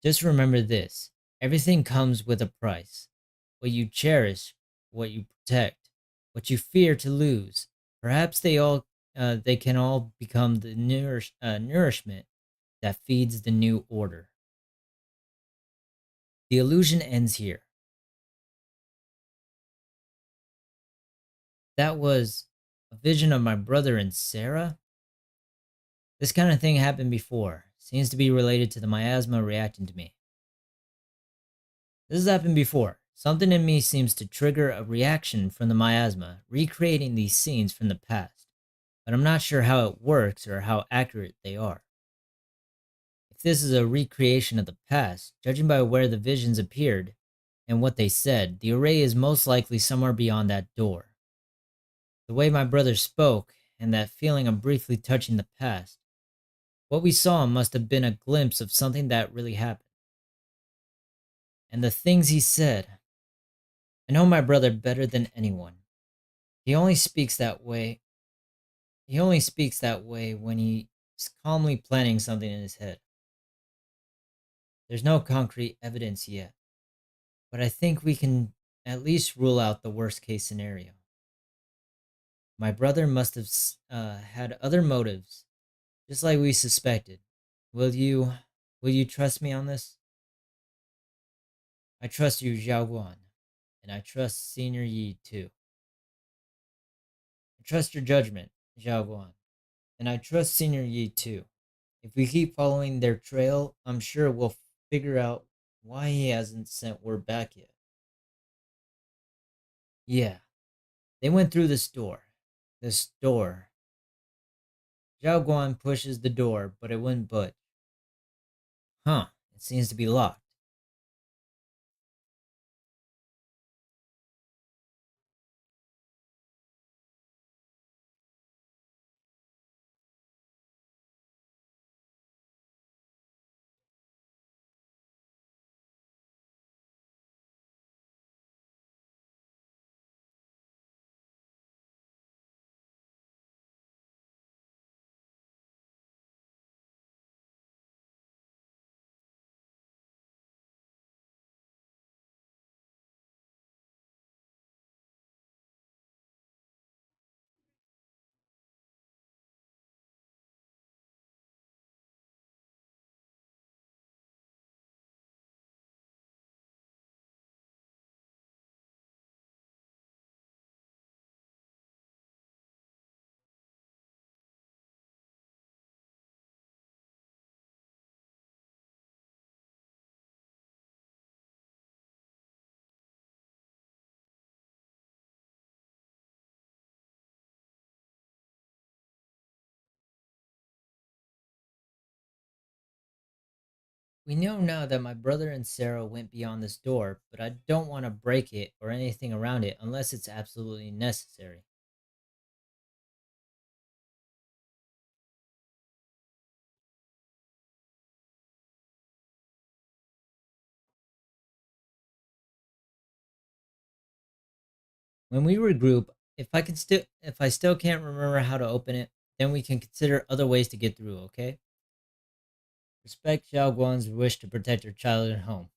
Just remember this. Everything comes with a price. What you cherish, what you protect, what you fear to lose. Perhaps they can all become the nourishment that feeds the new order. The illusion ends here. That was a vision of my brother and Sarah? This kind of thing happened before. Seems to be related to the miasma reacting to me. This has happened before. Something in me seems to trigger a reaction from the miasma, recreating these scenes from the past. But I'm not sure how it works or how accurate they are. If this is a recreation of the past, judging by where the visions appeared and what they said, the array is most likely somewhere beyond that door. The way my brother spoke, and that feeling of briefly touching the past, what we saw must have been a glimpse of something that really happened. And the things he said. I know my brother better than anyone. He only speaks that way. He only speaks that way when he's calmly planning something in his head. There's no concrete evidence yet, but I think we can at least rule out the worst case scenario. My brother must have had other motives, just like we suspected. Will you, will you trust me on this? I trust you, Zhao Guan, and I trust Senior Yi too. I trust your judgment, Zhao Guan, and I trust Senior Yi too. If we keep following their trail, I'm sure we'll figure out why he hasn't sent word back yet. Yeah, they went through this door. This door. Zhao Guan pushes the door, but it wouldn't budge. Huh, it seems to be locked. We know now that my brother and Sarah went beyond this door, but I don't want to break it or anything around it unless it's absolutely necessary. When we regroup, if I still can't remember how to open it, then we can consider other ways to get through, okay? Respect Xiao Guan's wish to protect her child at home.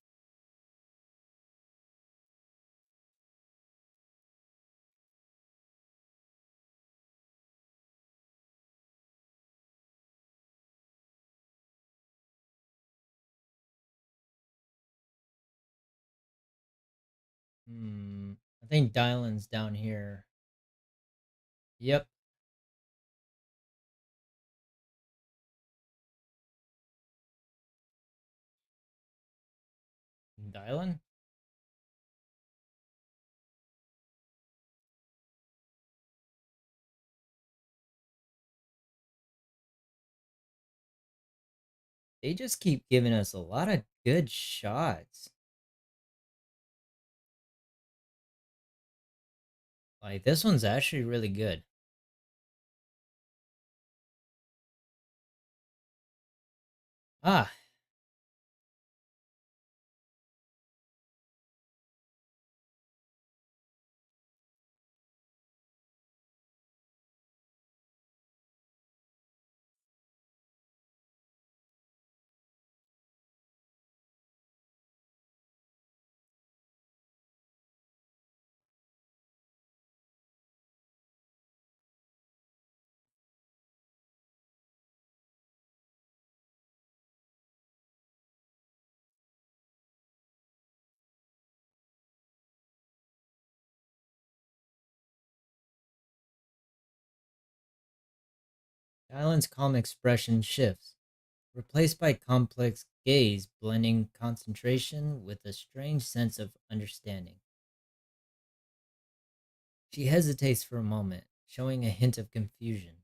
Hmm. I think Dylan's down here. Yep. Dylan? They just keep giving us a lot of good shots. Like, this one's actually really good. Ah, Dylan's calm expression shifts, replaced by complex gaze blending concentration with a strange sense of understanding. She hesitates for a moment, showing a hint of confusion.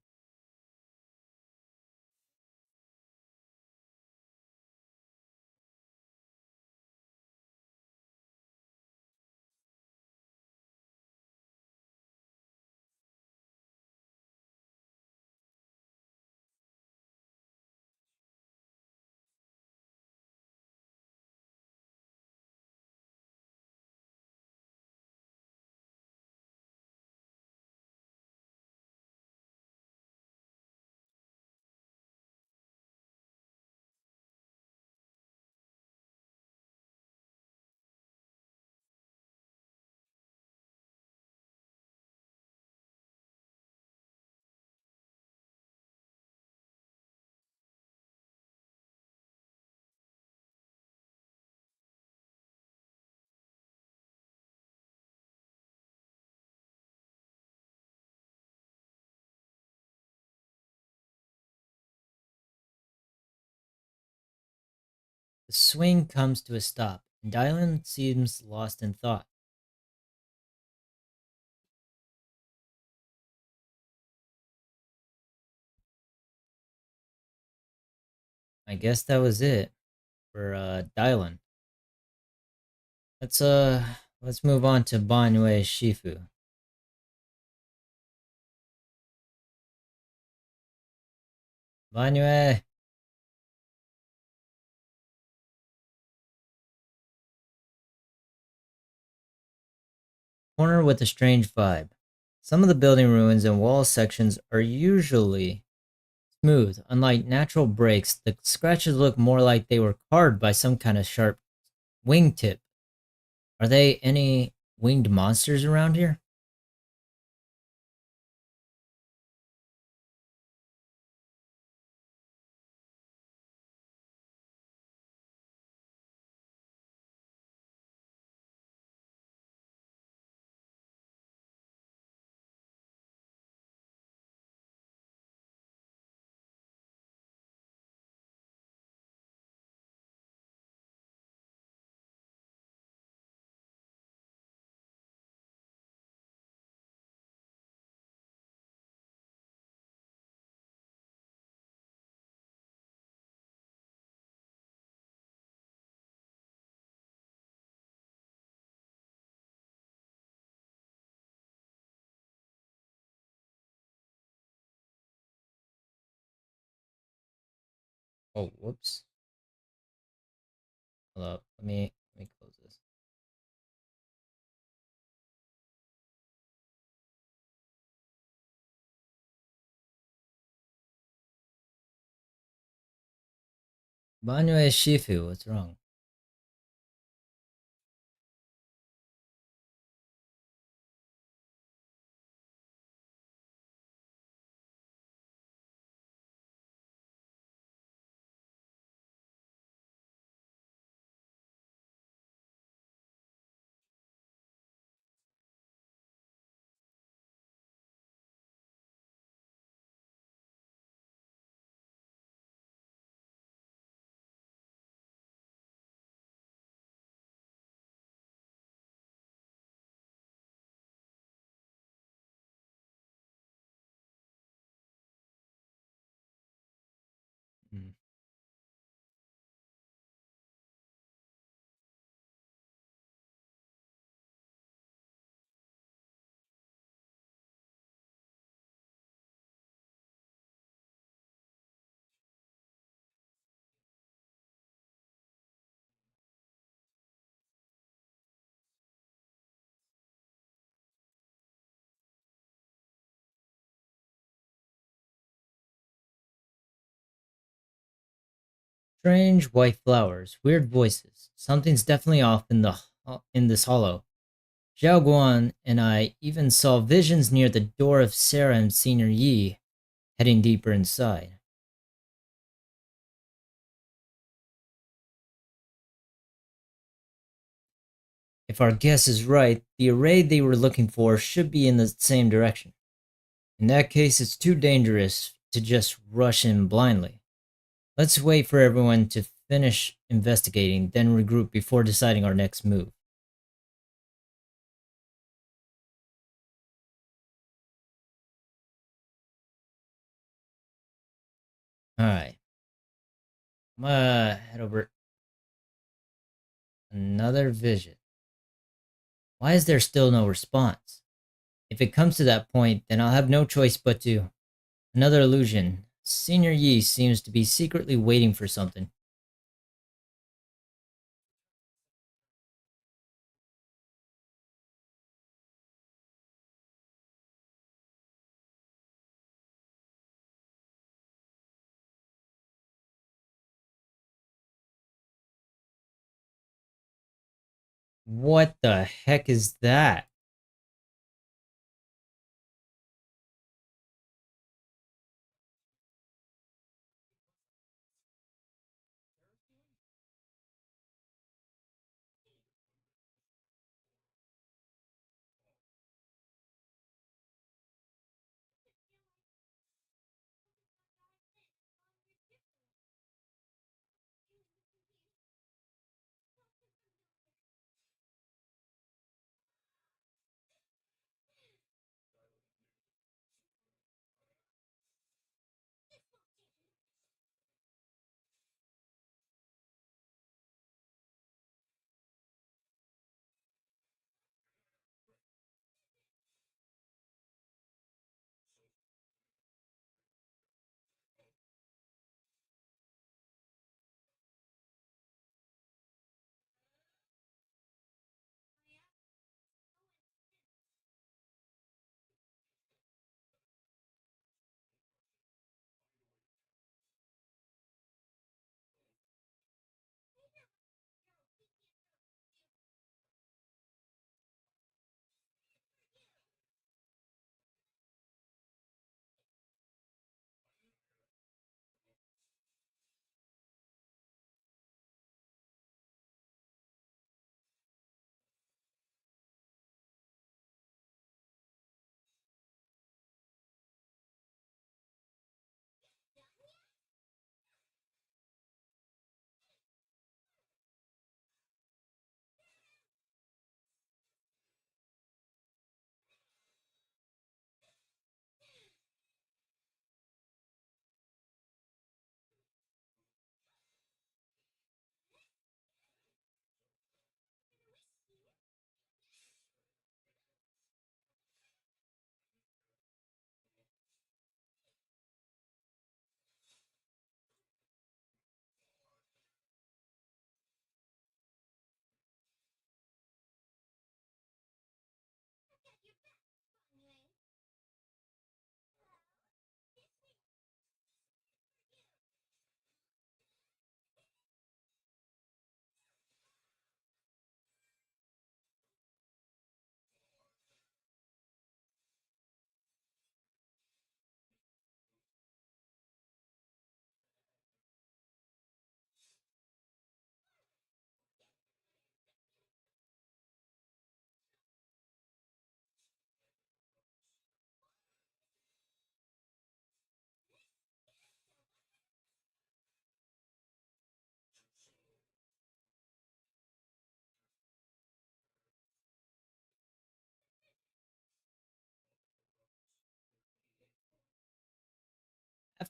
The swing comes to a stop, and Dylan seems lost in thought. I guess that was it for Dylan. Let's uh let's move on to Banwei Shifu. Banwei, corner with a strange vibe. Some of the building ruins and wall sections are usually smooth. Unlike natural breaks, the scratches look more like they were carved by some kind of sharp wingtip. Are they any winged monsters around here? Oh, whoops. Hello. Let me close this. Banwei Shifu, what's wrong? Hmm. Strange white flowers, weird voices. Something's definitely off in this hollow. Zhao Guan and I even saw visions near the door of Sarah and Senior Yi, heading deeper inside. If our guess is right, the array they were looking for should be in the same direction. In that case, it's too dangerous to just rush in blindly. Let's wait for everyone to finish investigating, then regroup before deciding our next move. Alright, I'm gonna head over another vision. Why is there still no response? If it comes to that point, then I'll have no choice but to. Another illusion. Senior Yi seems to be secretly waiting for something. What the heck is that?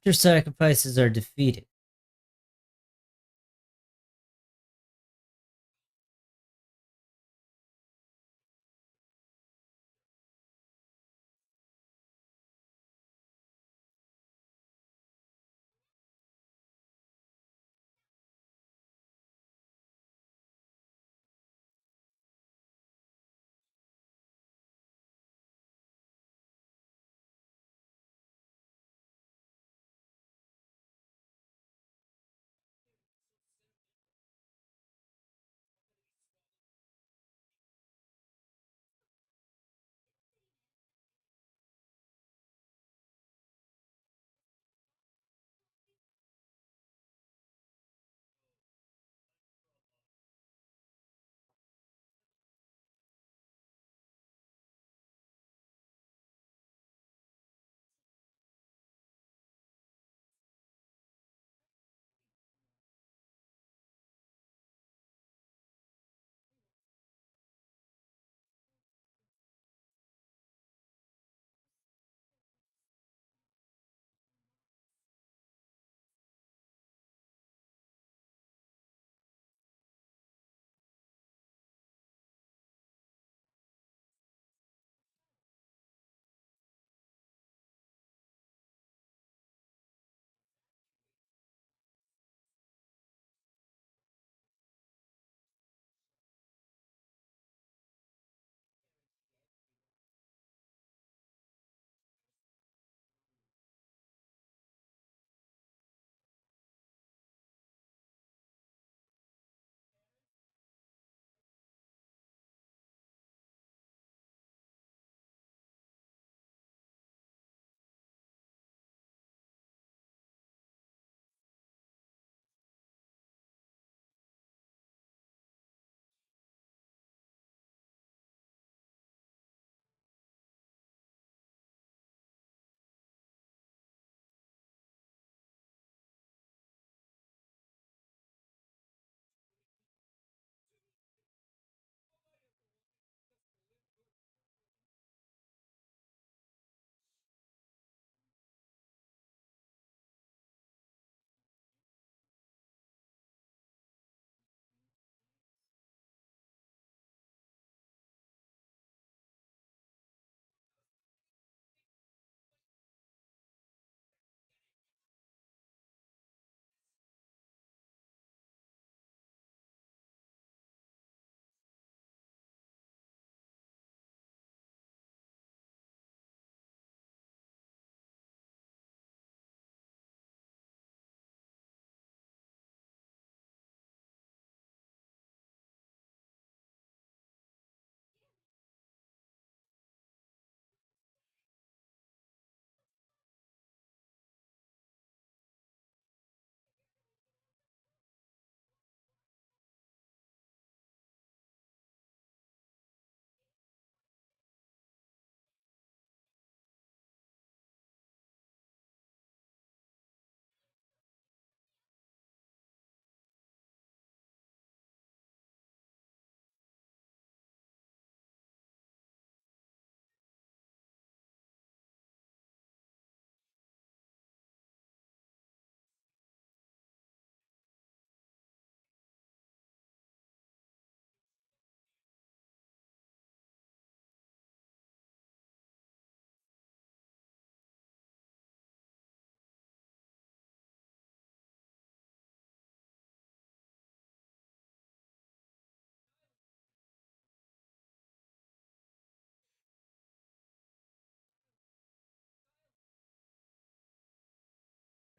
After sacrifices are defeated.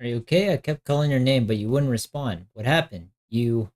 Are you okay? I kept calling your name, but you wouldn't respond. What happened? You.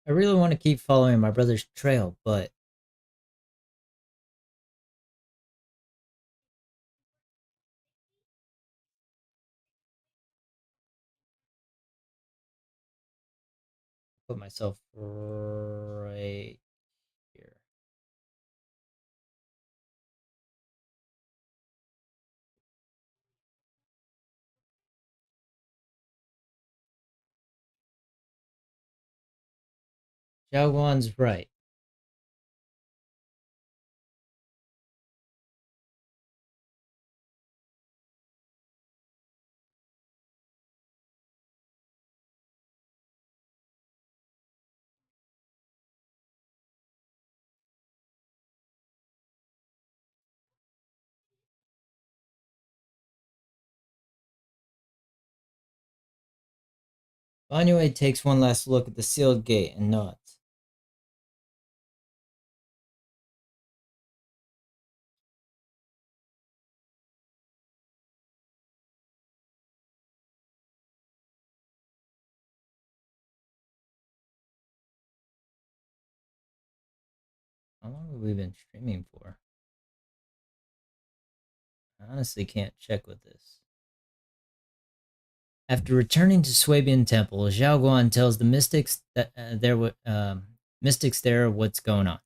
I really want to keep following my brother's trail, but put myself right here. Xiaoguan's right. Banue takes one last look at the sealed gate and nods. How long have we been streaming for? I honestly can't check with this. After returning to Swabian Temple, Zhao Guan tells the mystics that mystics there what's going on.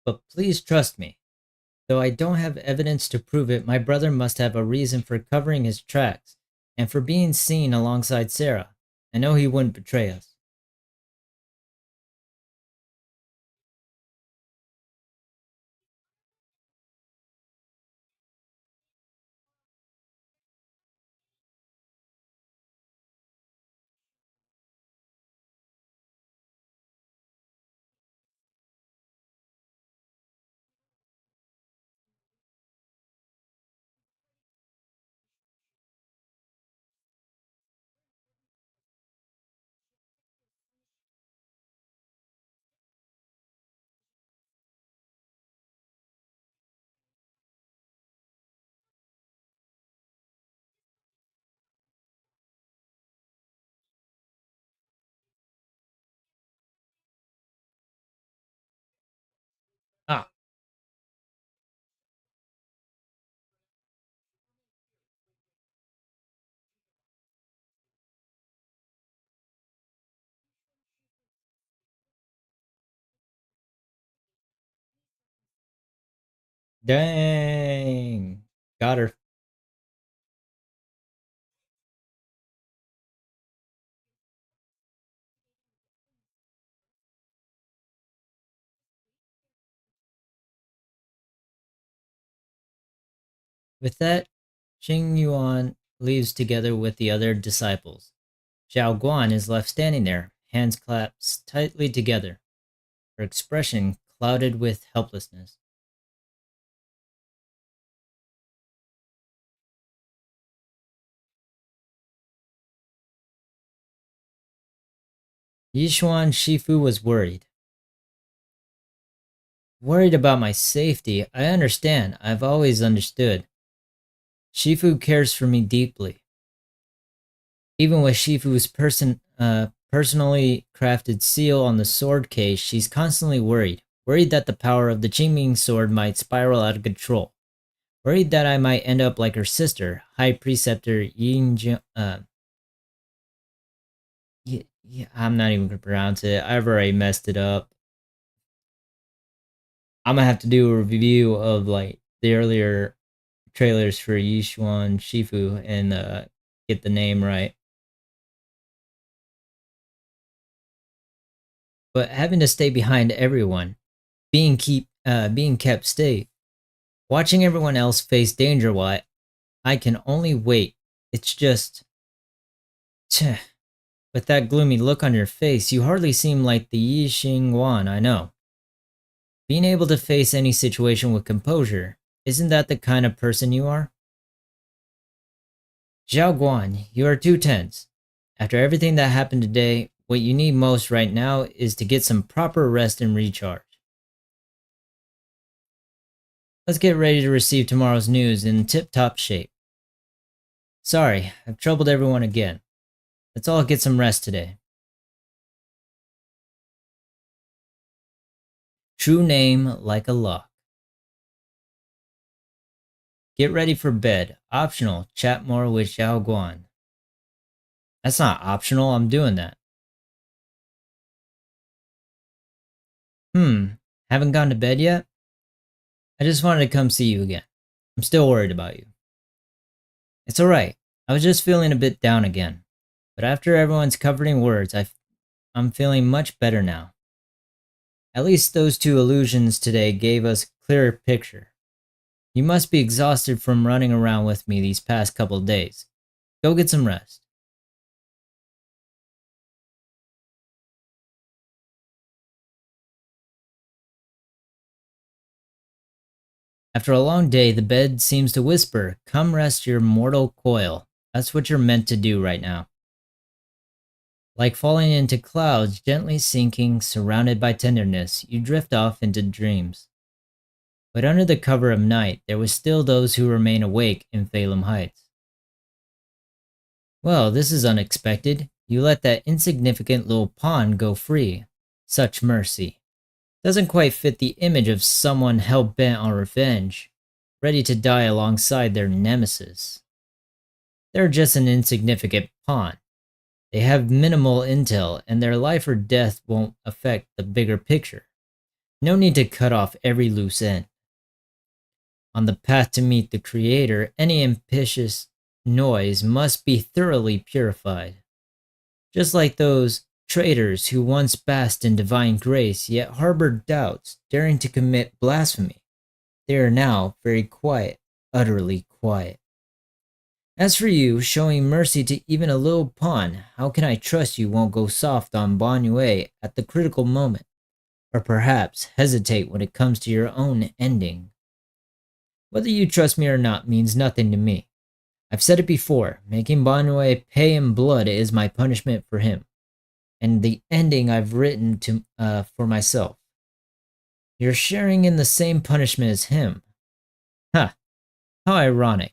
But please trust me. Though I don't have evidence to prove it, my brother must have a reason for covering his tracks and for being seen alongside Sarah. I know he wouldn't betray us. Ah, dang. Got her. With that, Qing Yuan leaves together with the other disciples. Zhao Guan is left standing there, hands clasped tightly together, her expression clouded with helplessness. Yishuan Shifu was worried. Worried about my safety. I understand. I've always understood. Shifu cares for me deeply. Even with Shifu's personally crafted seal on the sword case, she's constantly worried. Worried that the power of the Qingming sword might spiral out of control. Worried that I might end up like her sister, High Preceptor Yin. Yeah, I'm not even gonna pronounce it. I've already messed it up. I'm gonna have to do a review of like the earlier trailers for Yishuan Shifu and get the name right. But having to stay behind everyone, being kept state, watching everyone else face danger while I can only wait. It's just, tch, with that gloomy look on your face, you hardly seem like the Yi Xingwan I know. Being able to face any situation with composure, isn't that the kind of person you are? Zhao Guan, you are too tense. After everything that happened today, what you need most right now is to get some proper rest and recharge. Let's get ready to receive tomorrow's news in tip-top shape. Sorry, I've troubled everyone again. Let's all get some rest today. True name like a lock. Get ready for bed. Optional, chat more with Xiao Guan. That's not optional, I'm doing that. Haven't gone to bed yet? I just wanted to come see you again. I'm still worried about you. It's alright. I was just feeling a bit down again. But after everyone's comforting words, I'm feeling much better now. At least those two illusions today gave us a clearer picture. You must be exhausted from running around with me these past couple days. Go get some rest. After a long day, the bed seems to whisper, "Come rest your mortal coil." That's what you're meant to do right now. Like falling into clouds, gently sinking, surrounded by tenderness, you drift off into dreams. But under the cover of night, there was still those who remain awake in Phalem Heights. Well, this is unexpected. You let that insignificant little pawn go free. Such mercy. Doesn't quite fit the image of someone hell-bent on revenge, ready to die alongside their nemesis. They're just an insignificant pawn. They have minimal intel, and their life or death won't affect the bigger picture. No need to cut off every loose end. On the path to meet the Creator, any ambitious noise must be thoroughly purified. Just like those traitors who once basked in divine grace yet harbored doubts, daring to commit blasphemy. They are now very quiet, utterly quiet. As for you, showing mercy to even a little pawn, how can I trust you won't go soft on Bon Yue at the critical moment? Or perhaps hesitate when it comes to your own ending? Whether you trust me or not means nothing to me. I've said it before, making Bon Yue pay in blood is my punishment for him, and the ending I've written for myself. You're sharing in the same punishment as him. Ha! How ironic.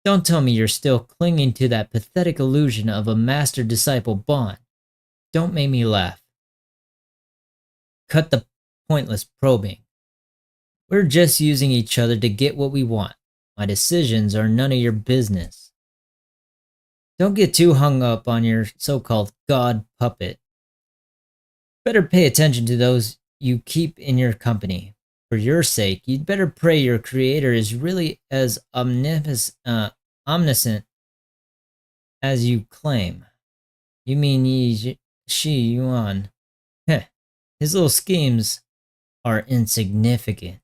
Don't tell me you're still clinging to that pathetic illusion of a master-disciple bond. Don't make me laugh. Cut the pointless probing. We're just using each other to get what we want. My decisions are none of your business. Don't get too hung up on your so-called god puppet. Better pay attention to those you keep in your company. For your sake, you'd better pray your creator is really as omniscient as you claim. You mean Shi Yuan. Heh, his little schemes are insignificant.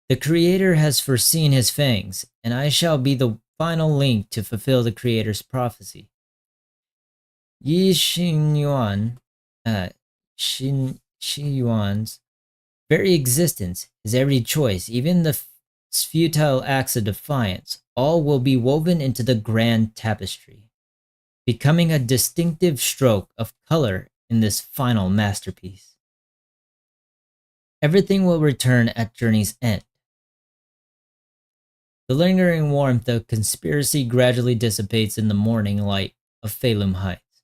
The creator has foreseen his fangs, and I shall be the final link to fulfill the creator's prophecy. Yi Xingyuan, Shi Yuan's very existence, his every choice, even the futile acts of defiance, all will be woven into the grand tapestry, becoming a distinctive stroke of color in this final masterpiece. Everything will return at journey's end. The lingering warmth of conspiracy gradually dissipates in the morning light of Phalem Heights.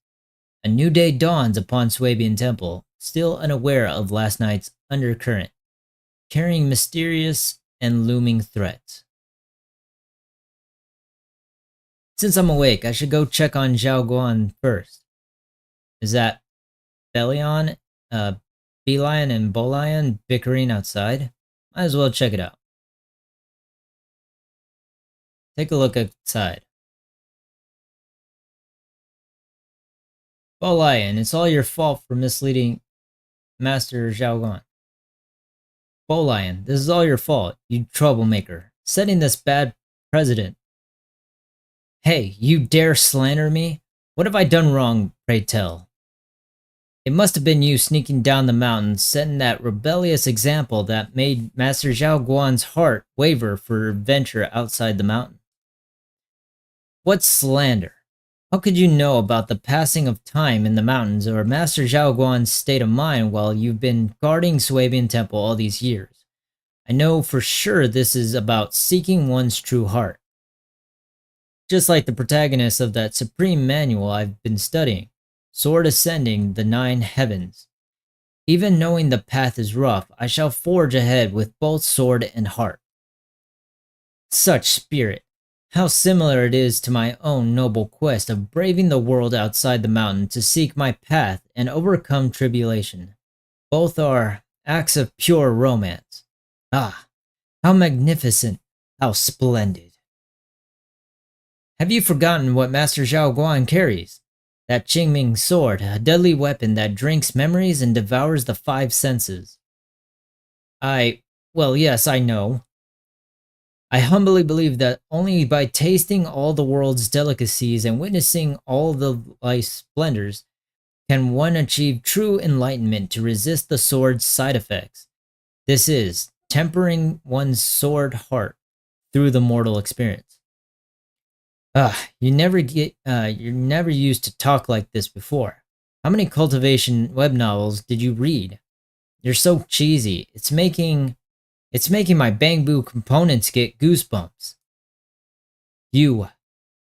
A new day dawns upon Swabian Temple, still unaware of last night's undercurrent, carrying mysterious and looming threats. Since I'm awake, I should go check on Zhao Guan first. Is that Belion, Belion and Bolion bickering outside? Might as well check it out. Take a look outside. Ball Lion, it's all your fault for misleading Master Zhaoguan. Ball Lion, this is all your fault, you troublemaker. Setting this bad precedent. Hey, you dare slander me? What have I done wrong, pray tell? It must have been you sneaking down the mountain, setting that rebellious example that made Master Zhao Guan's heart waver for venture outside the mountain. What slander? How could you know about the passing of time in the mountains or Master Zhao Guan's state of mind while you've been guarding Swabian Temple all these years? I know for sure this is about seeking one's true heart. Just like the protagonist of that supreme manual I've been studying, Sword Ascending the Nine Heavens. Even knowing the path is rough, I shall forge ahead with both sword and heart. Such spirit! How similar it is to my own noble quest of braving the world outside the mountain to seek my path and overcome tribulation. Both are acts of pure romance. Ah, how magnificent, how splendid. Have you forgotten what Master Zhao Guan carries? That Qingming sword, a deadly weapon that drinks memories and devours the five senses. Well, yes, I know. I humbly believe that only by tasting all the world's delicacies and witnessing all the life's splendors can one achieve true enlightenment to resist the sword's side effects. This is tempering one's sword heart through the mortal experience. You never you're never used to talk like this before. How many cultivation web novels did you read? You're so cheesy. It's making my bamboo components get goosebumps.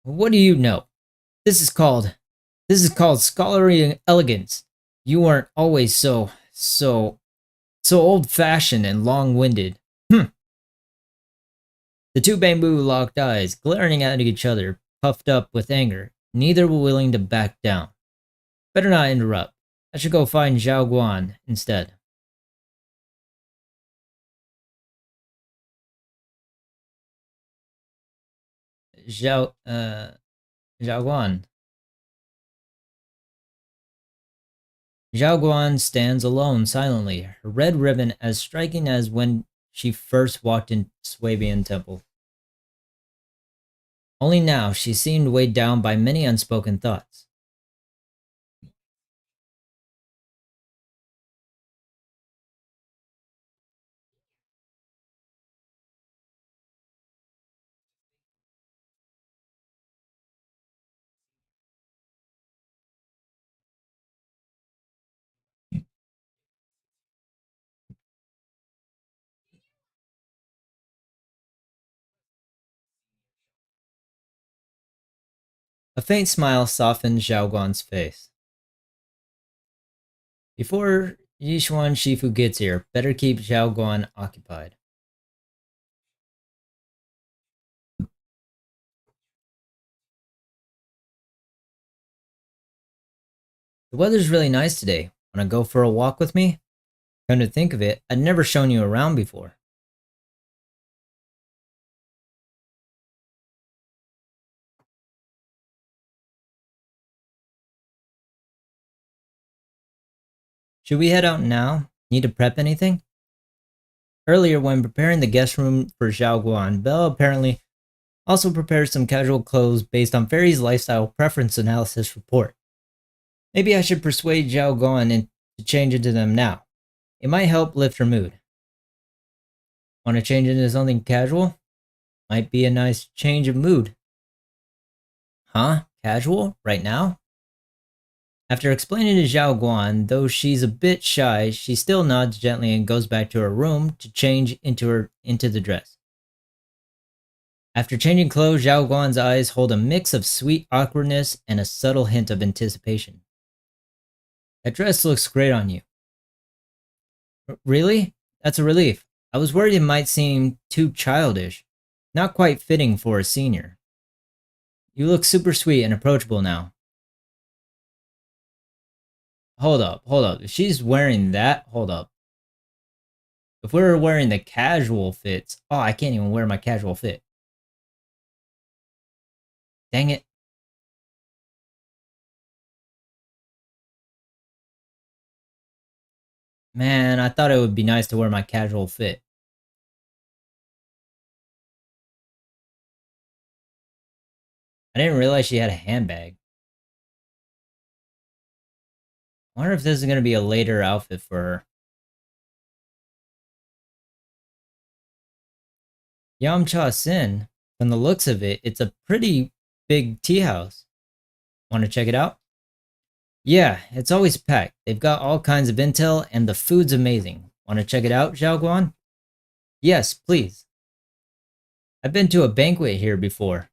What do you know? This is called scholarly elegance. You weren't always so old-fashioned and long-winded. The two bamboo locked eyes, glaring at each other, puffed up with anger. Neither were willing to back down. Better not interrupt. I should go find Zhao Guan instead. Zhao Guan. Zhao Guan stands alone silently, her red ribbon as striking as when she first walked in Swabian Temple. Only now she seemed weighed down by many unspoken thoughts. A faint smile softened Zhao Guan's face. Before Yishuan Shifu gets here, better keep Zhao Guan occupied. The weather's really nice today. Wanna go for a walk with me? Come to think of it, I'd never shown you around before. Should we head out now? Need to prep anything? Earlier, when preparing the guest room for Zhao Guan, Belle apparently also prepared some casual clothes based on Fairy's lifestyle preference analysis report. Maybe I should persuade Zhao Guan to change into them now. It might help lift her mood. Want to change into something casual? Might be a nice change of mood. Huh? Casual? Right now? After explaining to Zhao Guan, though she's a bit shy, she still nods gently and goes back to her room to change into the dress. After changing clothes, Zhao Guan's eyes hold a mix of sweet awkwardness and a subtle hint of anticipation. That dress looks great on you. Really? That's a relief. I was worried it might seem too childish. Not quite fitting for a senior. You look super sweet and approachable now. Hold up. If she's wearing that, hold up. If we were wearing the casual fits, oh, I can't even wear my casual fit. Dang it. Man, I thought it would be nice to wear my casual fit. I didn't realize she had a handbag. I wonder if this is going to be a later outfit for her. Yamcha Sin, from the looks of it, it's a pretty big tea house. Want to check it out? Yeah, it's always packed. They've got all kinds of intel, and the food's amazing. Want to check it out, Xiaoguan? Yes, please. I've been to a banquet here before.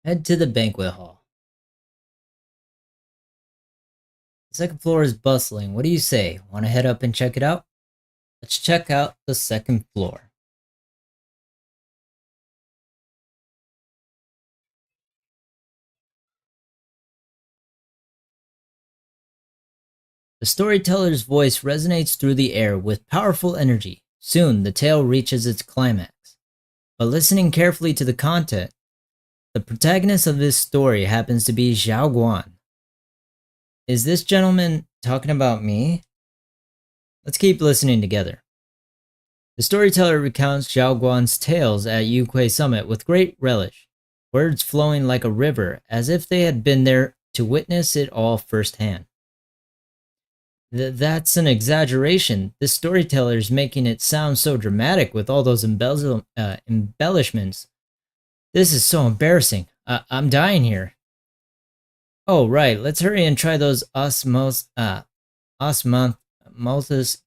Head to the banquet hall. The second floor is bustling. What do you say? Want to head up and check it out? Let's check out the second floor. The storyteller's voice resonates through the air with powerful energy. Soon, the tale reaches its climax. But listening carefully to the content, the protagonist of this story happens to be Xiao Guan. Is this gentleman talking about me? Let's keep listening together. The storyteller recounts Xiao Guan's tales at Yuquei Summit with great relish, words flowing like a river as if they had been there to witness it all firsthand. That's an exaggeration. This storyteller is making it sound so dramatic with all those embellishments. This is so embarrassing. I'm dying here. Oh, right. Let's hurry and try those osmosis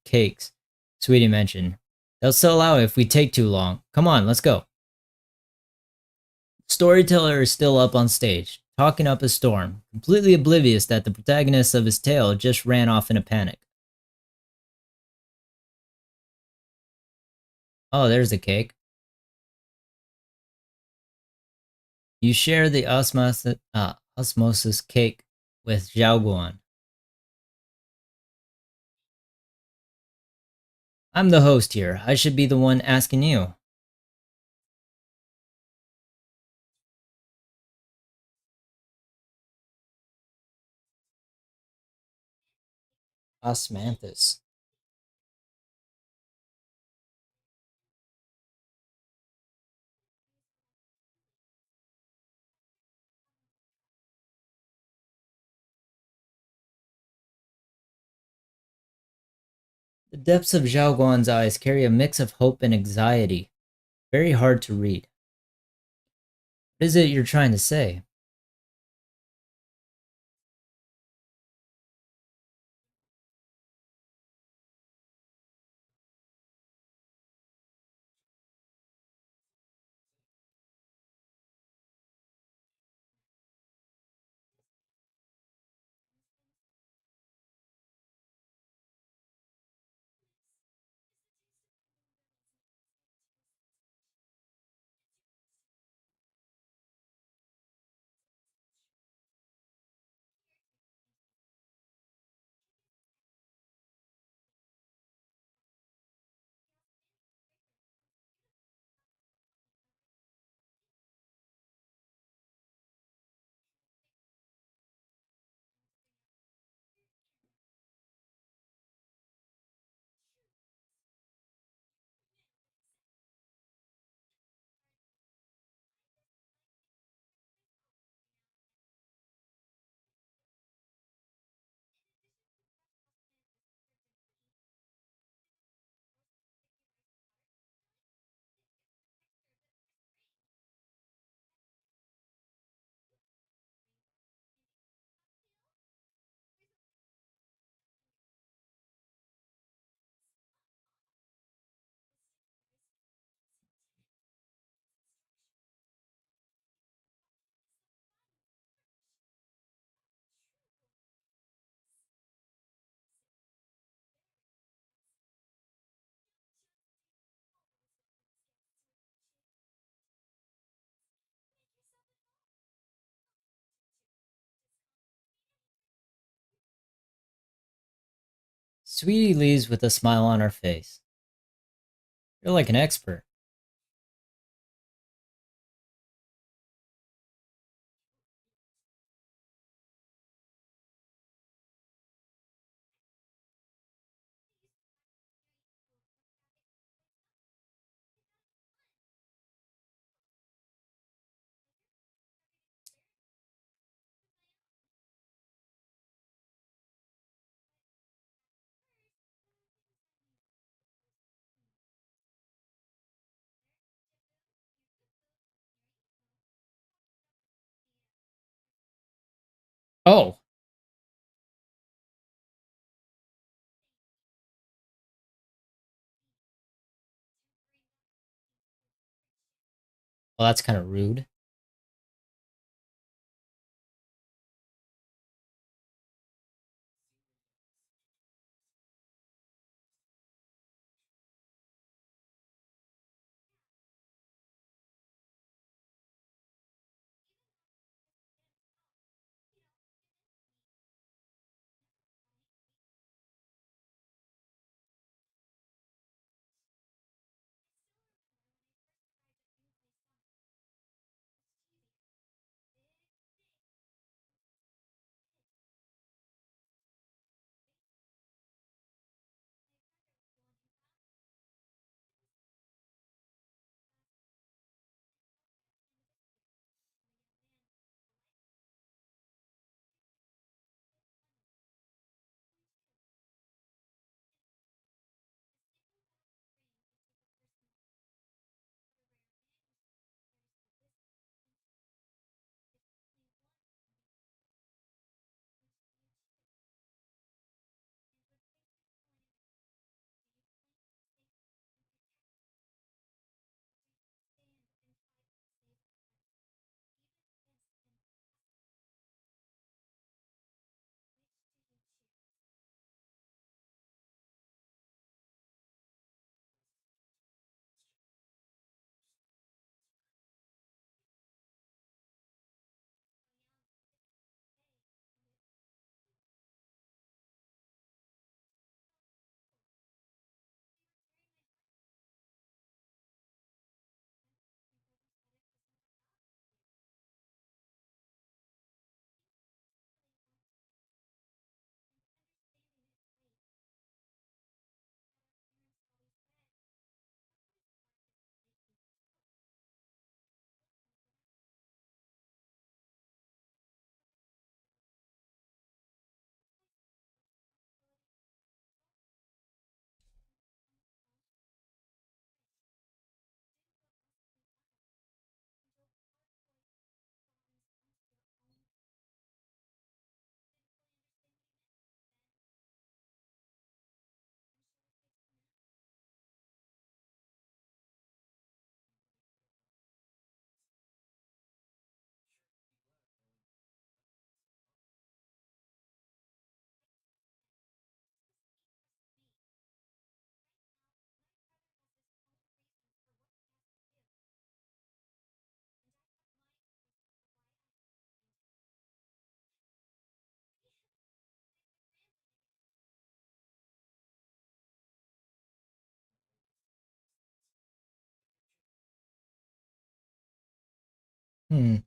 cakes Sweetie mentioned. They'll sell out if we take too long. Come on, let's go. Storyteller is still up on stage, talking up a storm, completely oblivious that the protagonist of his tale just ran off in a panic. Oh, there's the cake. You share the osmosis cake with Xiaoguan. I'm the host here. I should be the one asking you. Osmanthus. The depths of Xiaoguan's eyes carry a mix of hope and anxiety. Very hard to read. What is it you're trying to say? Sweetie leaves with a smile on her face. You're like an expert. Oh, well, that's kind of rude. Hmm.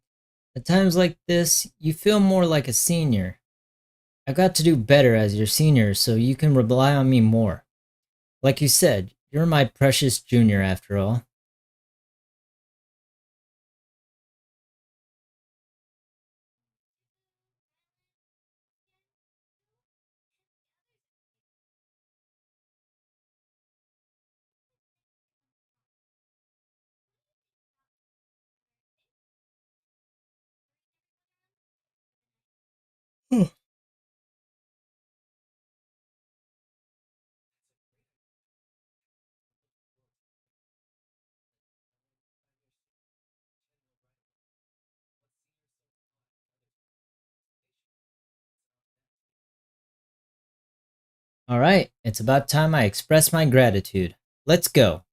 At times like this, you feel more like a senior. I've got to do better as your senior so you can rely on me more. Like you said, you're my precious junior after all. All right, it's about time I express my gratitude. Let's go.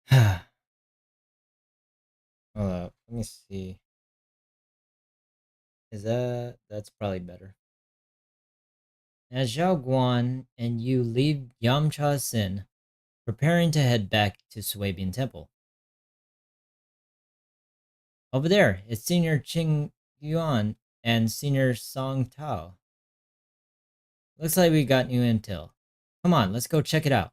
Hold up, let me see. That's probably better. As Zhao Guan and you leave Yamcha Sin, preparing to head back to Swabian Temple. Over there, it's Senior Qing Yuan and Senior Song Tao. Looks like we got new intel. Come on, let's go check it out.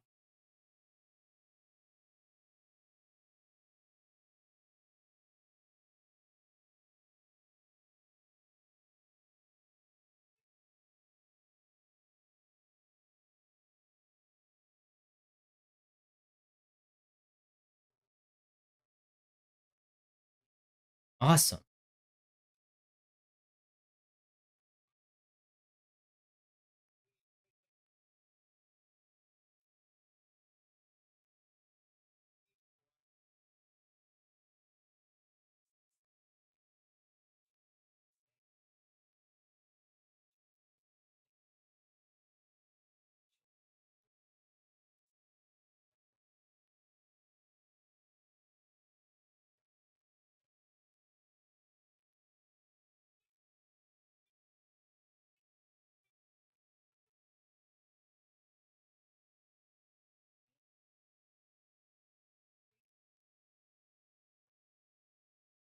Awesome.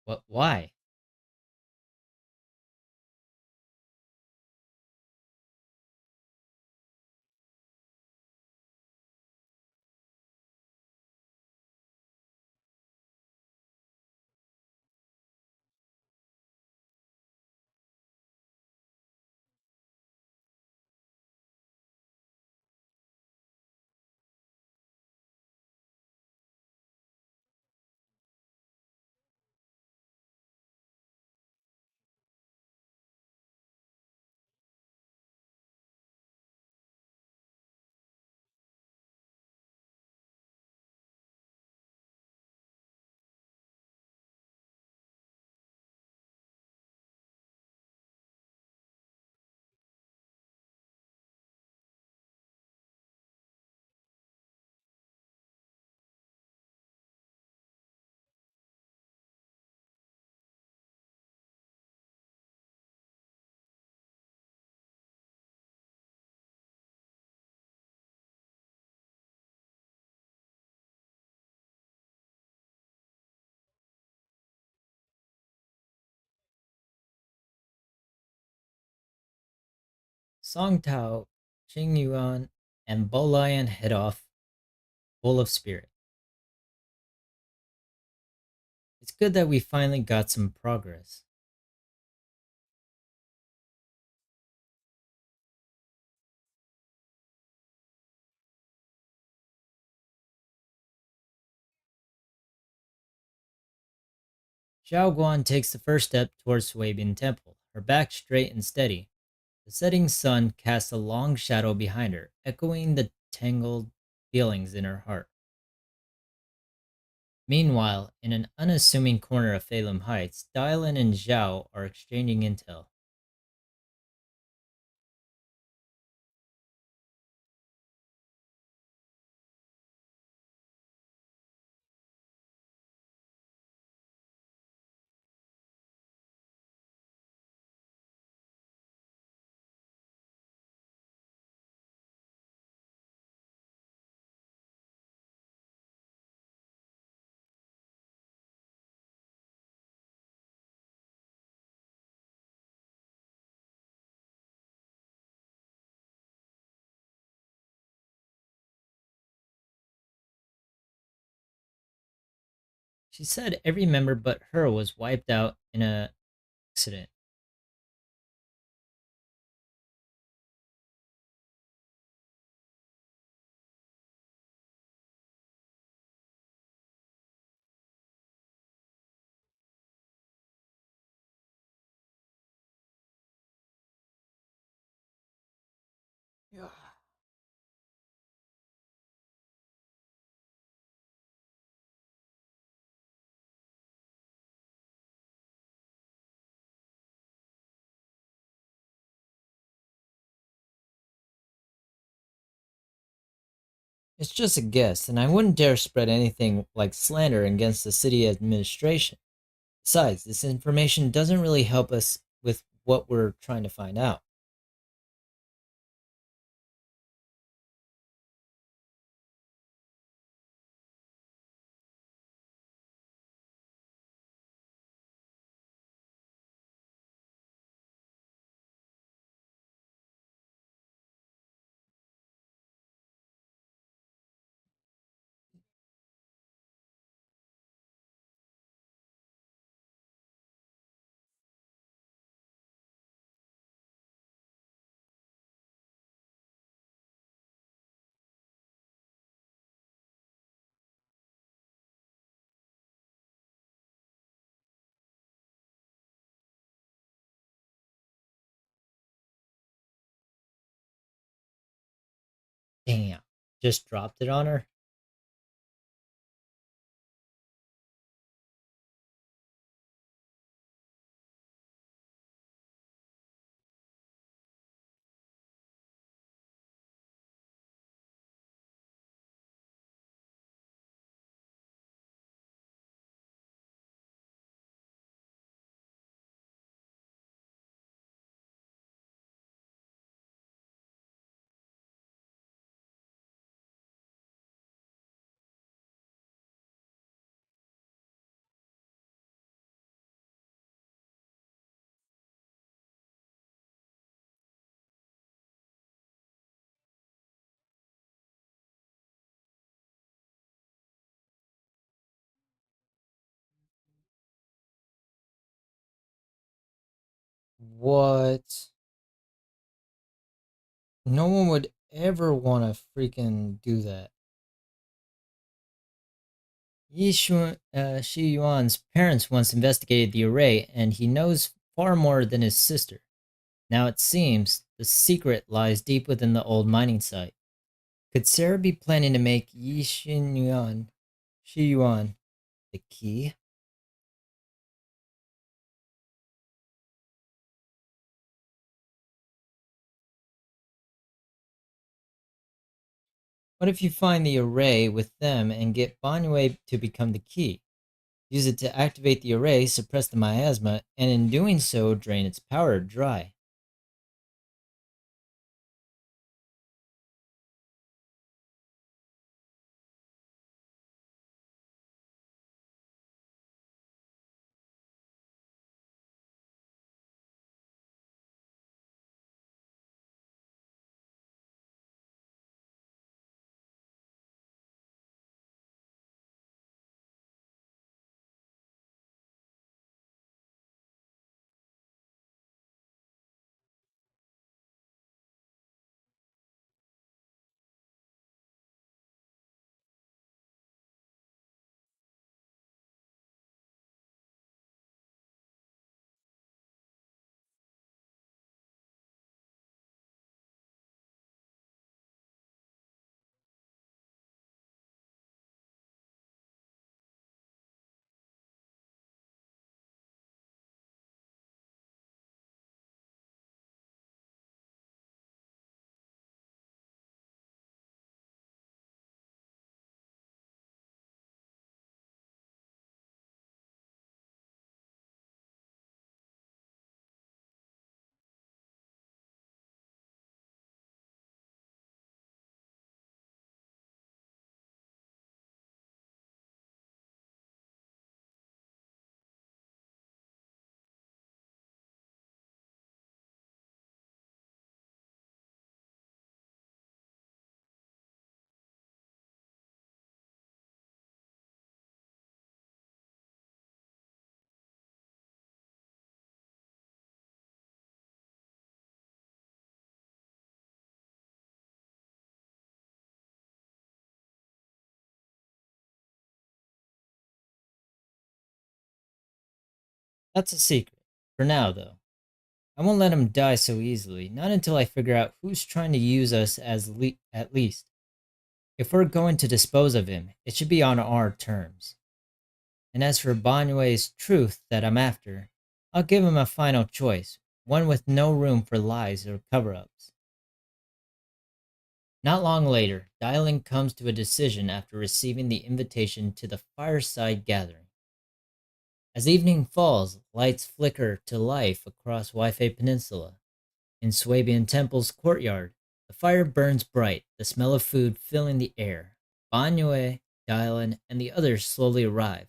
What? Why? Song Tao, Qing Yuan, and Bo Lion head off, full of spirit. It's good that we finally got some progress. Zhao Guan takes the first step towards Swabian Temple, her back straight and steady. The setting sun casts a long shadow behind her, echoing the tangled feelings in her heart. Meanwhile, in an unassuming corner of Phelim Heights, Dylan and Zhao are exchanging intel. She said every member but her was wiped out in an accident. Yeah. It's just a guess, and I wouldn't dare spread anything like slander against the city administration. Besides, this information doesn't really help us with what we're trying to find out. Damn. Just dropped it on her? What? No one would ever want to freaking do that. Shi Yuan's parents once investigated the array, and he knows far more than his sister. Now it seems the secret lies deep within the old mining site. Could Sarah be planning to make Shi Yuan, the key? What if you find the array with them and get Banyue to become the key? Use it to activate the array, suppress the miasma, and in doing so, drain its power dry. That's a secret. For now, though. I won't let him die so easily, not until I figure out who's trying to use us at least. If we're going to dispose of him, it should be on our terms. And as for Banyue's truth that I'm after, I'll give him a final choice, one with no room for lies or cover ups. Not long later, Dylan comes to a decision after receiving the invitation to the fireside gathering. As evening falls, lights flicker to life across Waifei Peninsula. In Swabian Temple's courtyard, the fire burns bright, the smell of food filling the air. Banyue, Dylan, and the others slowly arrive.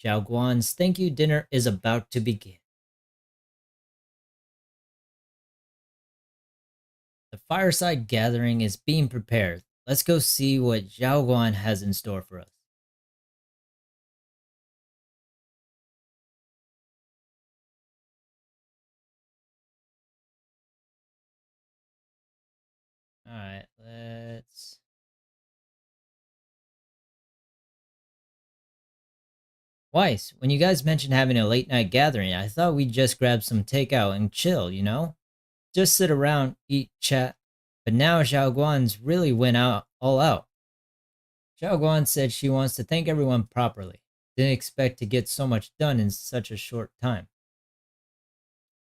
Xiao Guan's thank you dinner is about to begin. The fireside gathering is being prepared. Let's go see what Xiao Guan has in store for us. Alright, let's. Weiss, when you guys mentioned having a late night gathering, I thought we'd just grab some takeout and chill, you know? Just sit around, eat, chat. But now Xiao Guan's really went out all out. Xiao Guan said she wants to thank everyone properly. Didn't expect to get so much done in such a short time.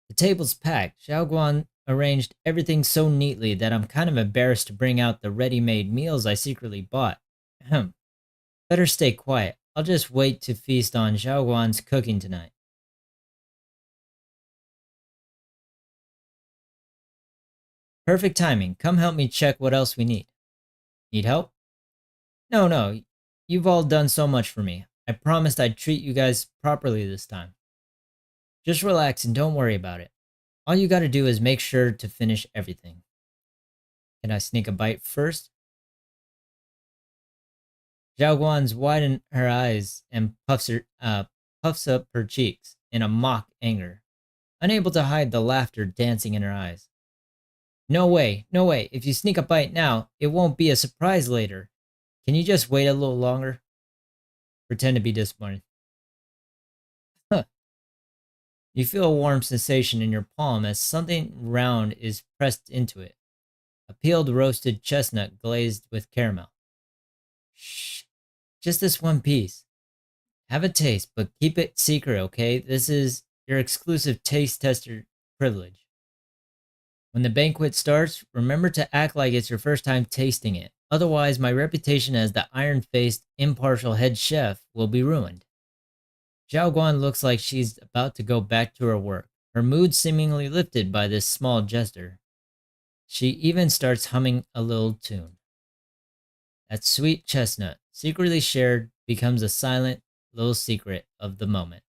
The table's packed. Xiao Guan arranged everything so neatly that I'm kind of embarrassed to bring out the ready-made meals I secretly bought. Ahem. Better stay quiet. I'll just wait to feast on Xiao Guan's cooking tonight. Perfect timing. Come help me check what else we need. Need help? No, no. You've all done so much for me. I promised I'd treat you guys properly this time. Just relax and don't worry about it. All you gotta do is make sure to finish everything. Can I sneak a bite first? Zhao Guan's widen her eyes and puffs up her cheeks in a mock anger, unable to hide the laughter dancing in her eyes. No way, no way. If you sneak a bite now, it won't be a surprise later. Can you just wait a little longer? Pretend to be disappointed. Huh. You feel a warm sensation in your palm as something round is pressed into it. A peeled roasted chestnut glazed with caramel. Shh, just this one piece. Have a taste, but keep it secret, okay? This is your exclusive taste tester privilege. When the banquet starts, remember to act like it's your first time tasting it. Otherwise, my reputation as the iron-faced, impartial head chef will be ruined. Zhao Guan looks like she's about to go back to her work, her mood seemingly lifted by this small gesture. She even starts humming a little tune. That sweet chestnut, secretly shared, becomes a silent little secret of the moment.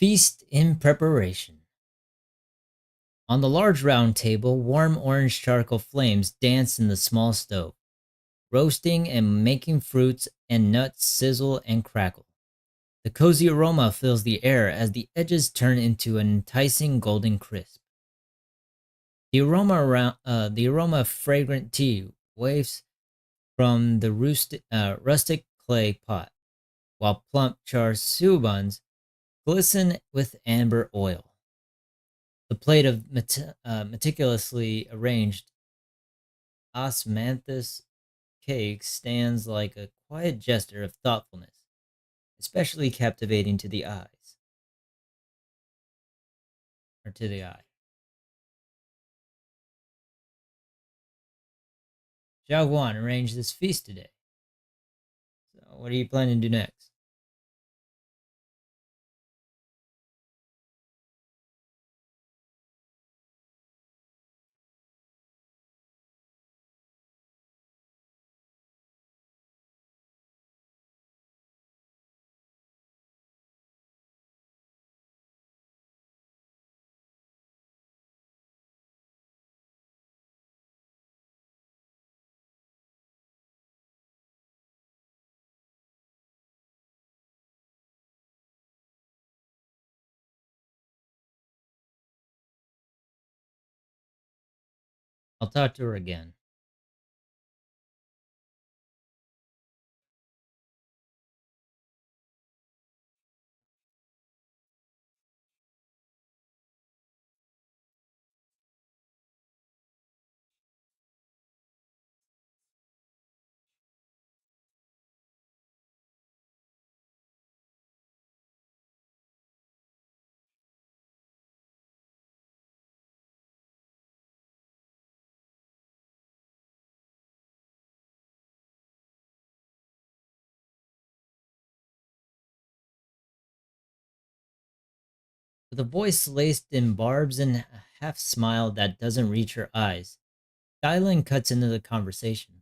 Feast in preparation. On the large round table, warm orange charcoal flames dance in the small stove, roasting and making fruits and nuts sizzle and crackle. The cozy aroma fills the air as the edges turn into an enticing golden crisp. The aroma of fragrant tea wafts from the rustic clay pot, while plump char siu buns glisten with amber oil. The plate of meticulously arranged osmanthus cake stands like a quiet gesture of thoughtfulness, especially captivating to the eyes, or to the eye. Zhao Guan arranged this feast today. So, what are you planning to do next? I'll talk to her again. With a voice laced in barbs and a half smile that doesn't reach her eyes, Dylan cuts into the conversation.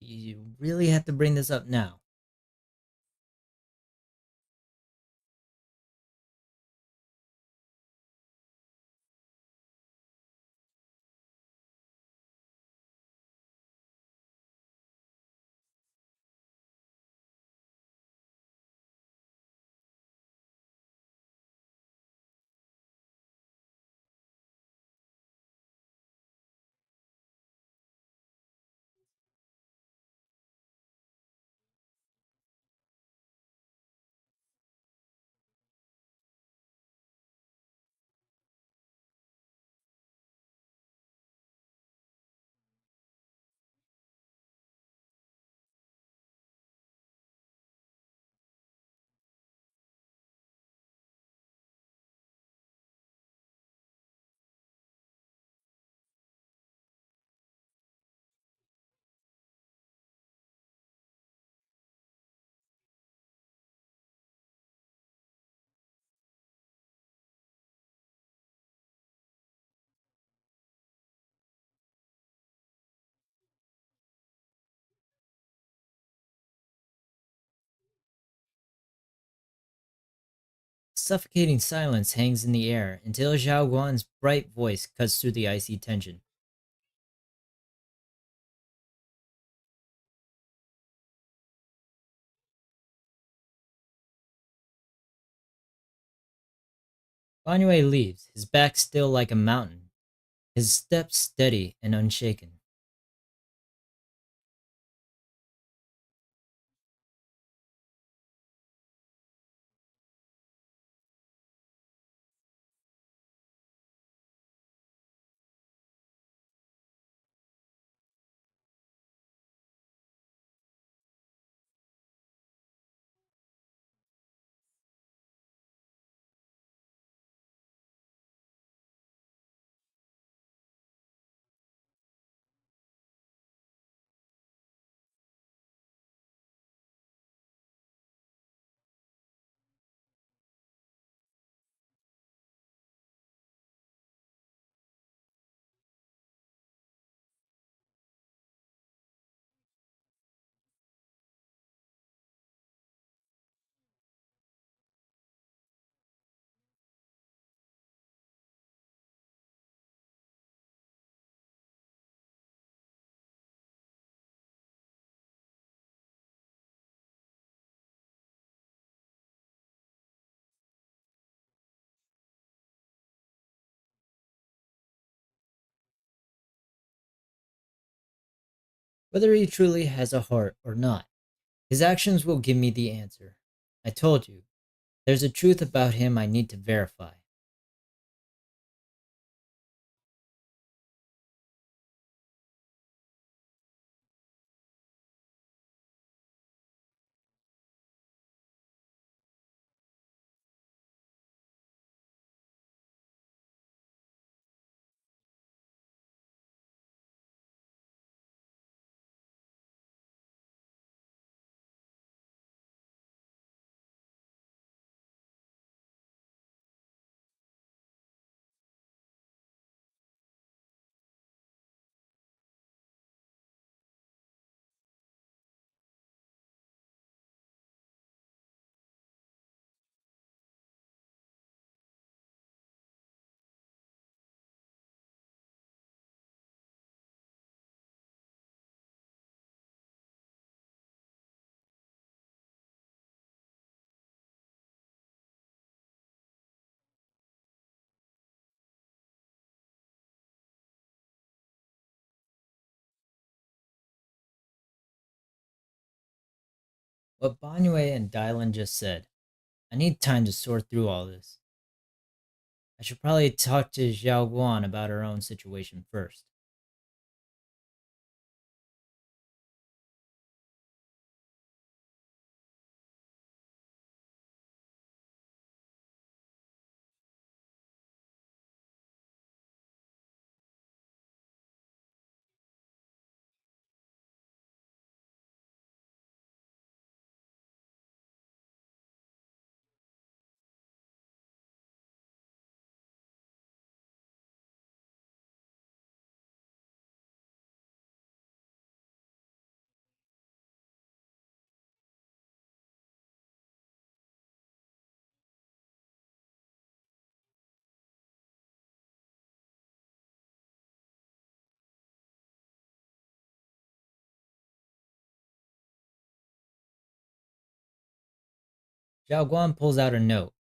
You really have to bring this up now. Suffocating silence hangs in the air until Zhao Guan's bright voice cuts through the icy tension. Banyue leaves, his back still like a mountain, his steps steady and unshaken. Whether he truly has a heart or not, his actions will give me the answer. I told you, there's a truth about him I need to verify. What Banyue and Dylan just said, I need time to sort through all this. I should probably talk to Xiao Guan about her own situation first. Zhao Guan pulls out a note.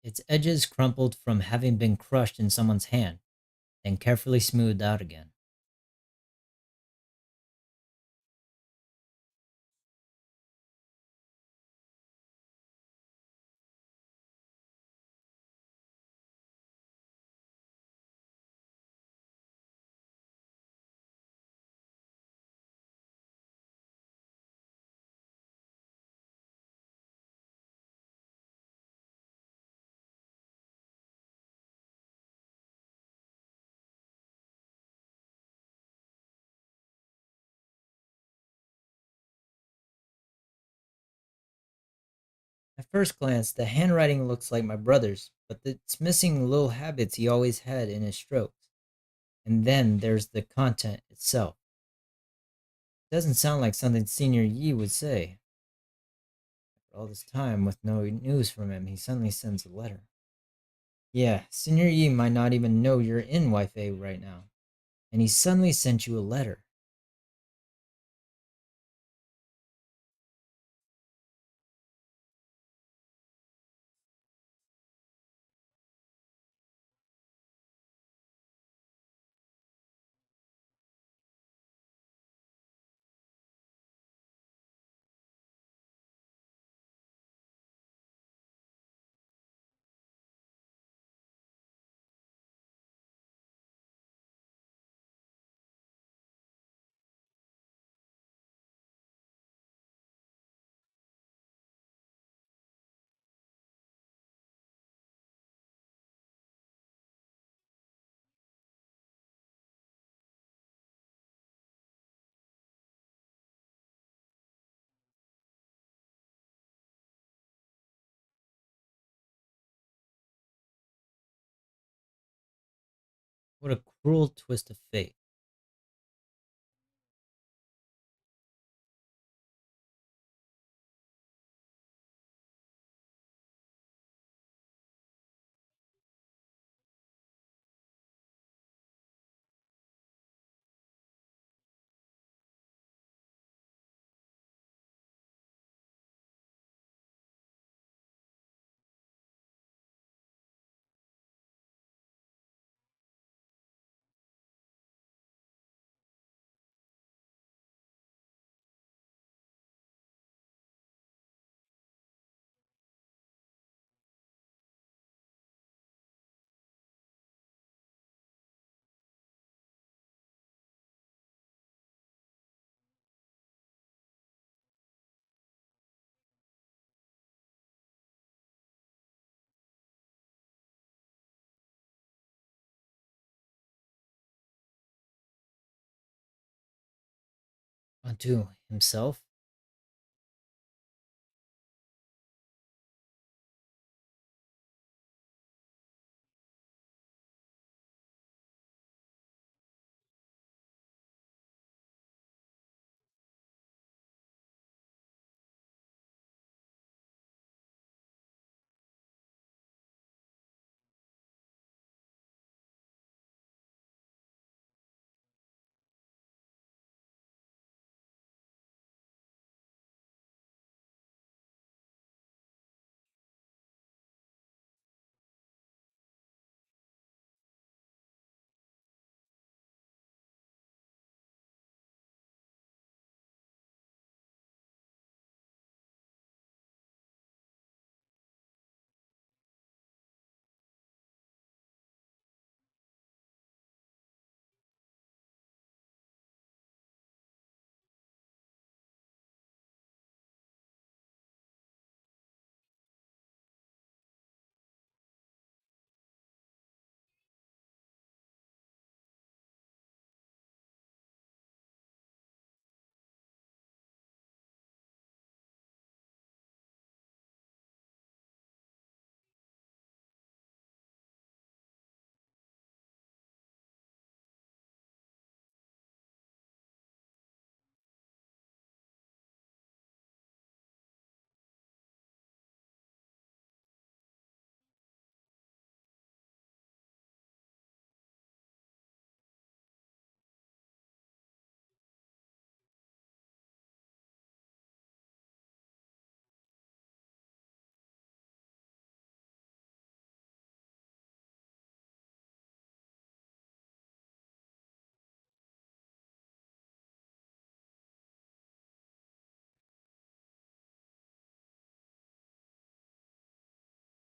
Its edges crumpled from having been crushed in someone's hand, then carefully smoothed out again. At first glance, the handwriting looks like my brother's, but it's missing little habits he always had in his strokes. And then there's the content itself. It doesn't sound like something Senior Yi would say. After all this time with no news from him, he suddenly sends a letter. Yeah, Senior Yi might not even know you're in Wi-Fi right now. And he suddenly sent you a letter. What a cruel twist of fate. Onto himself?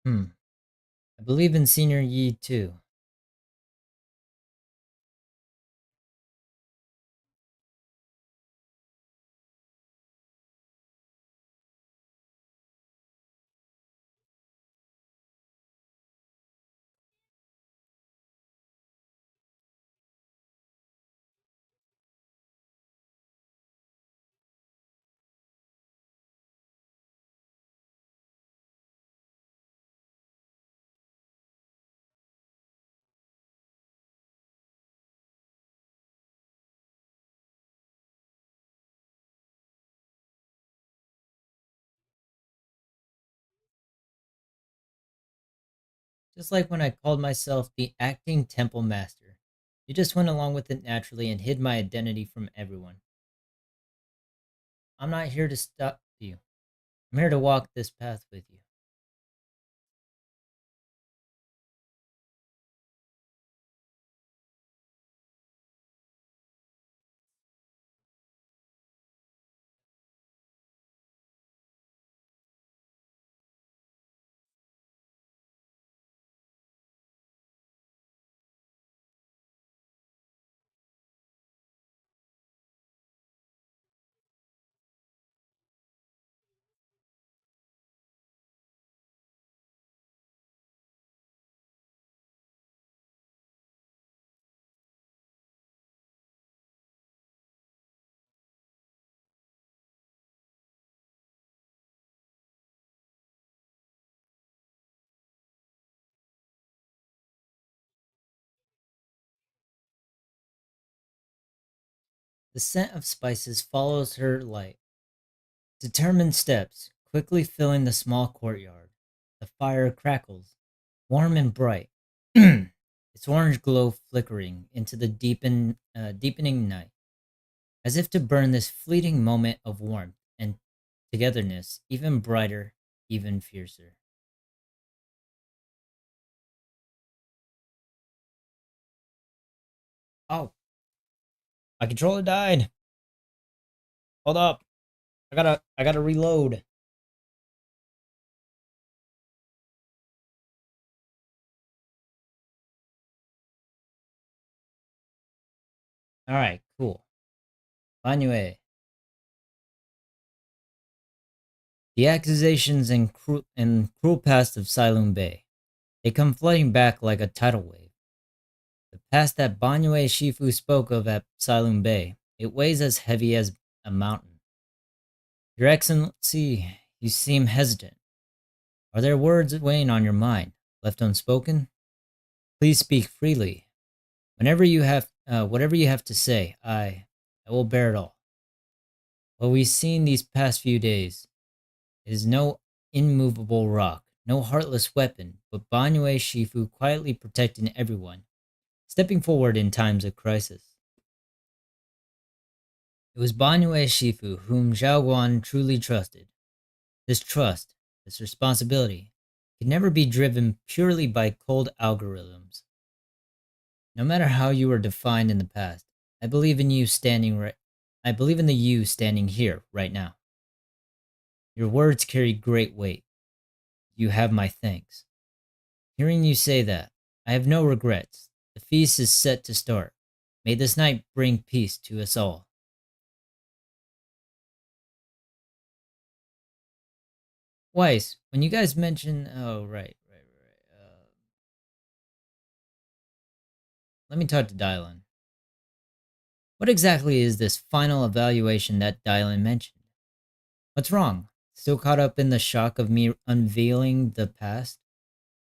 Hmm. I believe in Senior Yi too. Just like when I called myself the acting temple master. You just went along with it naturally and hid my identity from everyone. I'm not here to stop you. I'm here to walk this path with you. The scent of spices follows her light, determined steps, quickly filling the small courtyard. The fire crackles, warm and bright, its orange glow flickering into the deepening night, as if to burn this fleeting moment of warmth and togetherness even brighter, even fiercer. Oh, my controller died. Hold up. I gotta reload. Alright, cool. Anyway, the accusations and cruel past of Silum Bay. They come flooding back like a tidal wave. The past that Banyue Shifu spoke of at Silum Bay, it weighs as heavy as a mountain. Your Excellency, you seem hesitant. Are there words weighing on your mind, left unspoken? Please speak freely. Whatever you have to say, I will bear it all. What we've seen these past few days is no immovable rock, no heartless weapon, but Banyue Shifu quietly protecting everyone, stepping forward in times of crisis. It was Banyue Shifu whom Zhao Guan truly trusted. This trust, this responsibility, could never be driven purely by cold algorithms. No matter how you were defined in the past, I believe in you standing right I believe in the you standing here right now. Your words carry great weight. You have my thanks. Hearing you say that, I have no regrets. The feast is set to start. May this night bring peace to us all. Weiss, when you guys mention, oh right. Let me talk to Dylan. What exactly is this final evaluation that Dylan mentioned? What's wrong? Still caught up in the shock of me unveiling the past?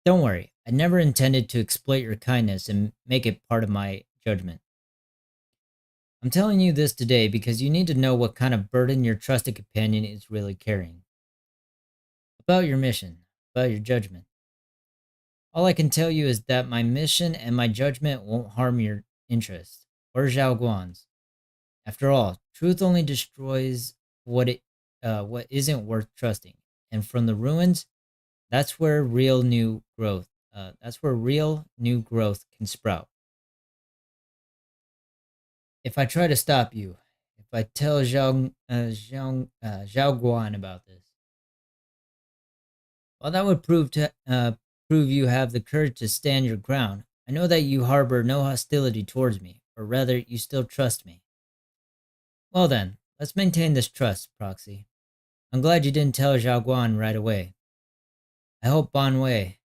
Don't worry, I never intended to exploit your kindness and make it part of my judgment. I'm telling you this today because you need to know what kind of burden your trusted companion is really carrying. About your mission, about your judgment. All I can tell you is that my mission and my judgment won't harm your interests, or Zhao Guan's. After all, truth only destroys what isn't worth trusting. And from the ruins, that's where real new growth can sprout. If I try to stop you, if I tell Zhao Guan about this, While that would prove you have the courage to stand your ground, I know that you harbor no hostility towards me, or rather, you still trust me. Well then, let's maintain this trust, Proxy. I'm glad you didn't tell Zhao Guan right away. I hope Banwei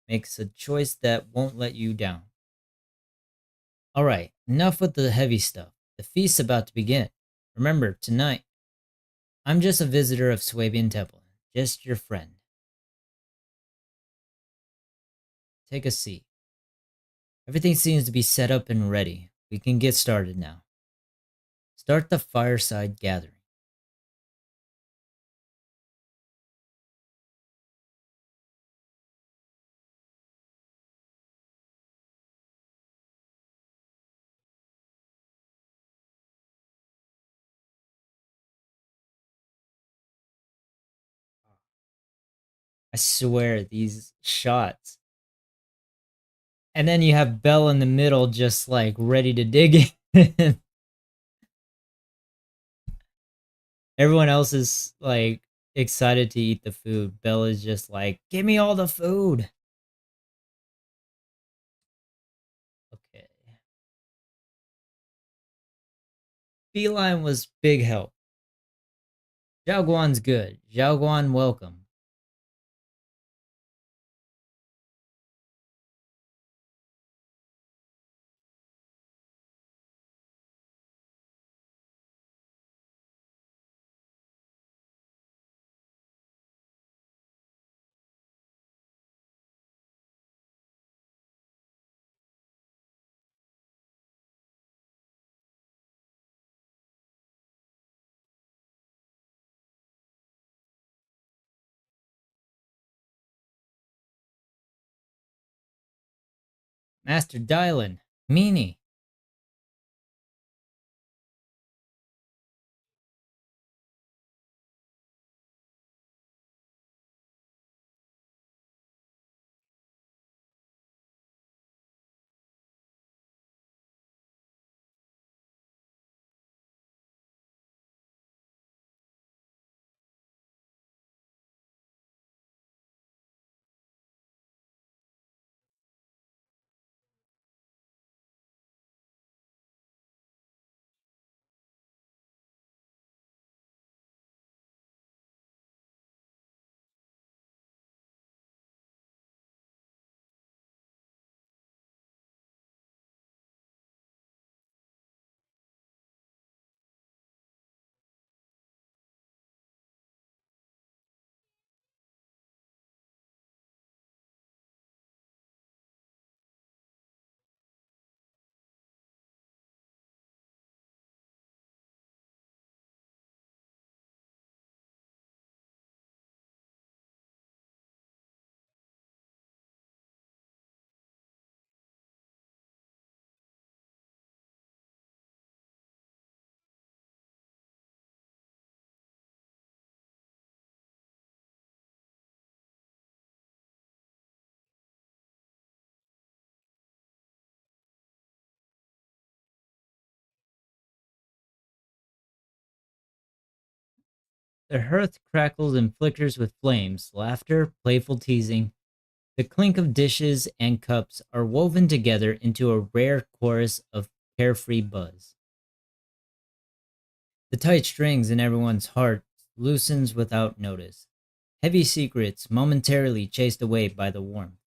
makes a choice that won't let you down. Alright, enough with the heavy stuff. The feast's about to begin. Remember, tonight, I'm just a visitor of Swabian Temple, just your friend. Take a seat. Everything seems to be set up and ready. We can get started now. Start the fireside gathering. I swear, these shots. And then you have Belle in the middle, just like ready to dig in. Everyone else is like excited to eat the food. Belle is just like, give me all the food. Okay. Feline was big help. Zhao Guan's good. Zhao Guan, welcome. Master Dylan. Meanie. The hearth crackles and flickers with flames, laughter, playful teasing. The clink of dishes and cups are woven together into a rare chorus of carefree buzz. The tight strings in everyone's heart loosens without notice. Heavy secrets momentarily chased away by the warmth.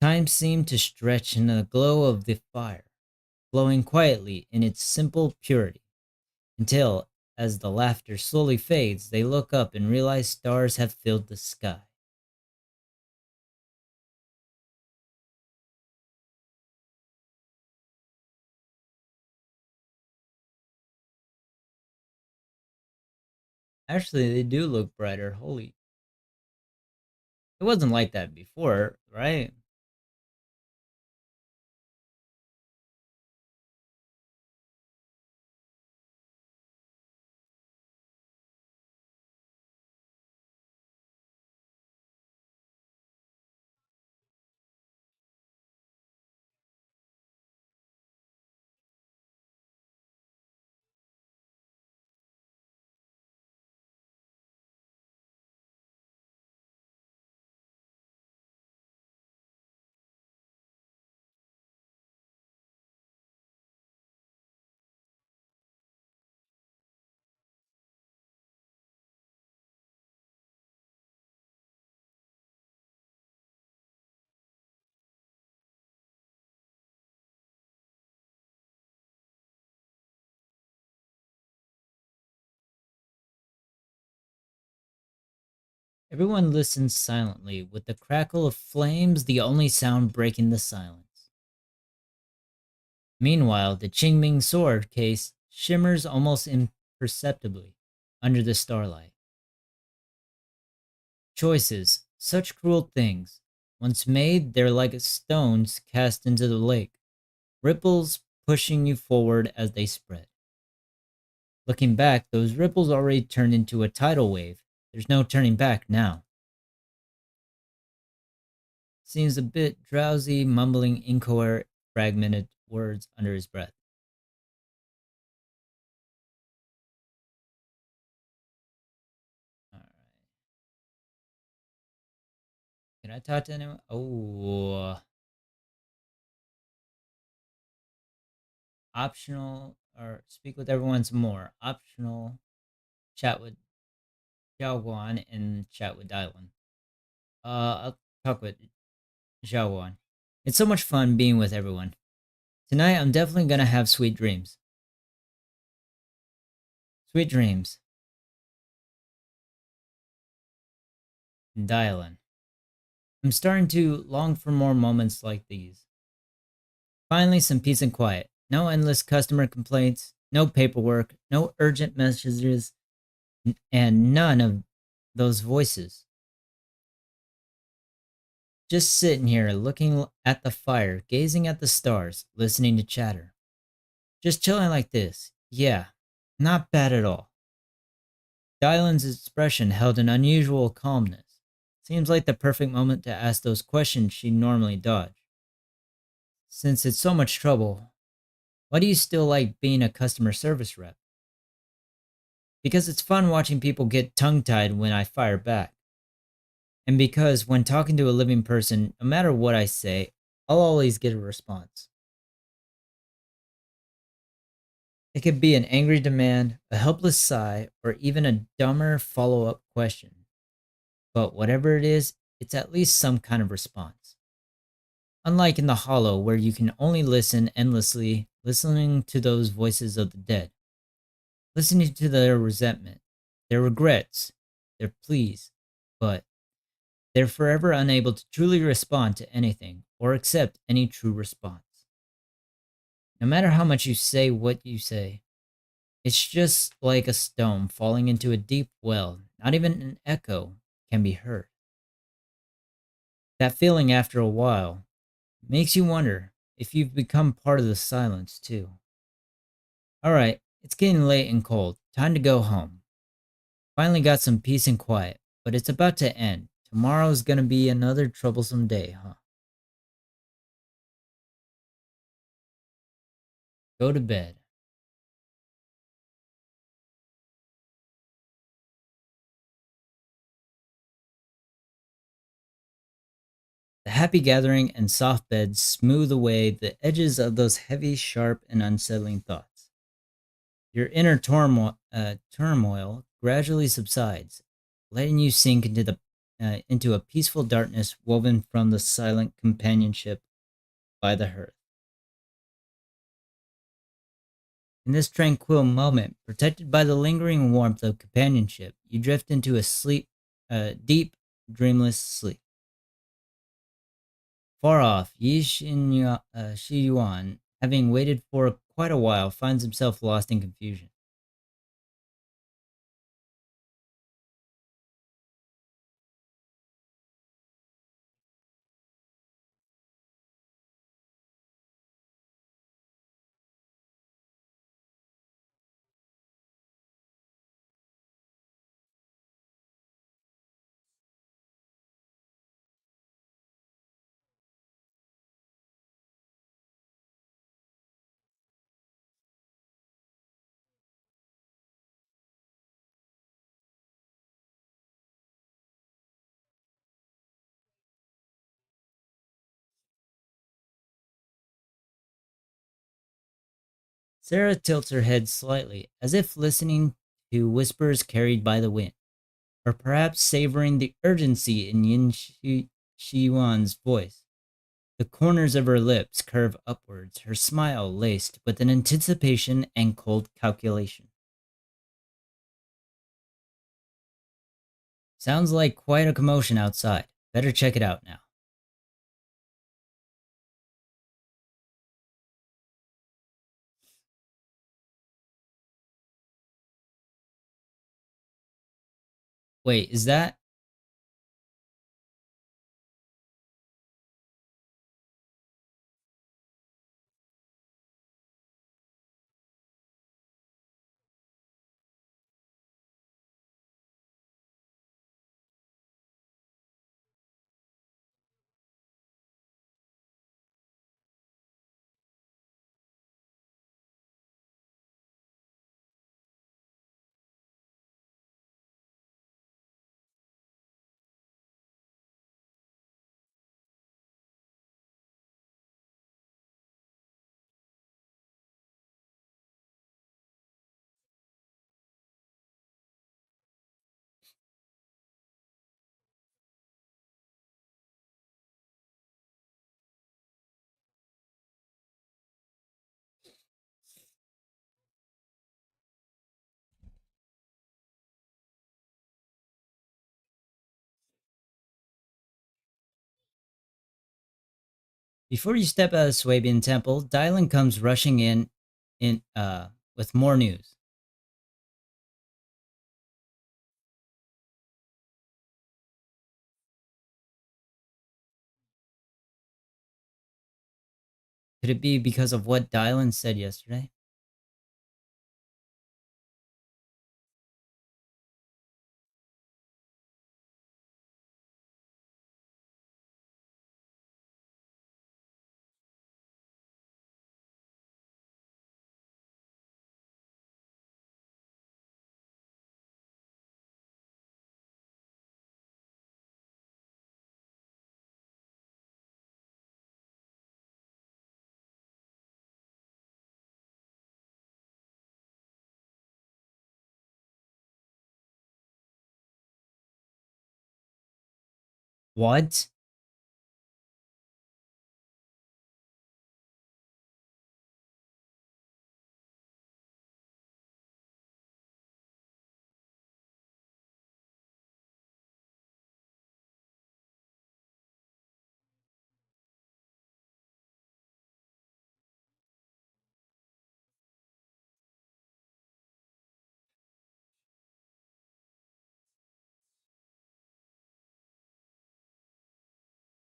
Time seemed to stretch in the glow of the fire, flowing quietly in its simple purity, until, as the laughter slowly fades, they look up and realize stars have filled the sky. Actually, they do look brighter. Holy. It wasn't like that before, right? Everyone listens silently, with the crackle of flames the only sound breaking the silence. Meanwhile, the Qingming sword case shimmers almost imperceptibly under the starlight. Choices, such cruel things. Once made, they're like stones cast into the lake, ripples pushing you forward as they spread. Looking back, those ripples already turned into a tidal wave. There's no turning back now. Seems a bit drowsy, mumbling incoherent, fragmented words under his breath. Alright. Can I talk to anyone? Oh, optional or speak with everyone some more. Optional, chat with Xiaoguan and chat with Dylan. I'll talk with Xiaoguan. It's so much fun being with everyone. Tonight, I'm definitely gonna have sweet dreams. Sweet dreams. Dylan. I'm starting to long for more moments like these. Finally, some peace and quiet. No endless customer complaints, no paperwork, no urgent messages, and none of those voices. Just sitting here looking at the fire, gazing at the stars, listening to chatter. Just chilling like this. Yeah, not bad at all. Dylan's expression held an unusual calmness. Seems like the perfect moment to ask those questions she normally dodged. Since it's so much trouble, why do you still like being a customer service rep? Because it's fun watching people get tongue tied when I fire back. And because when talking to a living person, no matter what I say, I'll always get a response. It could be an angry demand, a helpless sigh, or even a dumber follow up question. But whatever it is, it's at least some kind of response. Unlike in the hollow, where you can only listen endlessly, listening to those voices of the dead, listening to their resentment, their regrets, their pleas, but they're forever unable to truly respond to anything or accept any true response. No matter how much you say what you say, it's just like a stone falling into a deep well. Not even an echo can be heard. That feeling after a while makes you wonder if you've become part of the silence too. Alright, it's getting late and cold. Time to go home. Finally got some peace and quiet, but it's about to end. Tomorrow's gonna be another troublesome day, huh? Go to bed. The happy gathering and soft beds smooth away the edges of those heavy, sharp, and unsettling thoughts. Your inner turmoil gradually subsides, letting you sink into a peaceful darkness woven from the silent companionship by the hearth. In this tranquil moment, protected by the lingering warmth of companionship, you drift into a deep, dreamless sleep. Far off, Shi Yuan, having waited for quite a while, finds himself lost in confusion. Sarah tilts her head slightly, as if listening to whispers carried by the wind, or perhaps savoring the urgency in Shi Yuan's voice. The corners of her lips curve upwards, her smile laced with an anticipation and cold calculation. Sounds like quite a commotion outside. Better check it out now. Wait, is that? Before you step out of Swabian Temple, Dylan comes rushing in with more news. Could it be because of what Dylan said yesterday? What?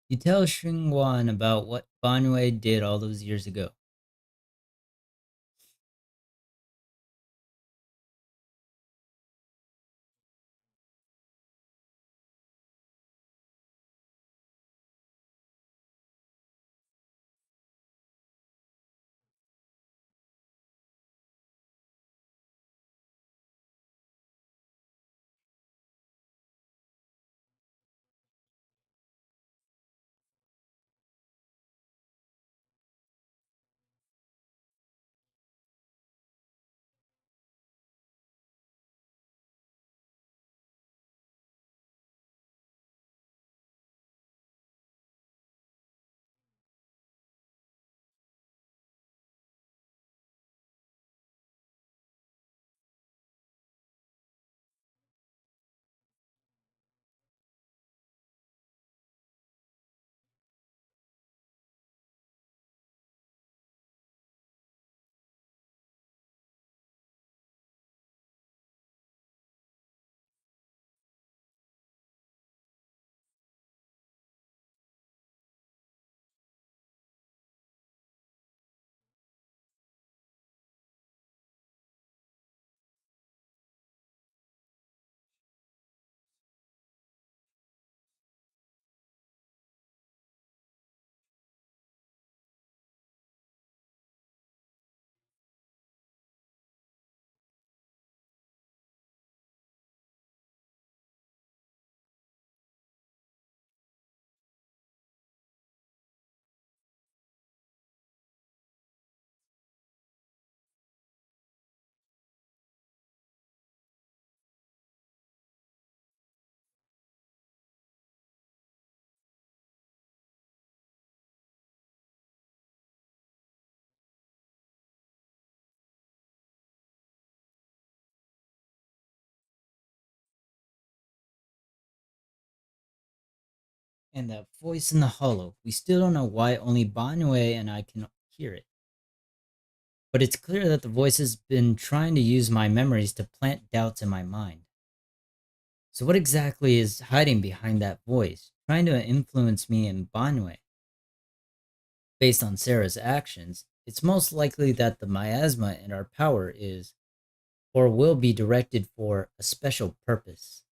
You tell Xingguan about what Banwei did all those years ago. And that voice in the hollow, we still don't know why only Banue and I can hear it. But it's clear that the voice has been trying to use my memories to plant doubts in my mind. So, what exactly is hiding behind that voice, trying to influence me in Banue? Based on Sarah's actions, it's most likely that the miasma in our power is or will be directed for a special purpose.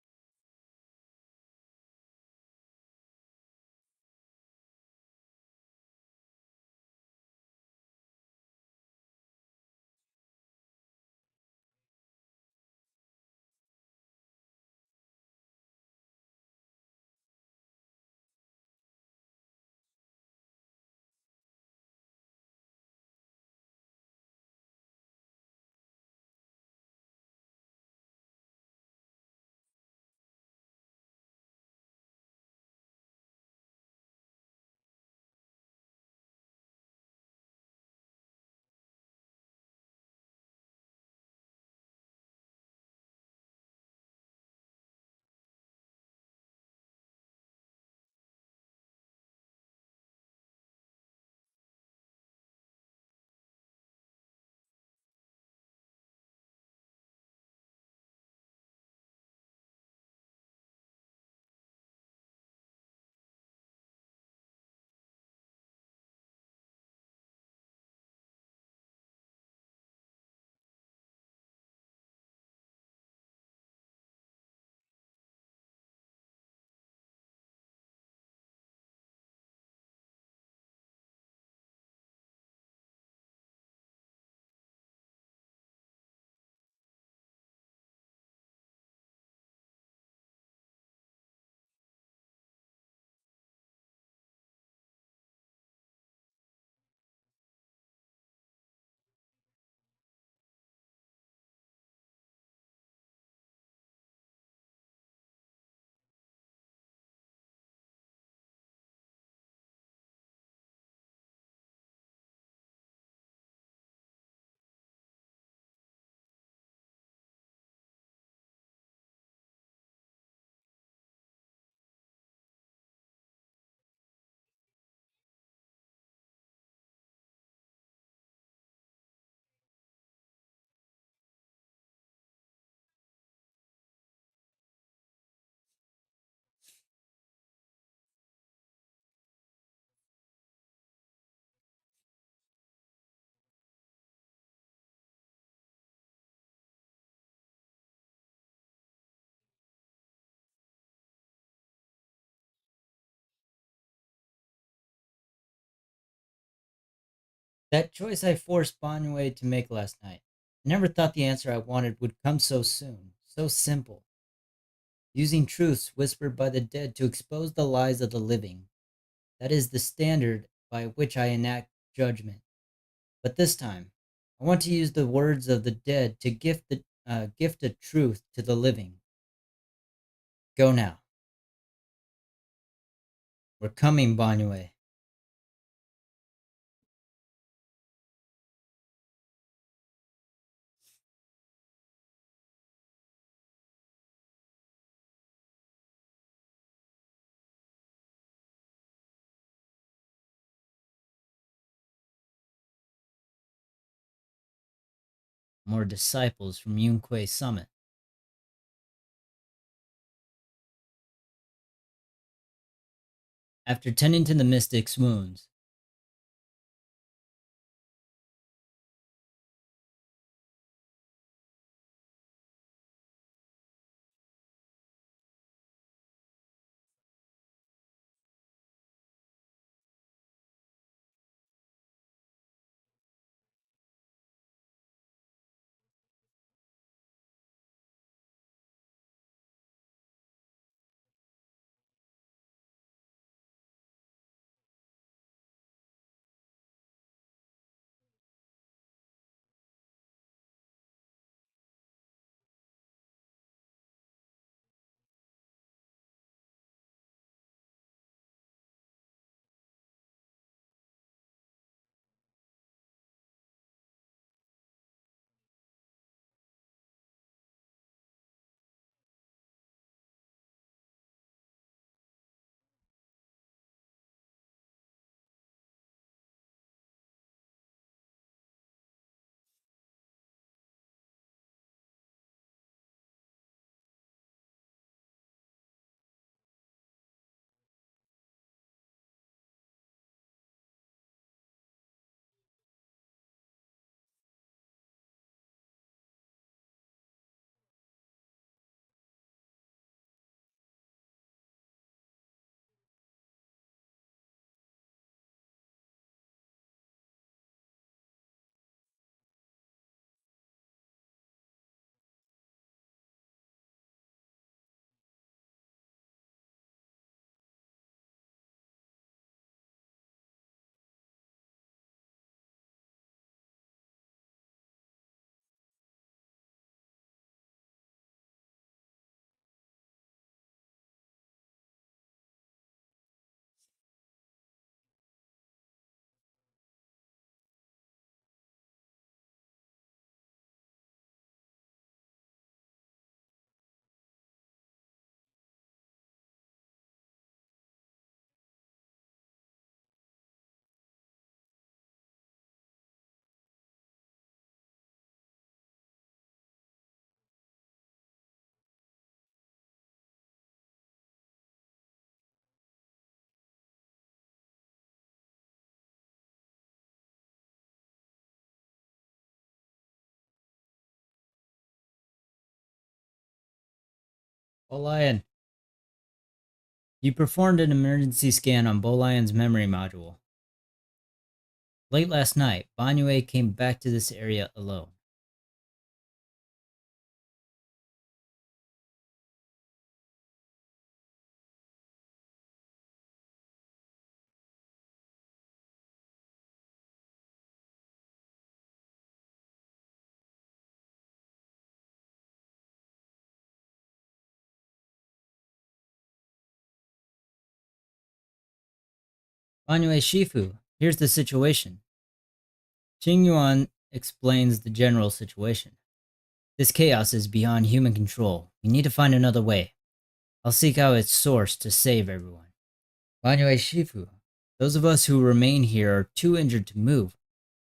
That choice I forced Banue to make last night. I never thought the answer I wanted would come so soon, so simple. Using truths whispered by the dead to expose the lies of the living. That is the standard by which I enact judgment. But this time, I want to use the words of the dead to gift a truth to the living. Go now. We're coming, Banue. More disciples from Yunque Summit. After tending to the mystic's wounds, Bolian, you performed an emergency scan on Bolion's memory module. Late last night, Banue came back to this area alone. Banue Shifu, here's the situation. Qingyuan explains the general situation. This chaos is beyond human control. We need to find another way. I'll seek out its source to save everyone. Banue Shifu, those of us who remain here are too injured to move.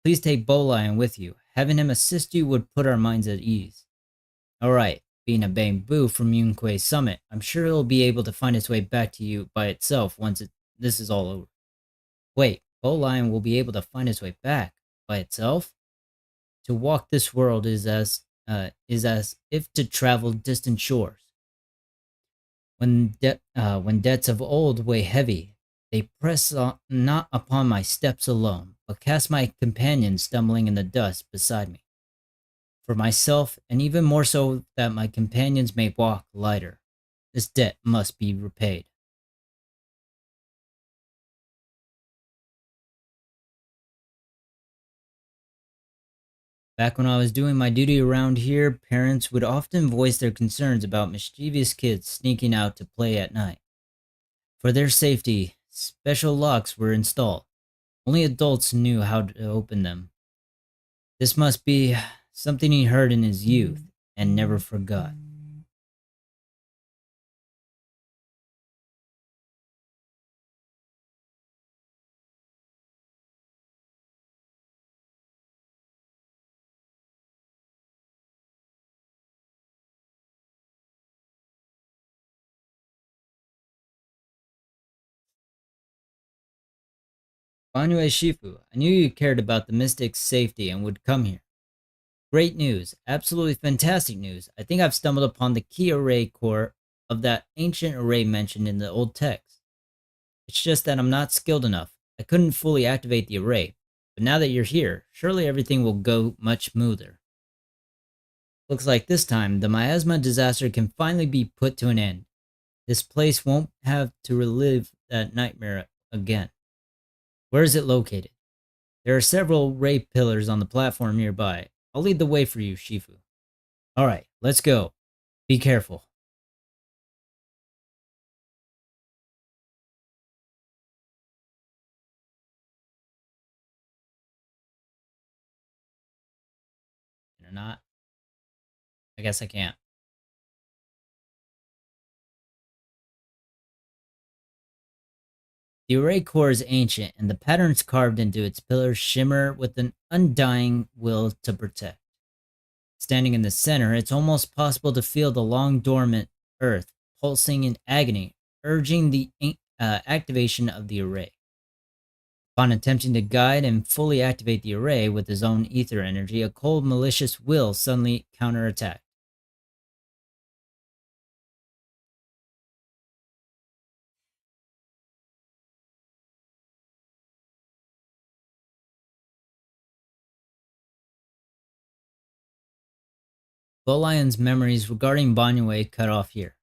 Please take Bolian with you. Having him assist you would put our minds at ease. Alright, being a bamboo from Yunque's summit, I'm sure it'll be able to find its way back to you by itself once this is all over. Wait, Bolian will be able to find its way back by itself? To walk this world is as if to travel distant shores. When debts of old weigh heavy, they press not upon my steps alone, but cast my companions stumbling in the dust beside me. For myself, and even more so that my companions may walk lighter, this debt must be repaid. Back when I was doing my duty around here, parents would often voice their concerns about mischievous kids sneaking out to play at night. For their safety, special locks were installed. Only adults knew how to open them. This must be something he heard in his youth and never forgot. Banue Shifu, I knew you cared about the mystic's safety and would come here. Great news, absolutely fantastic news. I think I've stumbled upon the key array core of that ancient array mentioned in the old text. It's just that I'm not skilled enough. I couldn't fully activate the array, but now that you're here, surely everything will go much smoother. Looks like this time, the miasma disaster can finally be put to an end. This place won't have to relive that nightmare again. Where is it located? There are several ray pillars on the platform nearby. I'll lead the way for you, Shifu. Alright, let's go. Be careful. Or not? I guess I can't. The array core is ancient, and the patterns carved into its pillars shimmer with an undying will to protect. Standing in the center, it's almost possible to feel the long dormant earth pulsing in agony, urging the activation of the array. Upon attempting to guide and fully activate the array with his own ether energy, a cold, malicious will suddenly counterattacked. Bolion's memories regarding Banue cut off here.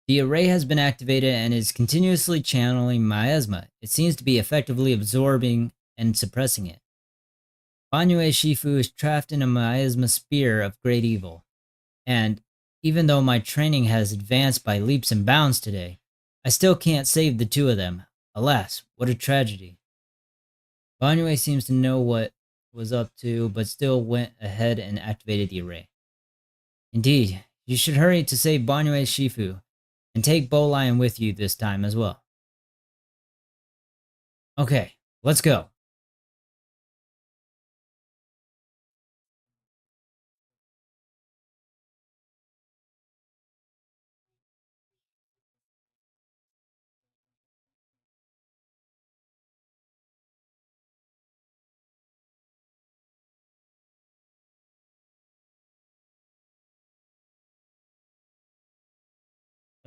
The array has been activated and is continuously channeling miasma. It seems to be effectively absorbing and suppressing it. Banue Shifu is trapped in a miasma spear of great evil. And even though my training has advanced by leaps and bounds today, I still can't save the two of them. Alas, what a tragedy. Banue seems to know what was up to, but still went ahead and activated the array. Indeed, you should hurry to save Banue Shifu, and take Bolian with you this time as well. Okay, let's go.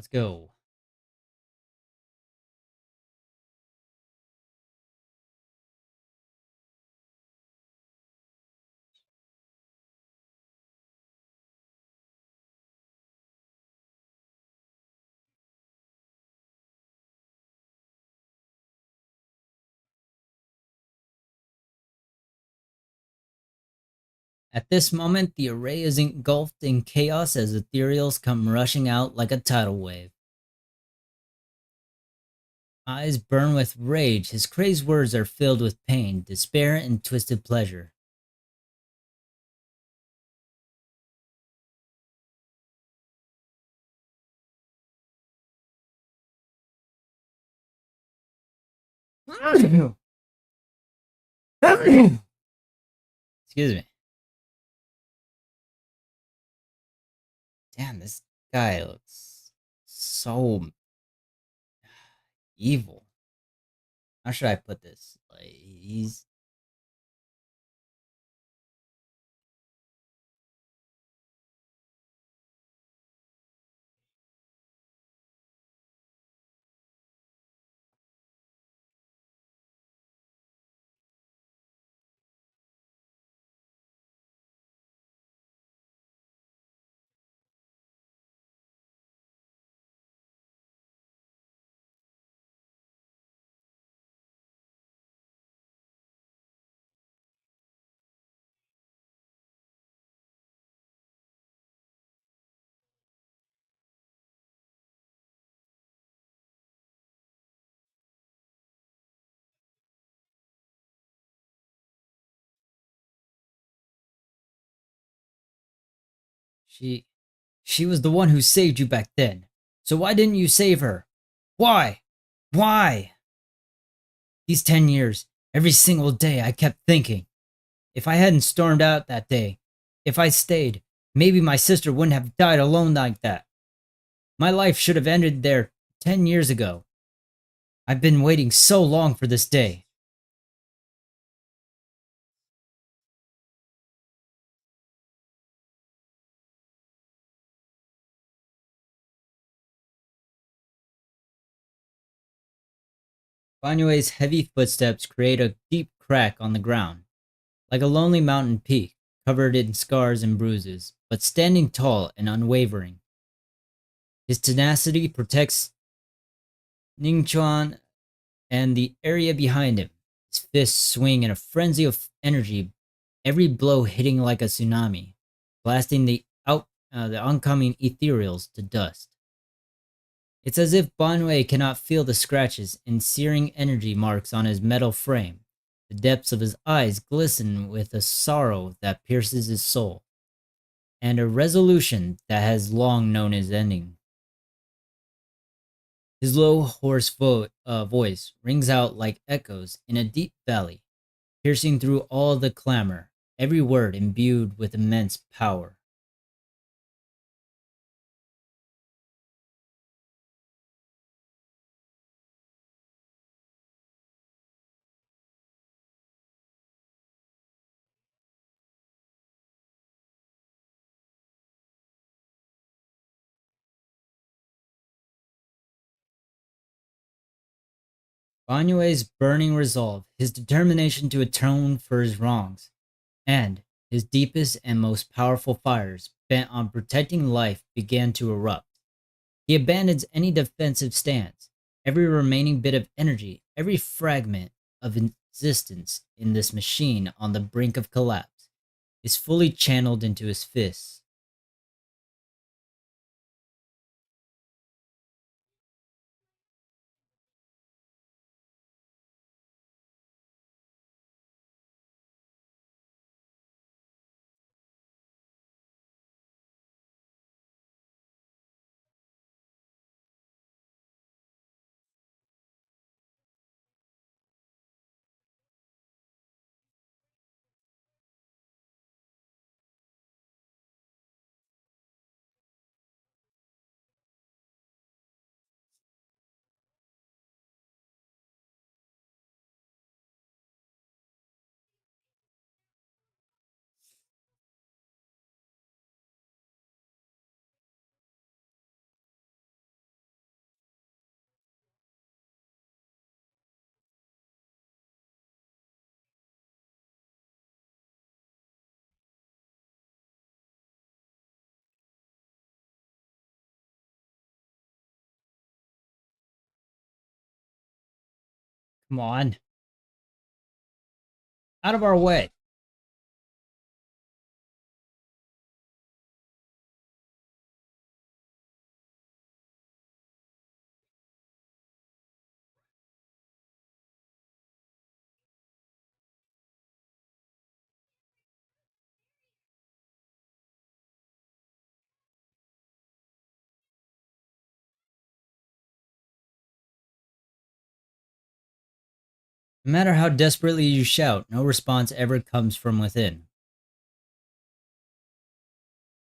Let's go. At this moment, the array is engulfed in chaos as ethereals come rushing out like a tidal wave. Eyes burn with rage, his crazed words are filled with pain, despair, and twisted pleasure. Excuse me. Damn, this guy looks so evil. How should I put this? Like, he's. She. She was the one who saved you back then. So why didn't you save her? Why? Why? These 10 years, every single day I kept thinking, if I hadn't stormed out that day, if I stayed, maybe my sister wouldn't have died alone like that. My life should have ended there 10 years ago. I've been waiting so long for this day. Banyue's heavy footsteps create a deep crack on the ground, like a lonely mountain peak, covered in scars and bruises, but standing tall and unwavering. His tenacity protects Ningchuan and the area behind him. His fists swing in a frenzy of energy, every blow hitting like a tsunami, blasting the oncoming ethereals to dust. It's as if Banwei cannot feel the scratches and searing energy marks on his metal frame. The depths of his eyes glisten with a sorrow that pierces his soul, and a resolution that has long known his ending. His low, hoarse voice rings out like echoes in a deep valley, piercing through all the clamor, every word imbued with immense power. Banyue's burning resolve, his determination to atone for his wrongs, and his deepest and most powerful fires bent on protecting life began to erupt. He abandons any defensive stance. Every remaining bit of energy, every fragment of existence in this machine on the brink of collapse, is fully channeled into his fists. Come on. Out of our way. No matter how desperately you shout, no response ever comes from within.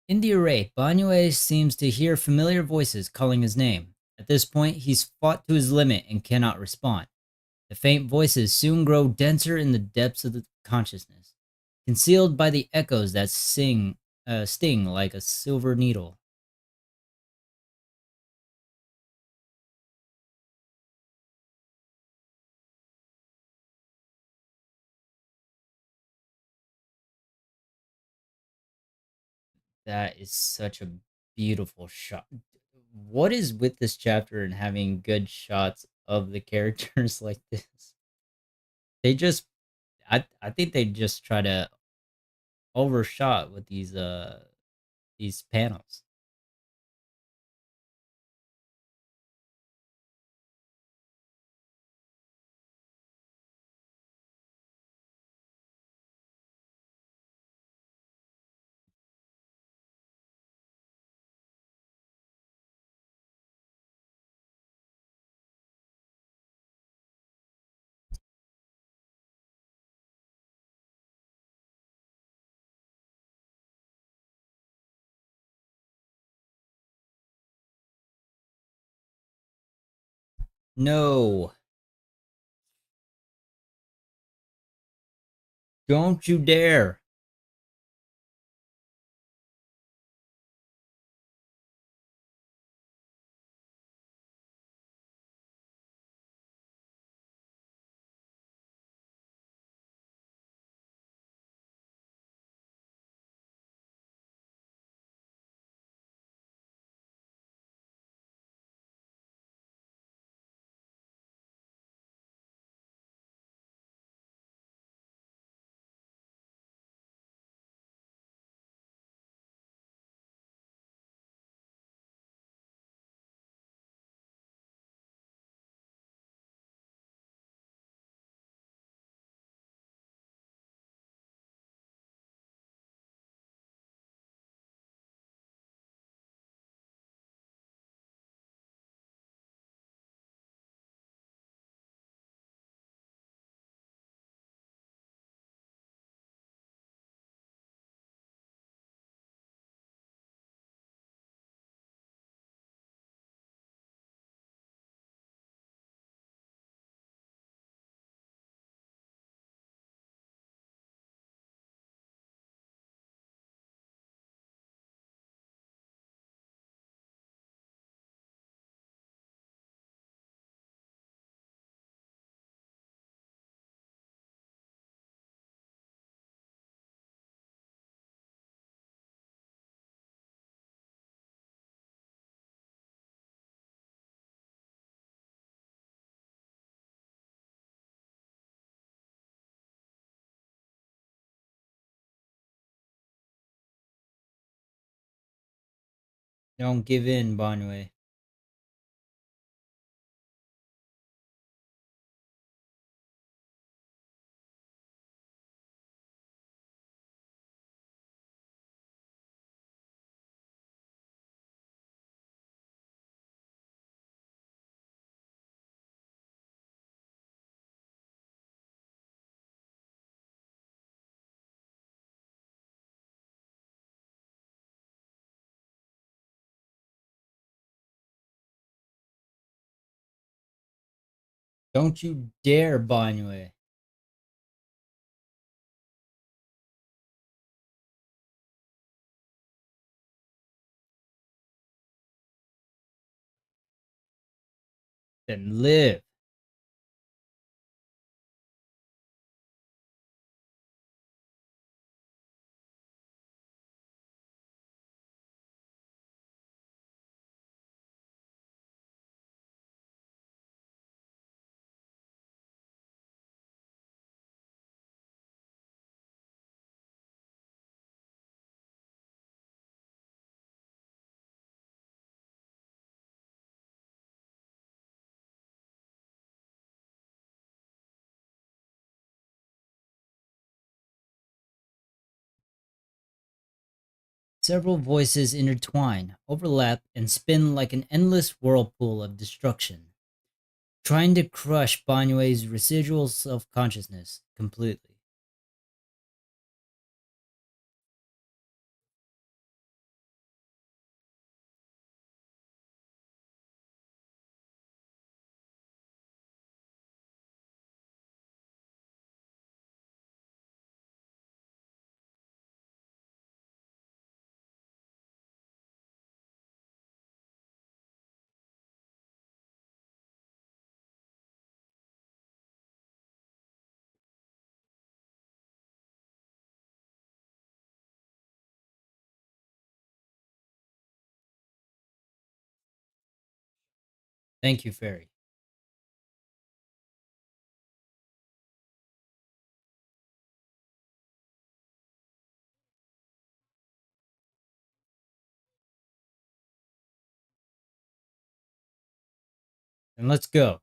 In the array, Banyue seems to hear familiar voices calling his name. At this point, he's fought to his limit and cannot respond. The faint voices soon grow denser in the depths of the consciousness, concealed by the echoes that sting like a silver needle. That is such a beautiful shot. What is with this chapter and having good shots of the characters like this? They just, I think they just try to overshot with these panels. No, don't you dare! Don't give in, Bonway. Don't you dare, Bonway. Then live. Several voices intertwine, overlap, and spin like an endless whirlpool of destruction, trying to crush Banyue's residual self consciousness completely. Thank you, Fairy. And let's go.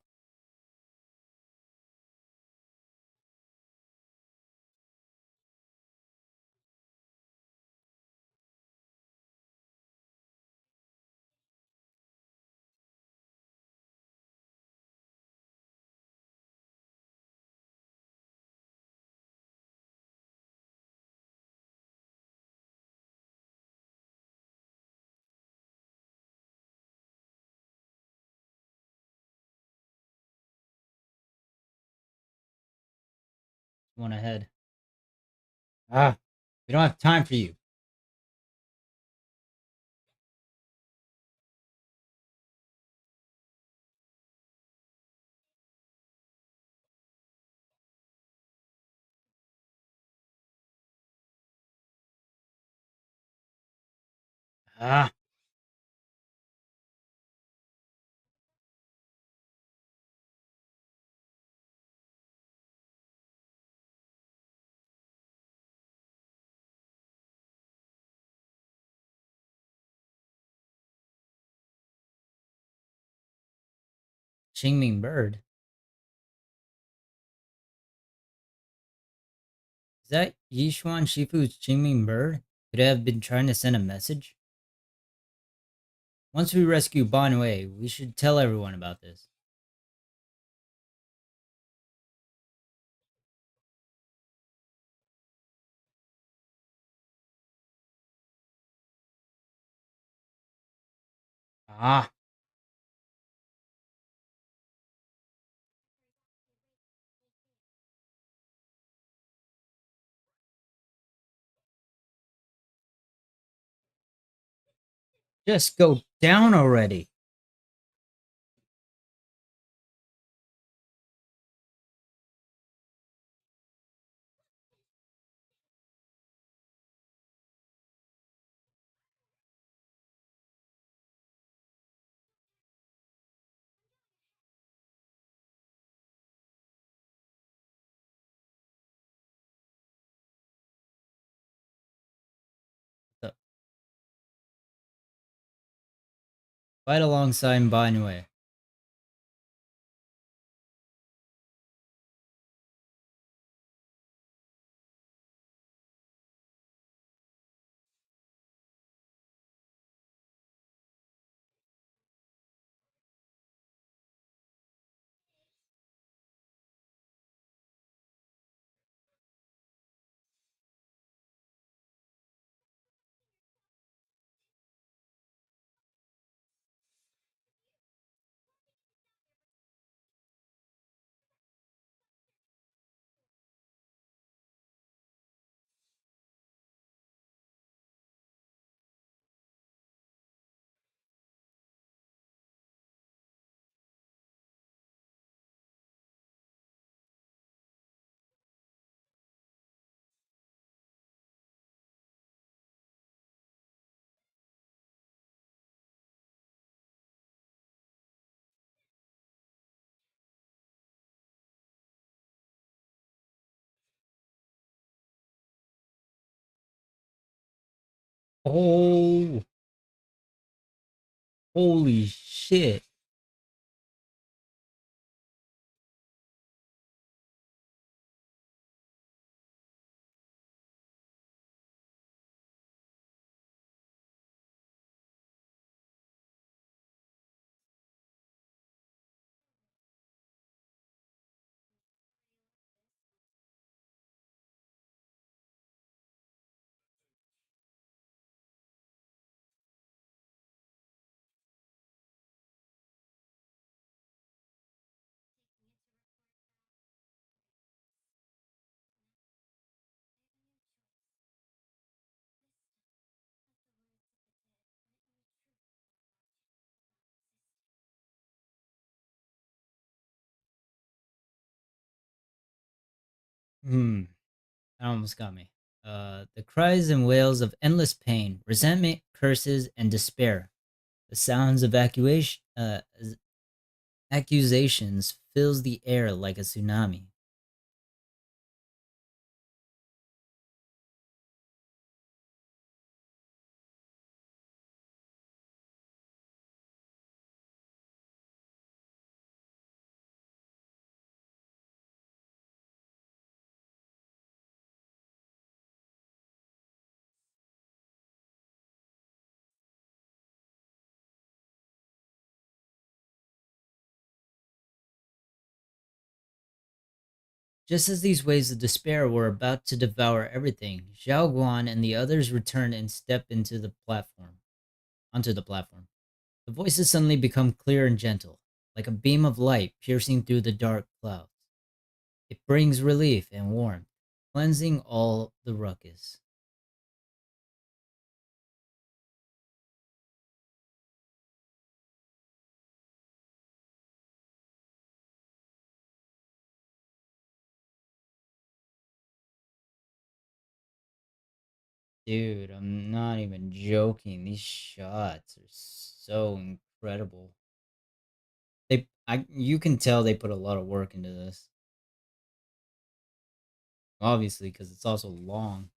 One ahead. Ah, we don't have time for you. Ah, Qingming Bird. Is that Yishuan Shifu's Qingming Bird? Could it have been trying to send a message? Once we rescue Banwei, we should tell everyone about this. Ah, just go down already. Fight alongside Banwei. Oh, holy shit. Hmm. That almost got me. The cries and wails of endless pain, resentment, curses, and despair. The sounds of accusations fills the air like a tsunami. Just as these waves of despair were about to devour everything, Zhao Guan and the others returned and stepped onto the platform. The voices suddenly become clear and gentle, like a beam of light piercing through the dark clouds. It brings relief and warmth, cleansing all the ruckus. Dude, I'm not even joking. These shots are so incredible. You can tell they put a lot of work into this. Obviously, because it's also long.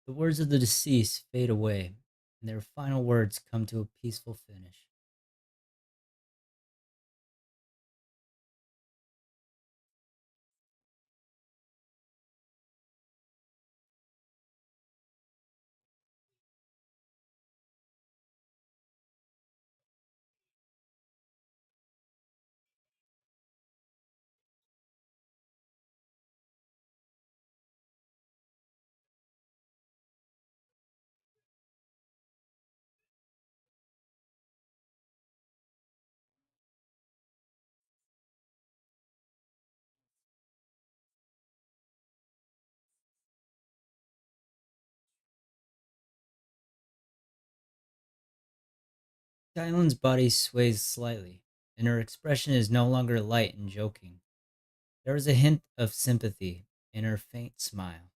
The words of the deceased fade away, and their final words come to a peaceful finish. Kylan's body sways slightly, and her expression is no longer light and joking. There is a hint of sympathy in her faint smile.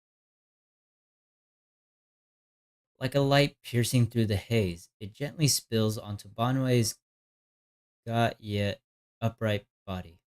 Like a light piercing through the haze, it gently spills onto Bonway's gaunt yet upright body.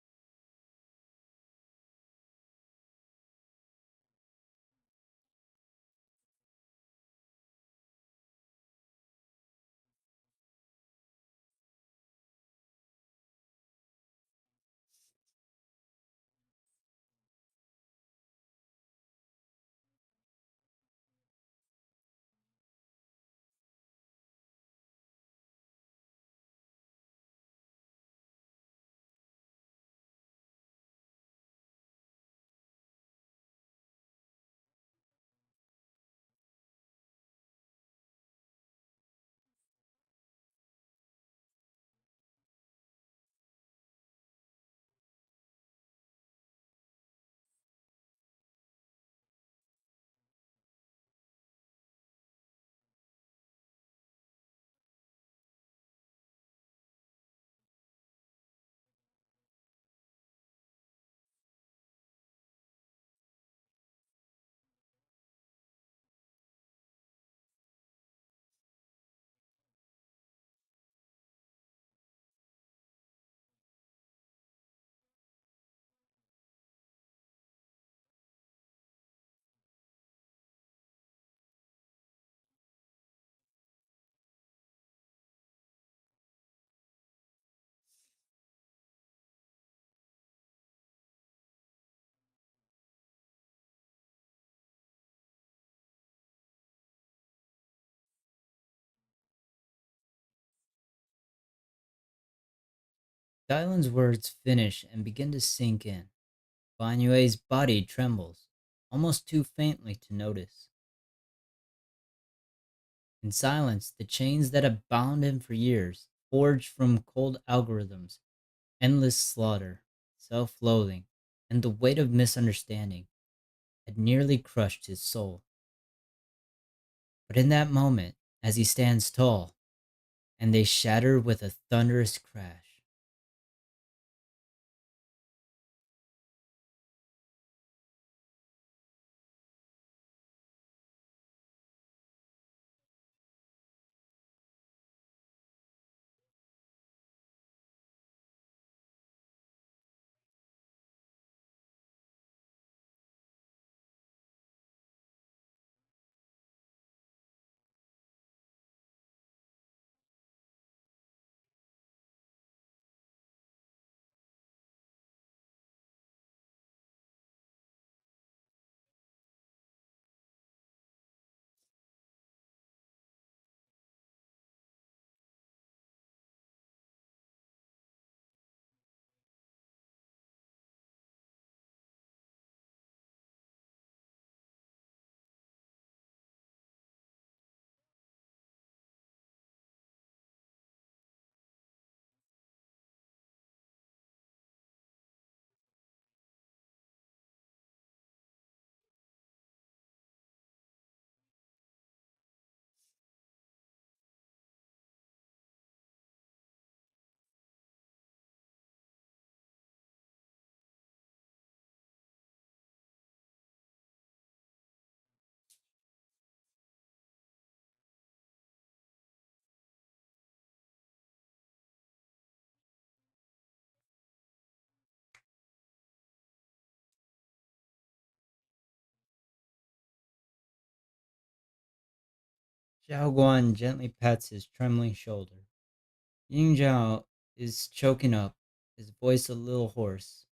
Dylan's words finish and begin to sink in. Banyue's body trembles, almost too faintly to notice. In silence, the chains that have bound him for years, forged from cold algorithms, endless slaughter, self loathing, and the weight of misunderstanding, had nearly crushed his soul. But in that moment, as he stands tall, and they shatter with a thunderous crash, Xiao Guan gently pats his trembling shoulder. Ying Zhao is choking up, his voice a little hoarse.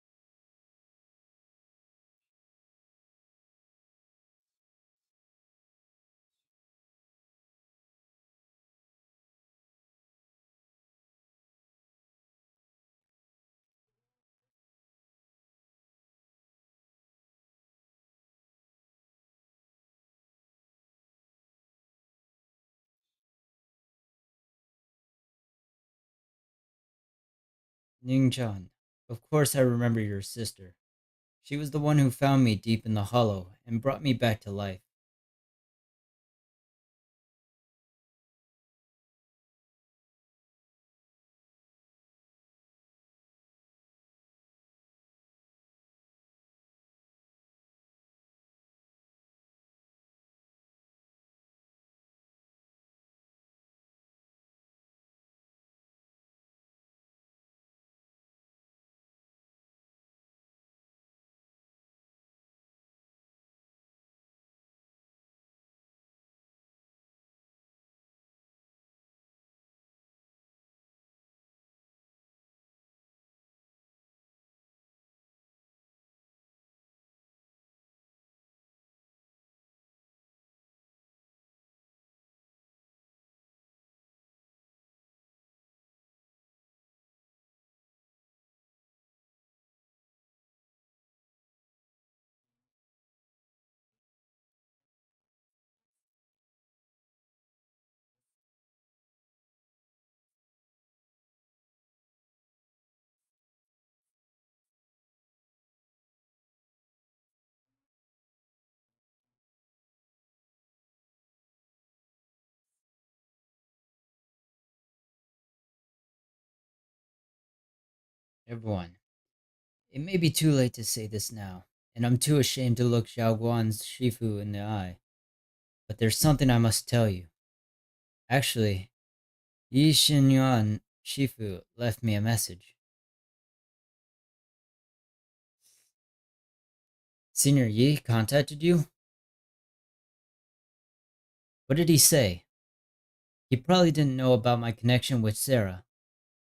Ning Chan, of course I remember your sister. She was the one who found me deep in the hollow and brought me back to life. Everyone, it may be too late to say this now, and I'm too ashamed to look Xiao Guan's Shifu in the eye, but there's something I must tell you. Actually, Yi Xinyuan Shifu left me a message. Senior Yi contacted you? What did he say? He probably didn't know about my connection with Sarah,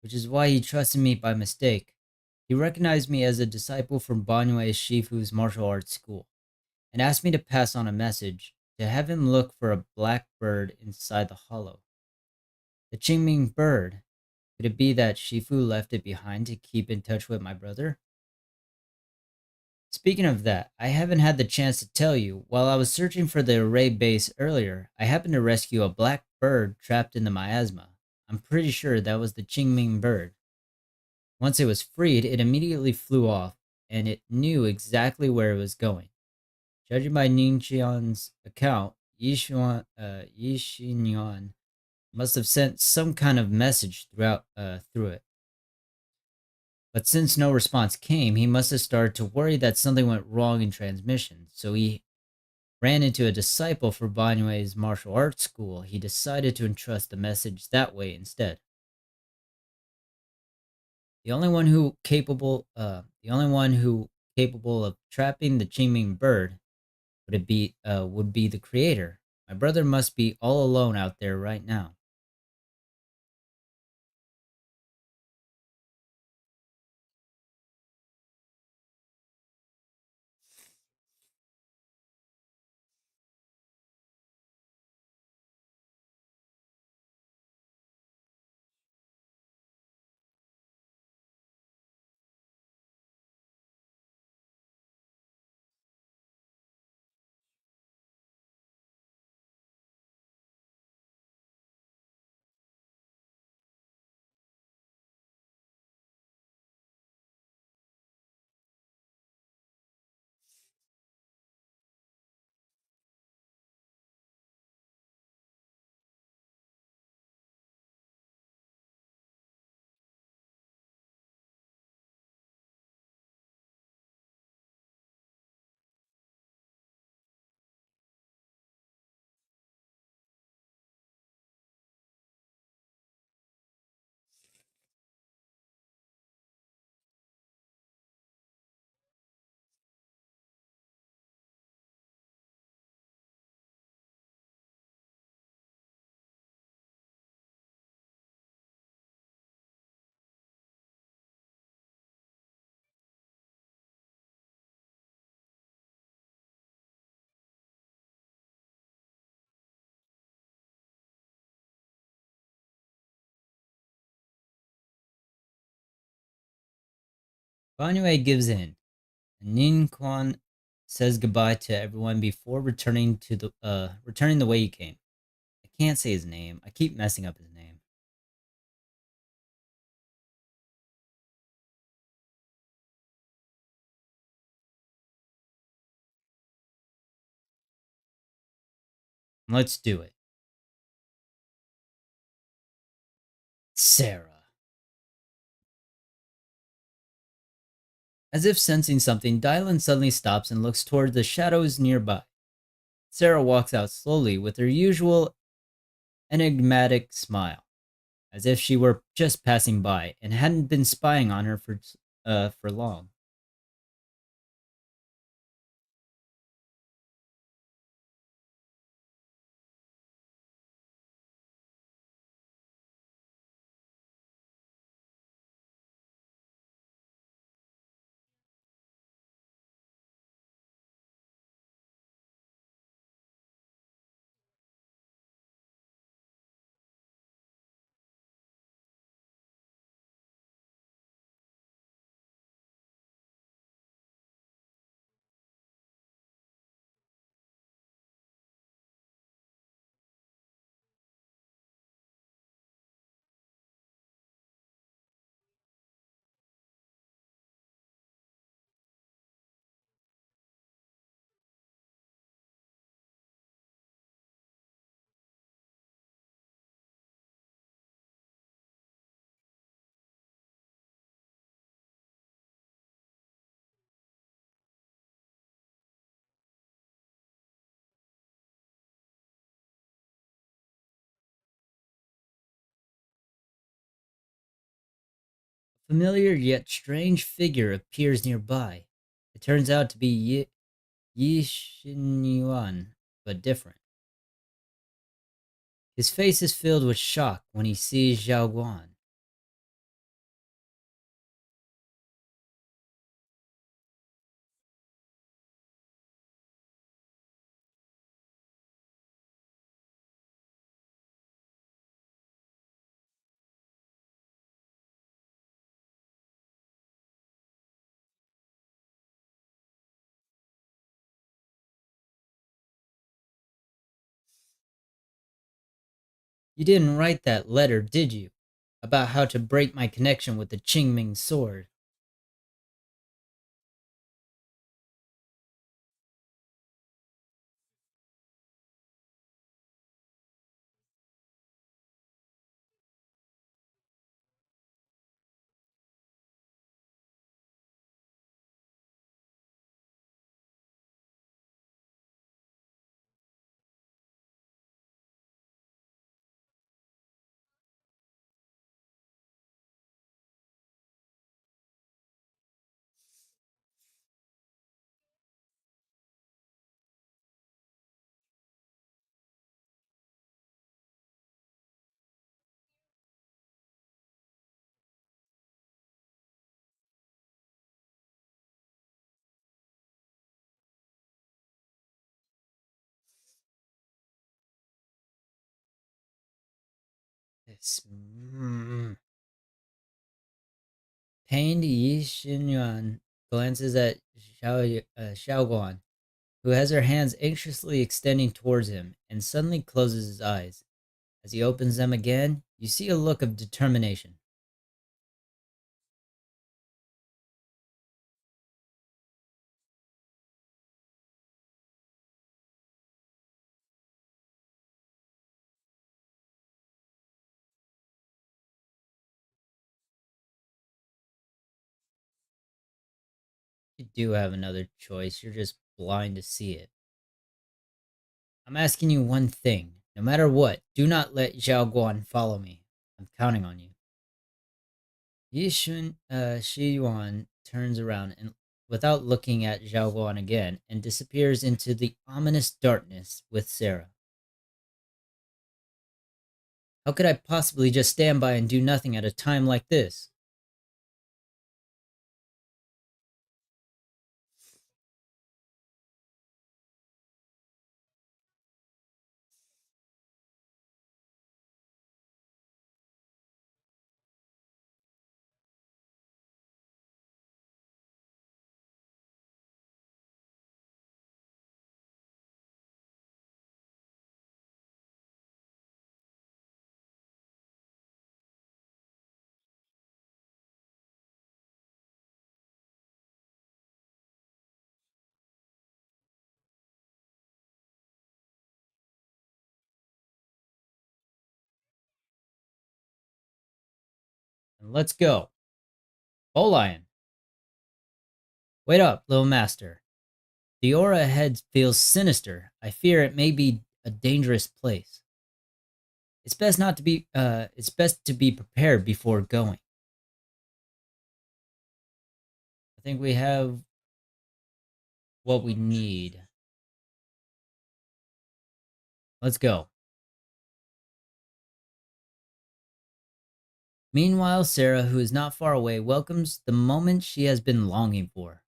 which is why he trusted me by mistake. He recognized me as a disciple from Banyue Shifu's martial arts school and asked me to pass on a message to have him look for a black bird inside the hollow. The Qingming bird, Could it be that Shifu left it behind to keep in touch with my brother? Speaking of that, I haven't had the chance to tell you. While I was searching for the array base earlier, I happened to rescue a black bird trapped in the miasma. I'm pretty sure that was the Qingming bird. Once it was freed, it immediately flew off, and it knew exactly where it was going. Judging by Ningqian's account, Yixinyan must have sent some kind of message through it. But since no response came, he must have started to worry that something went wrong in transmission. So he ran into a disciple for Banyue's martial arts school. He decided to entrust the message that way instead. The only one who capable of trapping the Qingming bird would be the creator. My brother must be all alone out there right now. Banyue gives in, and Nin Quan says goodbye to everyone before returning the way he came. I can't say his name. I keep messing up his name. Let's do it. Sarah. As if sensing something, Dylan suddenly stops and looks toward the shadows nearby. Sarah walks out slowly with her usual enigmatic smile, as if she were just passing by and hadn't been spying on her for long. A familiar yet strange figure appears nearby. It turns out to be Yi Xinyuan, but different. His face is filled with shock when he sees Zhao Guan. You didn't write that letter, did you? About how to break my connection with the Qingming sword. This. Pained Yi Xinyuan glances at Xiaoguan, who has her hands anxiously extending towards him, and suddenly closes his eyes. As he opens them again, you see a look of determination. You do have another choice, you're just blind to see it. I'm asking you one thing. No matter what, do not let Xiaoguan follow me. I'm counting on you. Shi Yuan turns around and, without looking at Xiaoguan again, and disappears into the ominous darkness with Sarah. How could I possibly just stand by and do nothing at a time like this? And let's go. Oh, Lion. Wait up, little master. The aura ahead feels sinister. I fear it may be a dangerous place. It's best to be prepared before going. I think we have what we need. Let's go. Meanwhile, Sarah, who is not far away, welcomes the moment she has been longing for.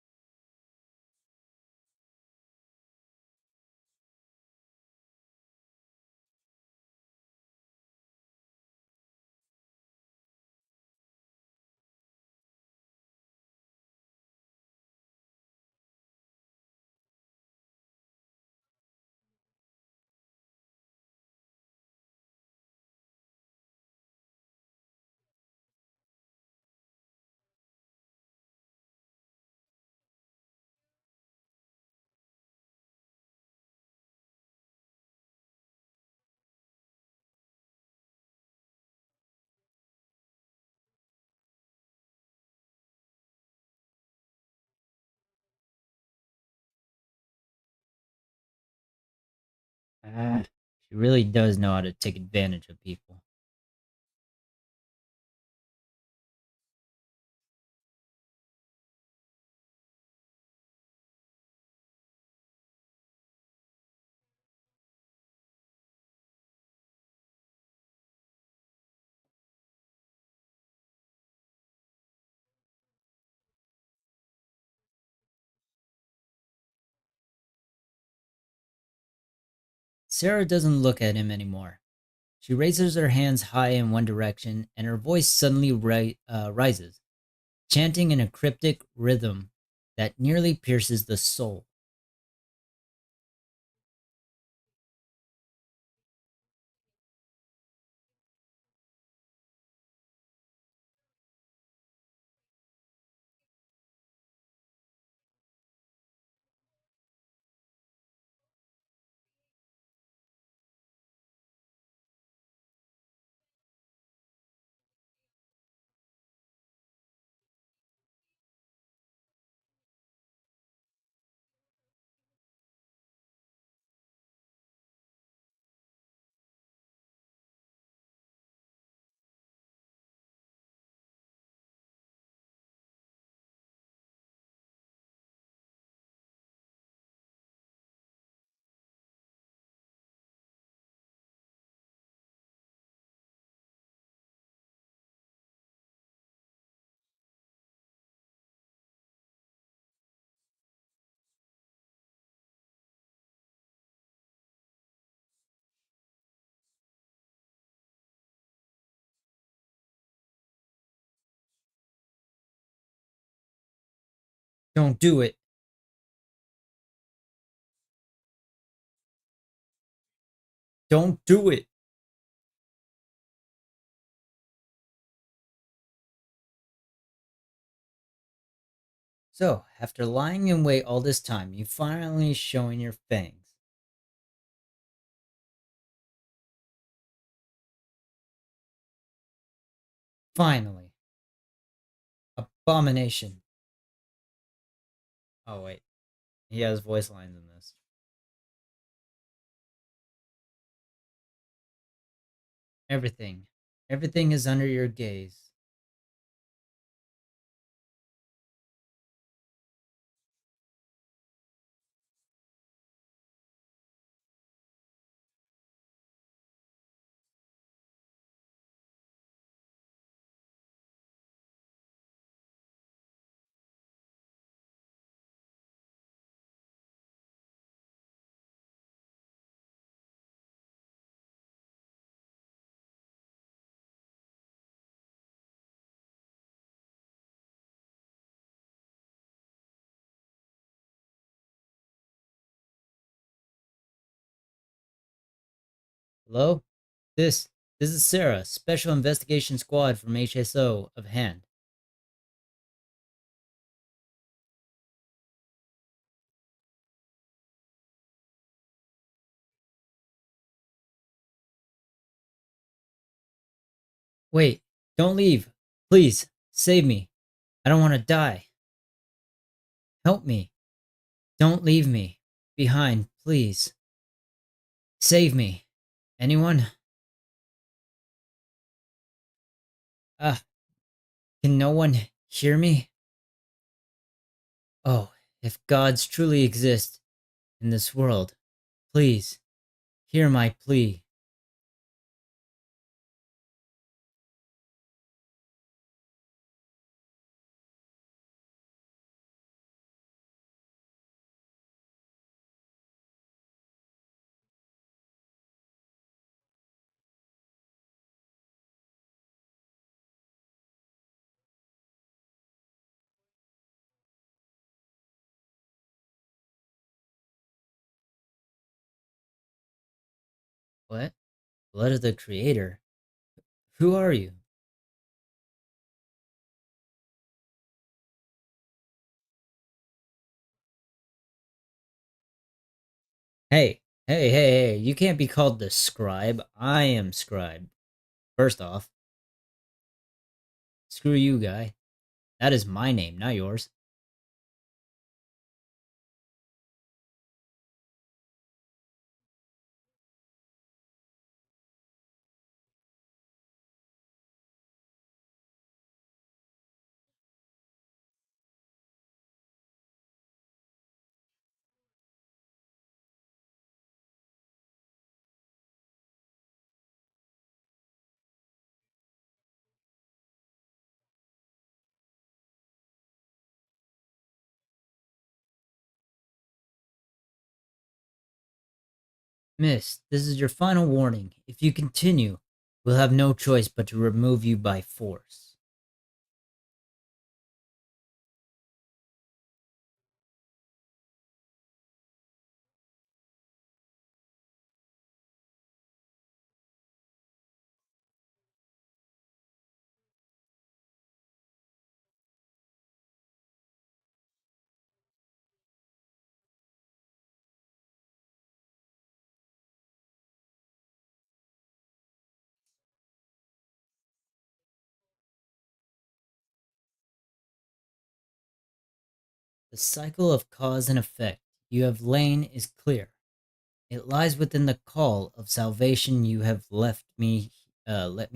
She really does know how to take advantage of people. Sarah doesn't look at him anymore. She raises her hands high in one direction, and her voice suddenly rises, chanting in a cryptic rhythm that nearly pierces the soul. Don't do it. Don't do it. So, after lying in wait all this time, you finally showing your fangs. Finally. Abomination. Oh, wait. He has voice lines in this. Everything. Everything is under your gaze. Hello? This is Sarah, Special Investigation Squad from HSO of Hand. Wait, don't leave. Please, save me. I don't want to die. Help me. Don't leave me behind, please. Save me. Anyone? Uh, can no one hear me? Oh, if gods truly exist in this world, please, hear my plea. What? Blood of the Creator? Who are you? Hey, you can't be called the Scribe. I am Scribe. First off, screw you, guy. That is my name, not yours. Miss, this is your final warning. If you continue, we'll have no choice but to remove you by force. The cycle of cause and effect you have lain is clear. It lies within the call of salvation you have let me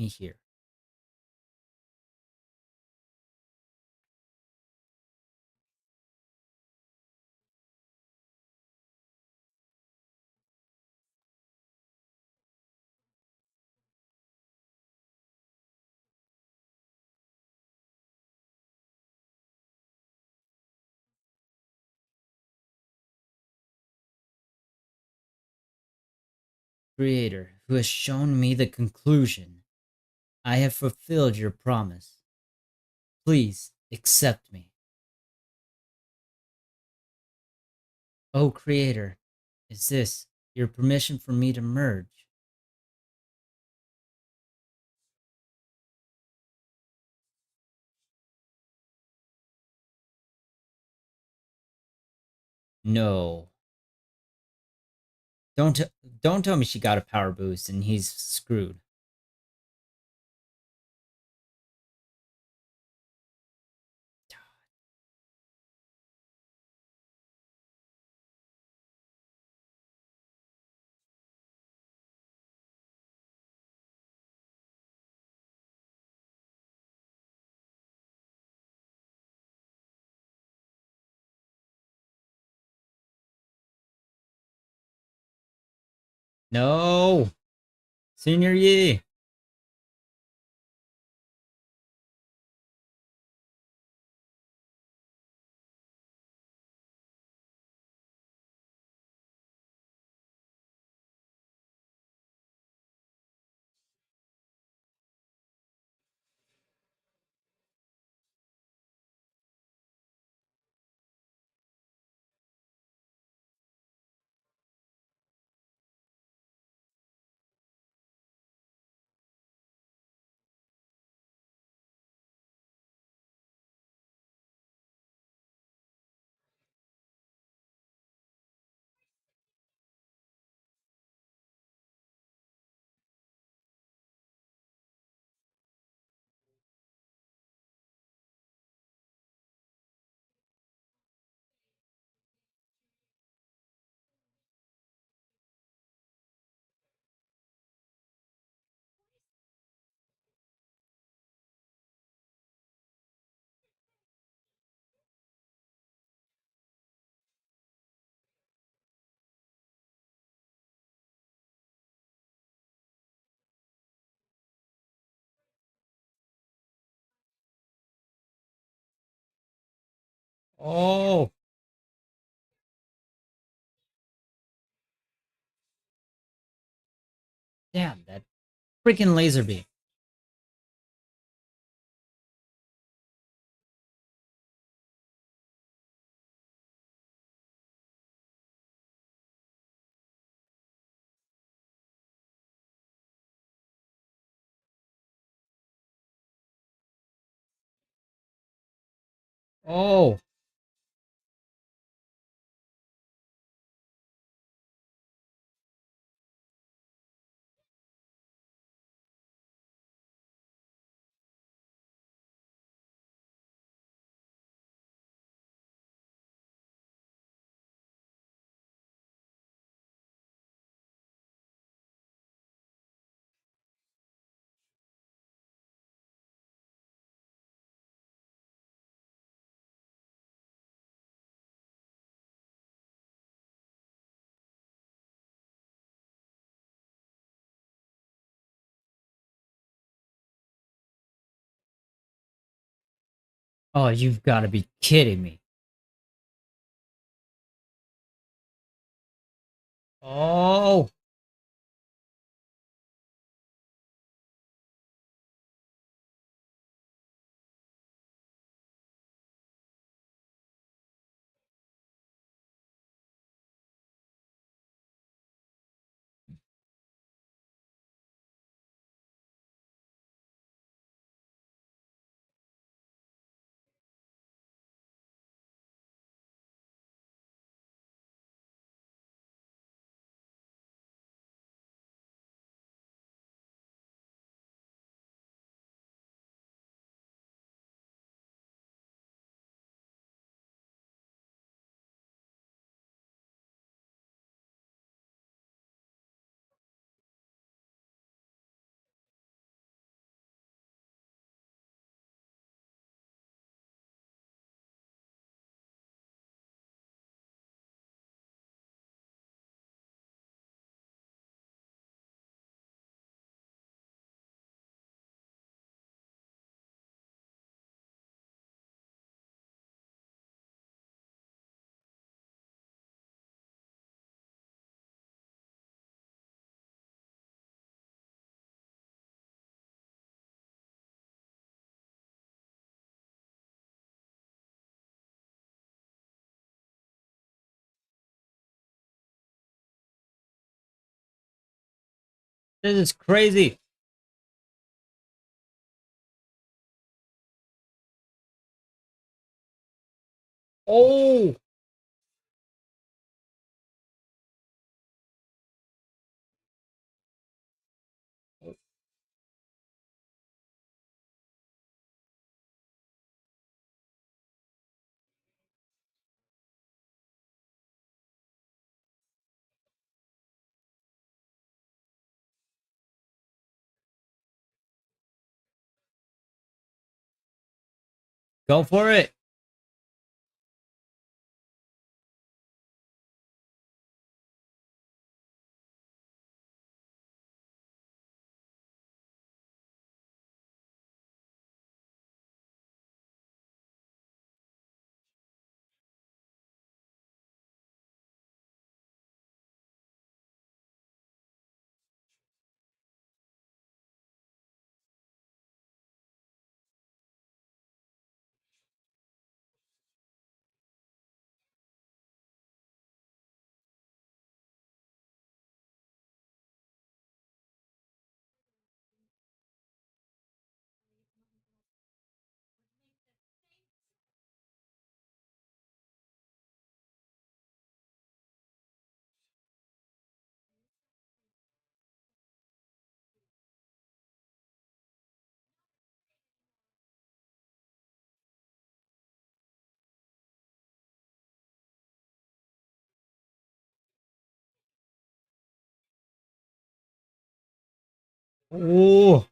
hear. Creator, who has shown me the conclusion, I have fulfilled your promise. Please accept me. Oh, Creator, is this your permission for me to merge? No. Don't t- don't tell me she got a power boost and he's screwed. No, Senior Yi. Oh, damn that freaking laser beam. Oh, oh, you've got to be kidding me. Oh, This is crazy. Oh, go for it. Oh,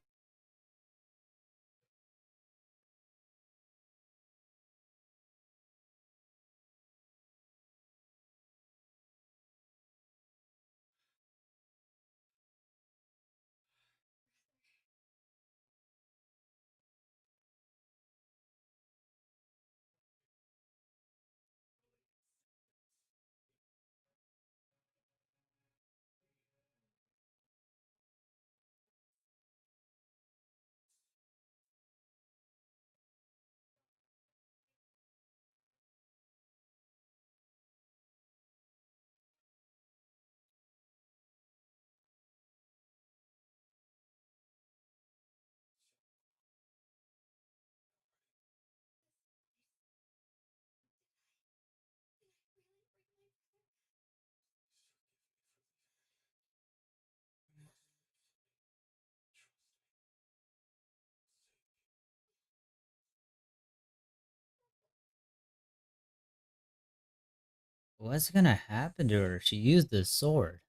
what's gonna happen to her? She used the sword.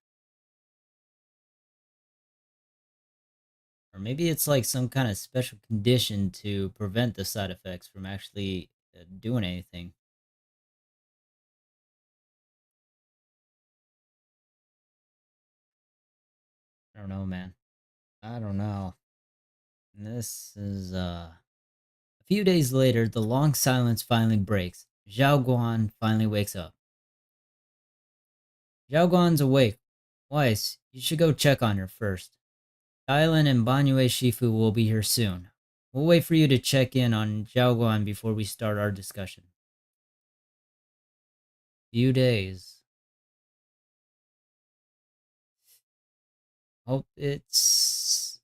Or maybe it's like some kind of special condition to prevent the side effects from actually doing anything. I don't know, man. I don't know. This is a few days later, the long silence finally breaks. Zhao Guan finally wakes up. Zhao Guan's awake. Weiss, you should go check on her first. Dylan and Banyue Shifu will be here soon. We'll wait for you to check in on Zhao Guan before we start our discussion. Few days. Hope it's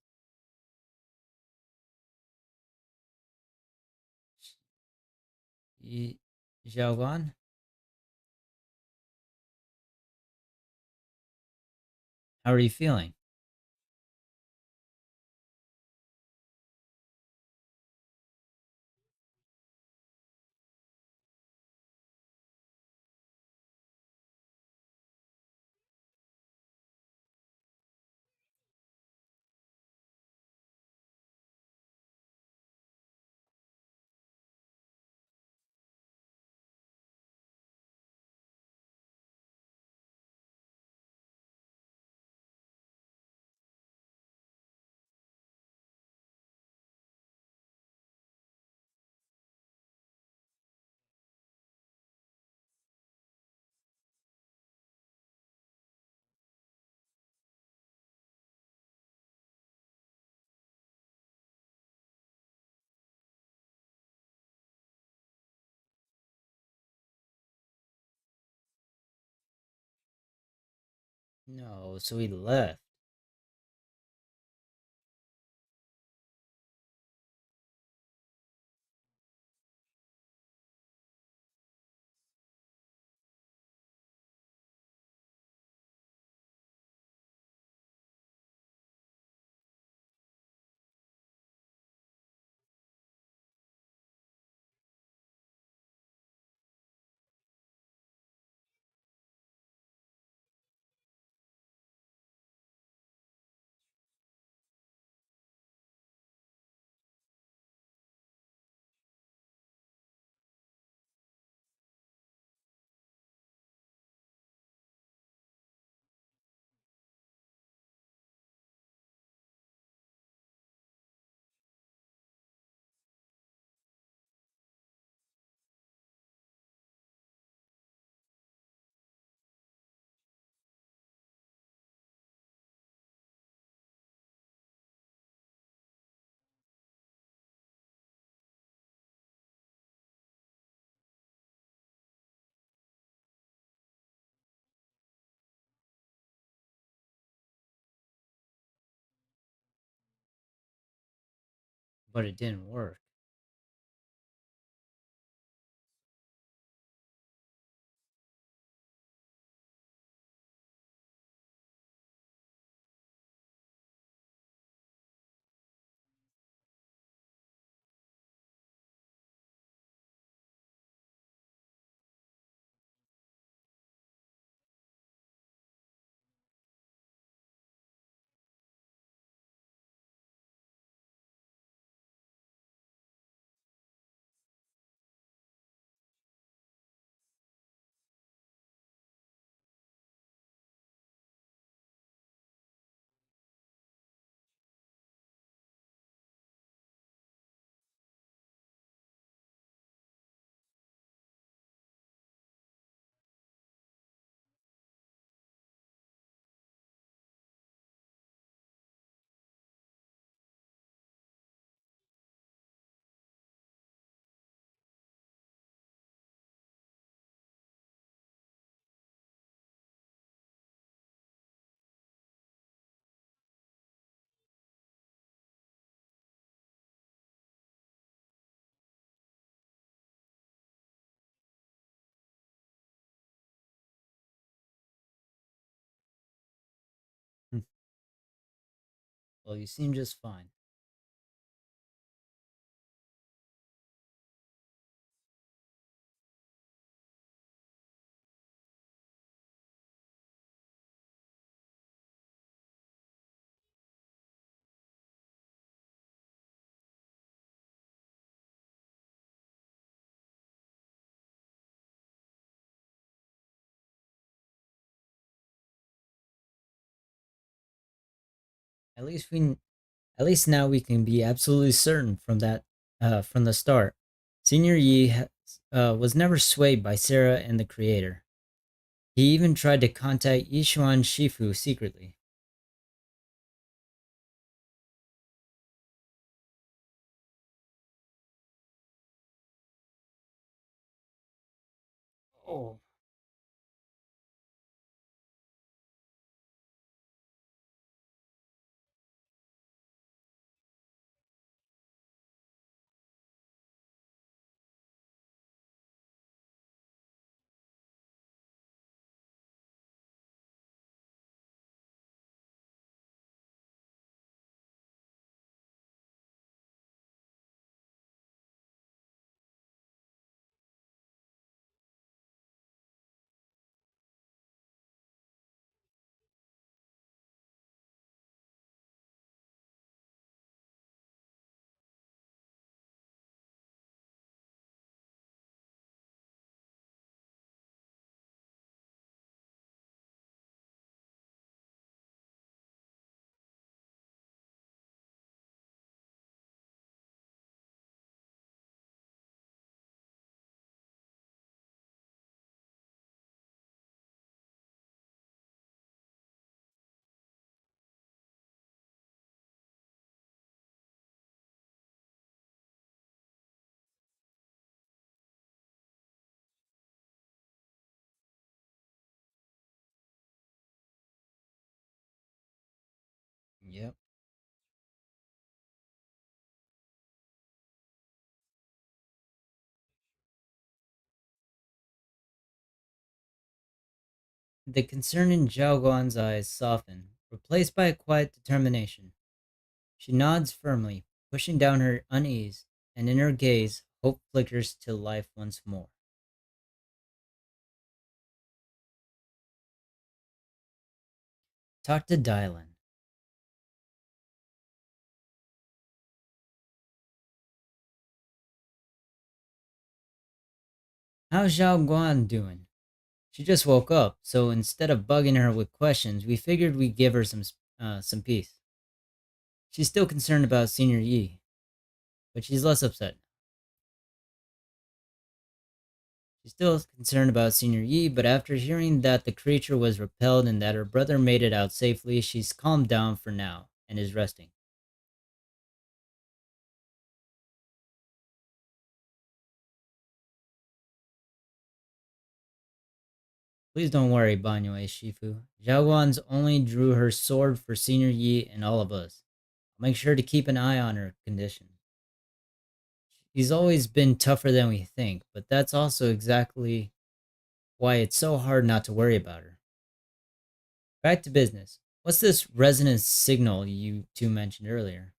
Zhao Guan. How are you feeling? No, so he left. but it didn't work. Hmm. Well, you seem just fine. At least we, at least now we can be absolutely certain from the start. Senior was never swayed by Sarah and the Creator. He even tried to contact Yishuan Shifu secretly. Oh, yep. The concern in Zhao Guan's eyes soften, replaced by a quiet determination. She nods firmly, pushing down her unease, and in her gaze, hope flickers to life once more. Talk to Dylan. How's Zhao Guan doing? She just woke up, so instead of bugging her with questions, we figured we'd give her some peace. She's still concerned about Senior Yi, but she's less upset. She's still concerned about Senior Yi, but after hearing that the creature was repelled and that her brother made it out safely, she's calmed down for now and is resting. Please don't worry, Banyo Shifu. Zhaoguan's only drew her sword for Senior Yi and all of us. I'll make sure to keep an eye on her condition. He's always been tougher than we think, but that's also exactly why it's so hard not to worry about her. Back to business. What's this resonance signal you two mentioned earlier?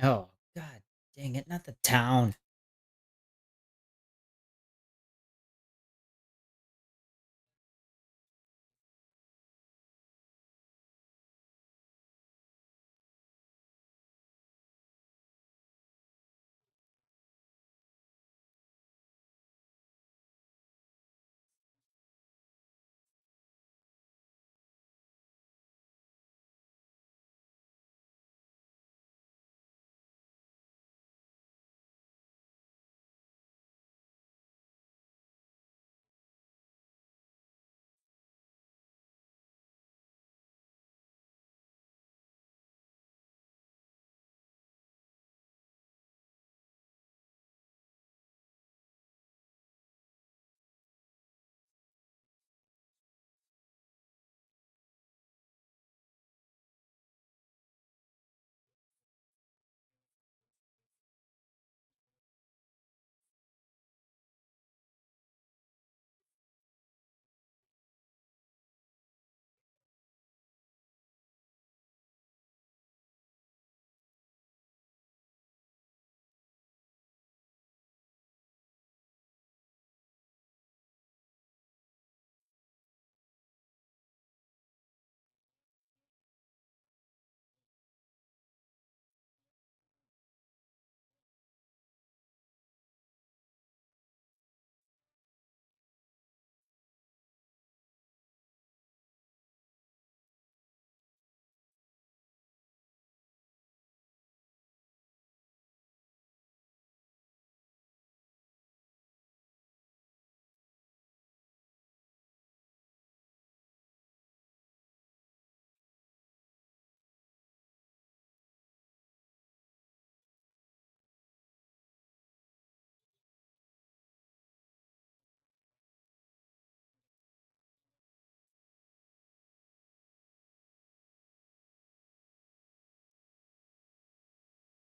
Oh, god dang it, not the town.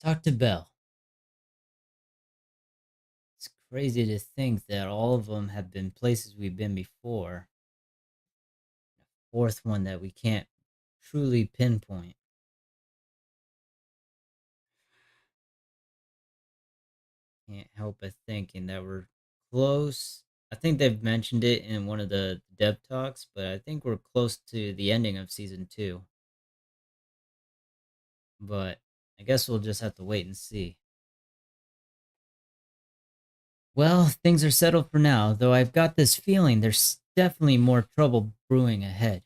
Talk to Belle. It's crazy to think that all of them have been places we've been before. Fourth one that we can't truly pinpoint. Can't help but thinking that we're close. I think they've mentioned it in one of the dev talks, but I think we're close to the ending of season two. But I guess we'll just have to wait and see. Well, things are settled for now, though I've got this feeling there's definitely more trouble brewing ahead.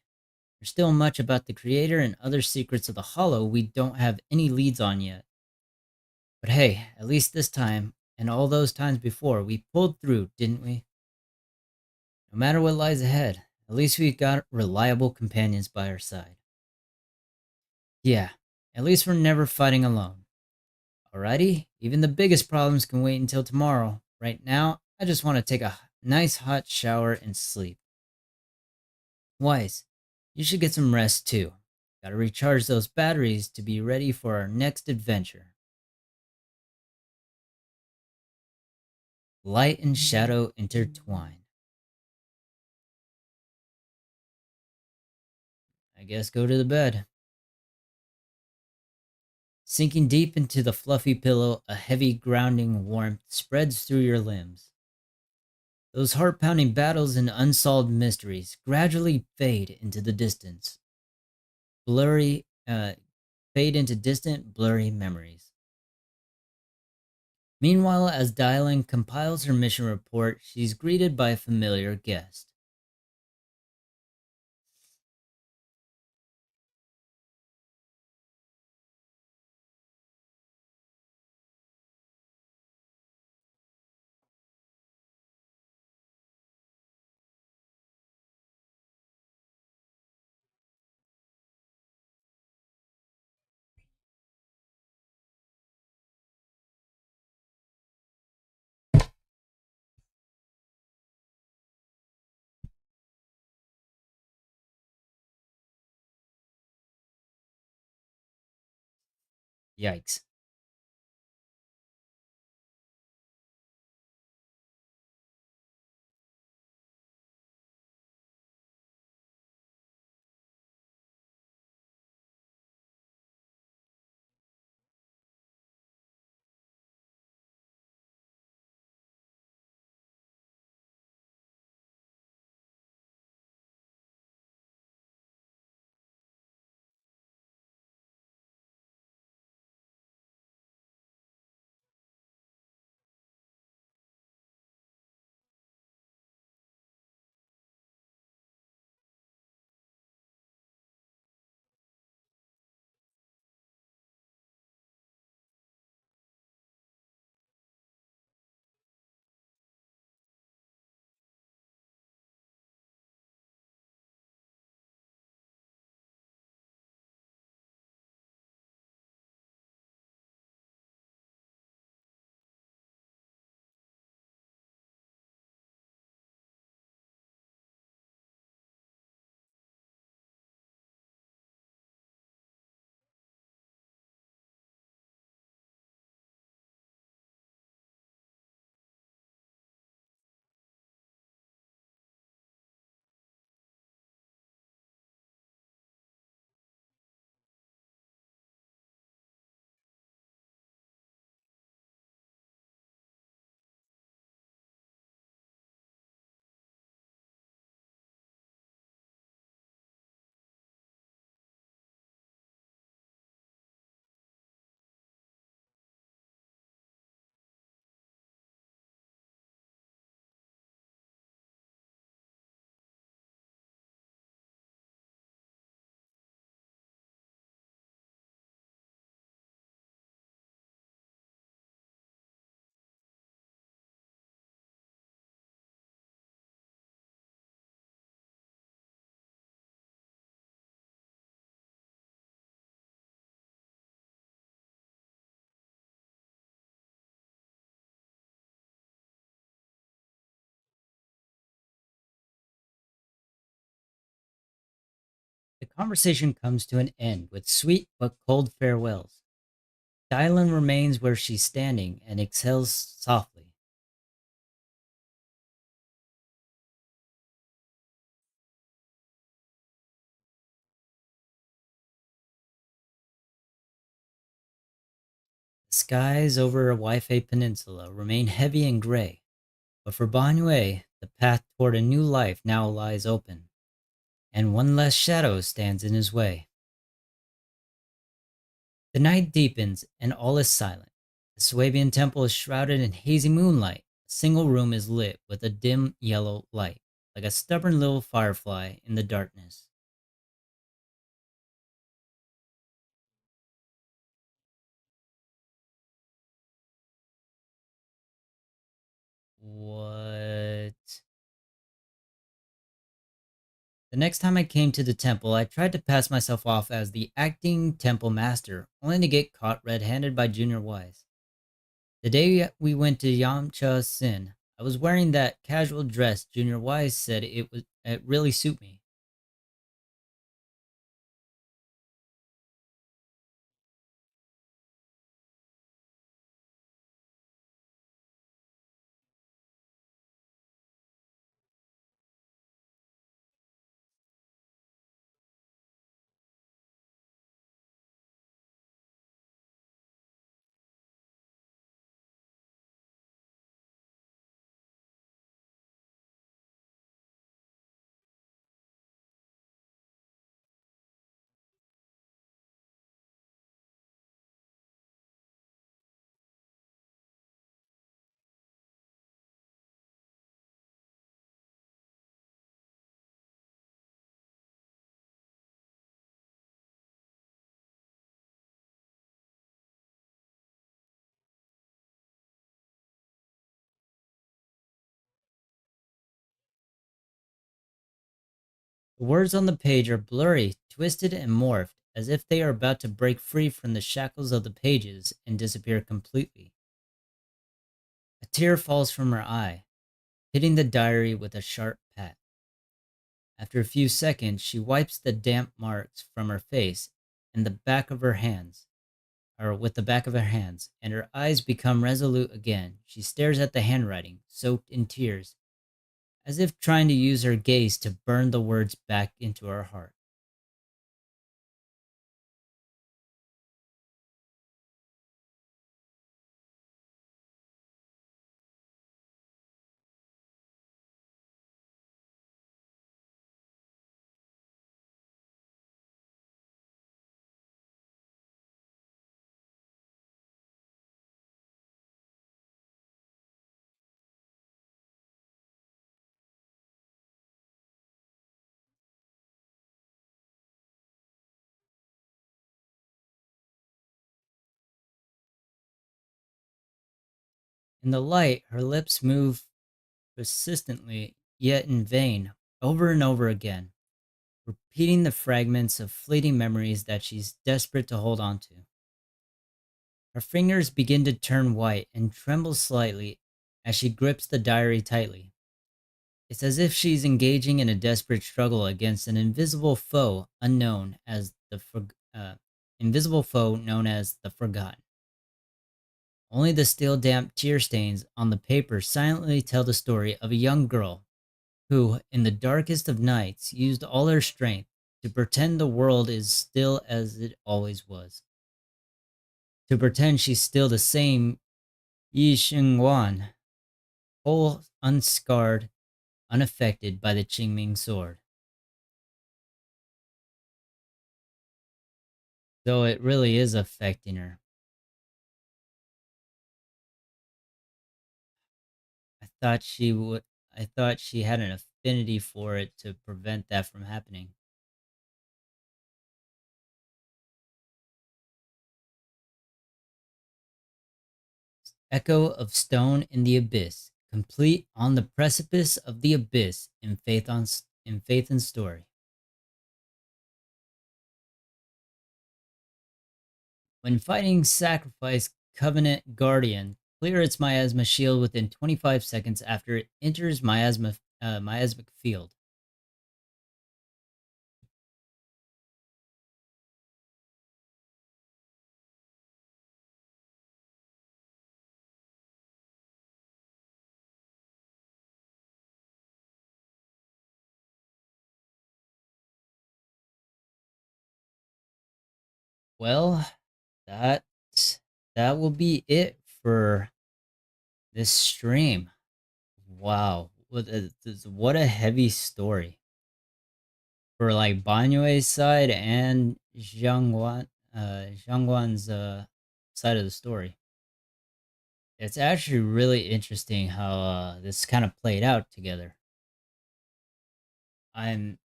There's still much about the creator and other secrets of the Hollow we don't have any leads on yet. But hey, at least this time, and all those times before, we pulled through, didn't we? No matter what lies ahead, at least we've got reliable companions by our side. Yeah, at least we're never fighting alone. Alrighty, even the biggest problems can wait until tomorrow. Right now, I just want to take a nice hot shower and sleep. Wise, you should get some rest too. Gotta recharge those batteries to be ready for our next adventure. Light and shadow intertwine. I guess go to the bed. Sinking deep into the fluffy pillow, a heavy grounding warmth spreads through your limbs. Those heart pounding battles and unsolved mysteries gradually blurry, fade into distant, blurry memories. Meanwhile, as Dylan compiles her mission report, she's greeted by a familiar guest. Yikes. The conversation comes to an end with sweet but cold farewells. Dylan remains where she's standing and exhales softly. The skies over Waifei Peninsula remain heavy and gray, but for Banyue, the path toward a new life now lies open, and one less shadow stands in his way. The night deepens and all is silent. The Swabian temple is shrouded in hazy moonlight. A single room is lit with a dim yellow light, like a stubborn little firefly in the darkness. What? The next time I came to the temple, I tried to pass myself off as the acting temple master, only to get caught red handed by Junior Wise. The day we went to Yamcha Sin, I was wearing that casual dress Junior Wise said it really suit me. The words on the page are blurry, twisted, and morphed, as if they are about to break free from the shackles of the pages and disappear completely. A tear falls from her eye, hitting the diary with a sharp pat. After a few seconds, she wipes the damp marks from her face and the back of her hands. or with the back of her hands, and her eyes become resolute again. She stares at the handwriting, soaked in tears, as if trying to use her gaze to burn the words back into her heart. In the light, her lips move persistently, yet in vain, over and over again, repeating the fragments of fleeting memories that she's desperate to hold on to. Her fingers begin to turn white and tremble slightly as she grips the diary tightly. It's as if she's engaging in a desperate struggle against an invisible foe unknown as invisible foe known as the forgotten. Only the still damp tear stains on the paper silently tell the story of a young girl who, in the darkest of nights, used all her strength to pretend the world is still as it always was. To pretend she's still the same Yi Xingwan, whole, unscarred, unaffected by the Qingming sword. Though it really is affecting her. I thought she would I thought she had an affinity for it to prevent that from happening. Echo of stone in the abyss, complete on the precipice of the abyss in faith and story. When fighting sacrifice covenant guardian, clear its miasma shield within 25 seconds after it enters miasmic field. Well, that that will be it for this stream. Wow, what a heavy story for like Banyue's side and Zhangguan's side of the story. It's actually really interesting how this kind of played out together. I'm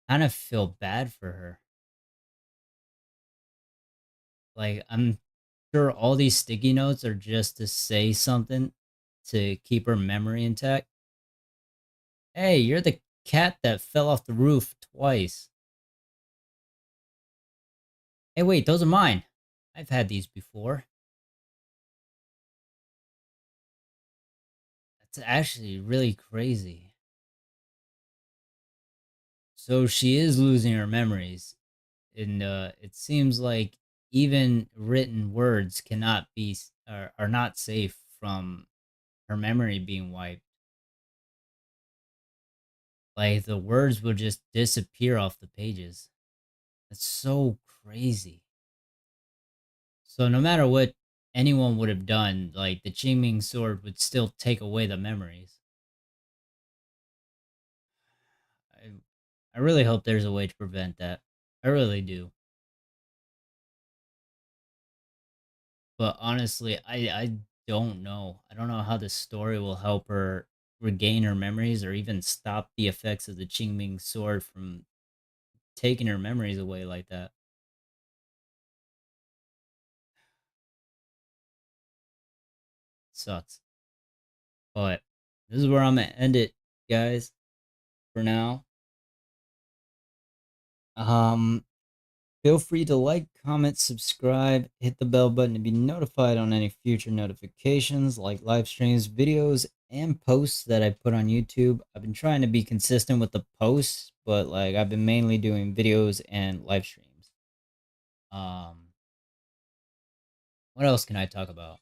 kind of feel bad for her. Like I'm sure all these sticky notes are just to say something to keep her memory intact. Hey, you're the cat that fell off the roof twice. Hey, wait, those are mine. I've had these before. That's actually really crazy. So she is losing her memories, and it seems like even written words cannot be are not safe from her memory being wiped. Like the words will just disappear off the pages. That's so crazy. So no matter what anyone would have done, like the Qingming sword would still take away the memories. I I really hope there's a way to prevent that. I really do. But honestly, I don't know. I don't know how this story will help her regain her memories or even stop the effects of the Qingming sword from taking her memories away like that. Sucks. But this is where I'm gonna end it, guys, for now. Um Feel free to like, comment, subscribe, hit the bell button to be notified on any future notifications like live streams, videos, and posts that I put on YouTube. I've been trying to be consistent with the posts, but like I've been mainly doing videos and live streams. Um What else can I talk about?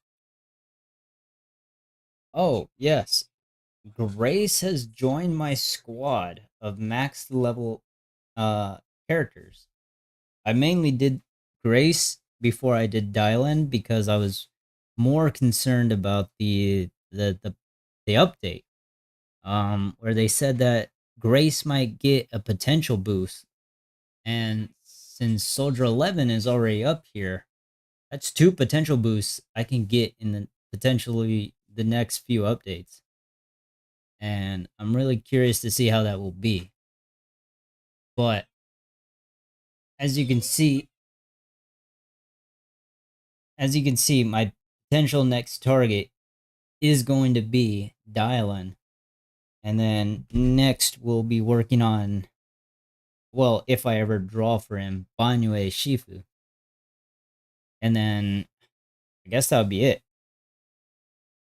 Oh, yes. Grace has joined my squad of max level uh characters. I mainly did Grace before I did Dylan because I was more concerned about the update. Where they said that Grace might get a potential boost, and since Soldier 11 is already up here, that's two potential boosts I can get in the potentially the next few updates. And I'm really curious to see how that will be. But as you can see, my potential next target is going to be Dylan. And then next we'll be working on, well, if I ever draw for him, Banyue Shifu. And then I guess that would be it.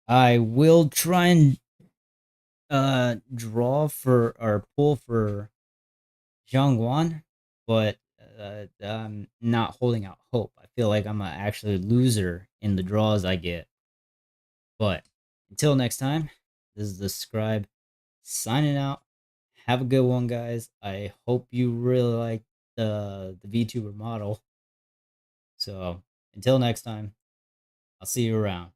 I will try and draw for or pull for Zhangguan, but I'm not holding out hope. I feel like I'm a actually loser in the draws I get. But until next time, this is the Scribe signing out. Have a good one, guys. I hope you really like the VTuber model. So until next time, I'll see you around.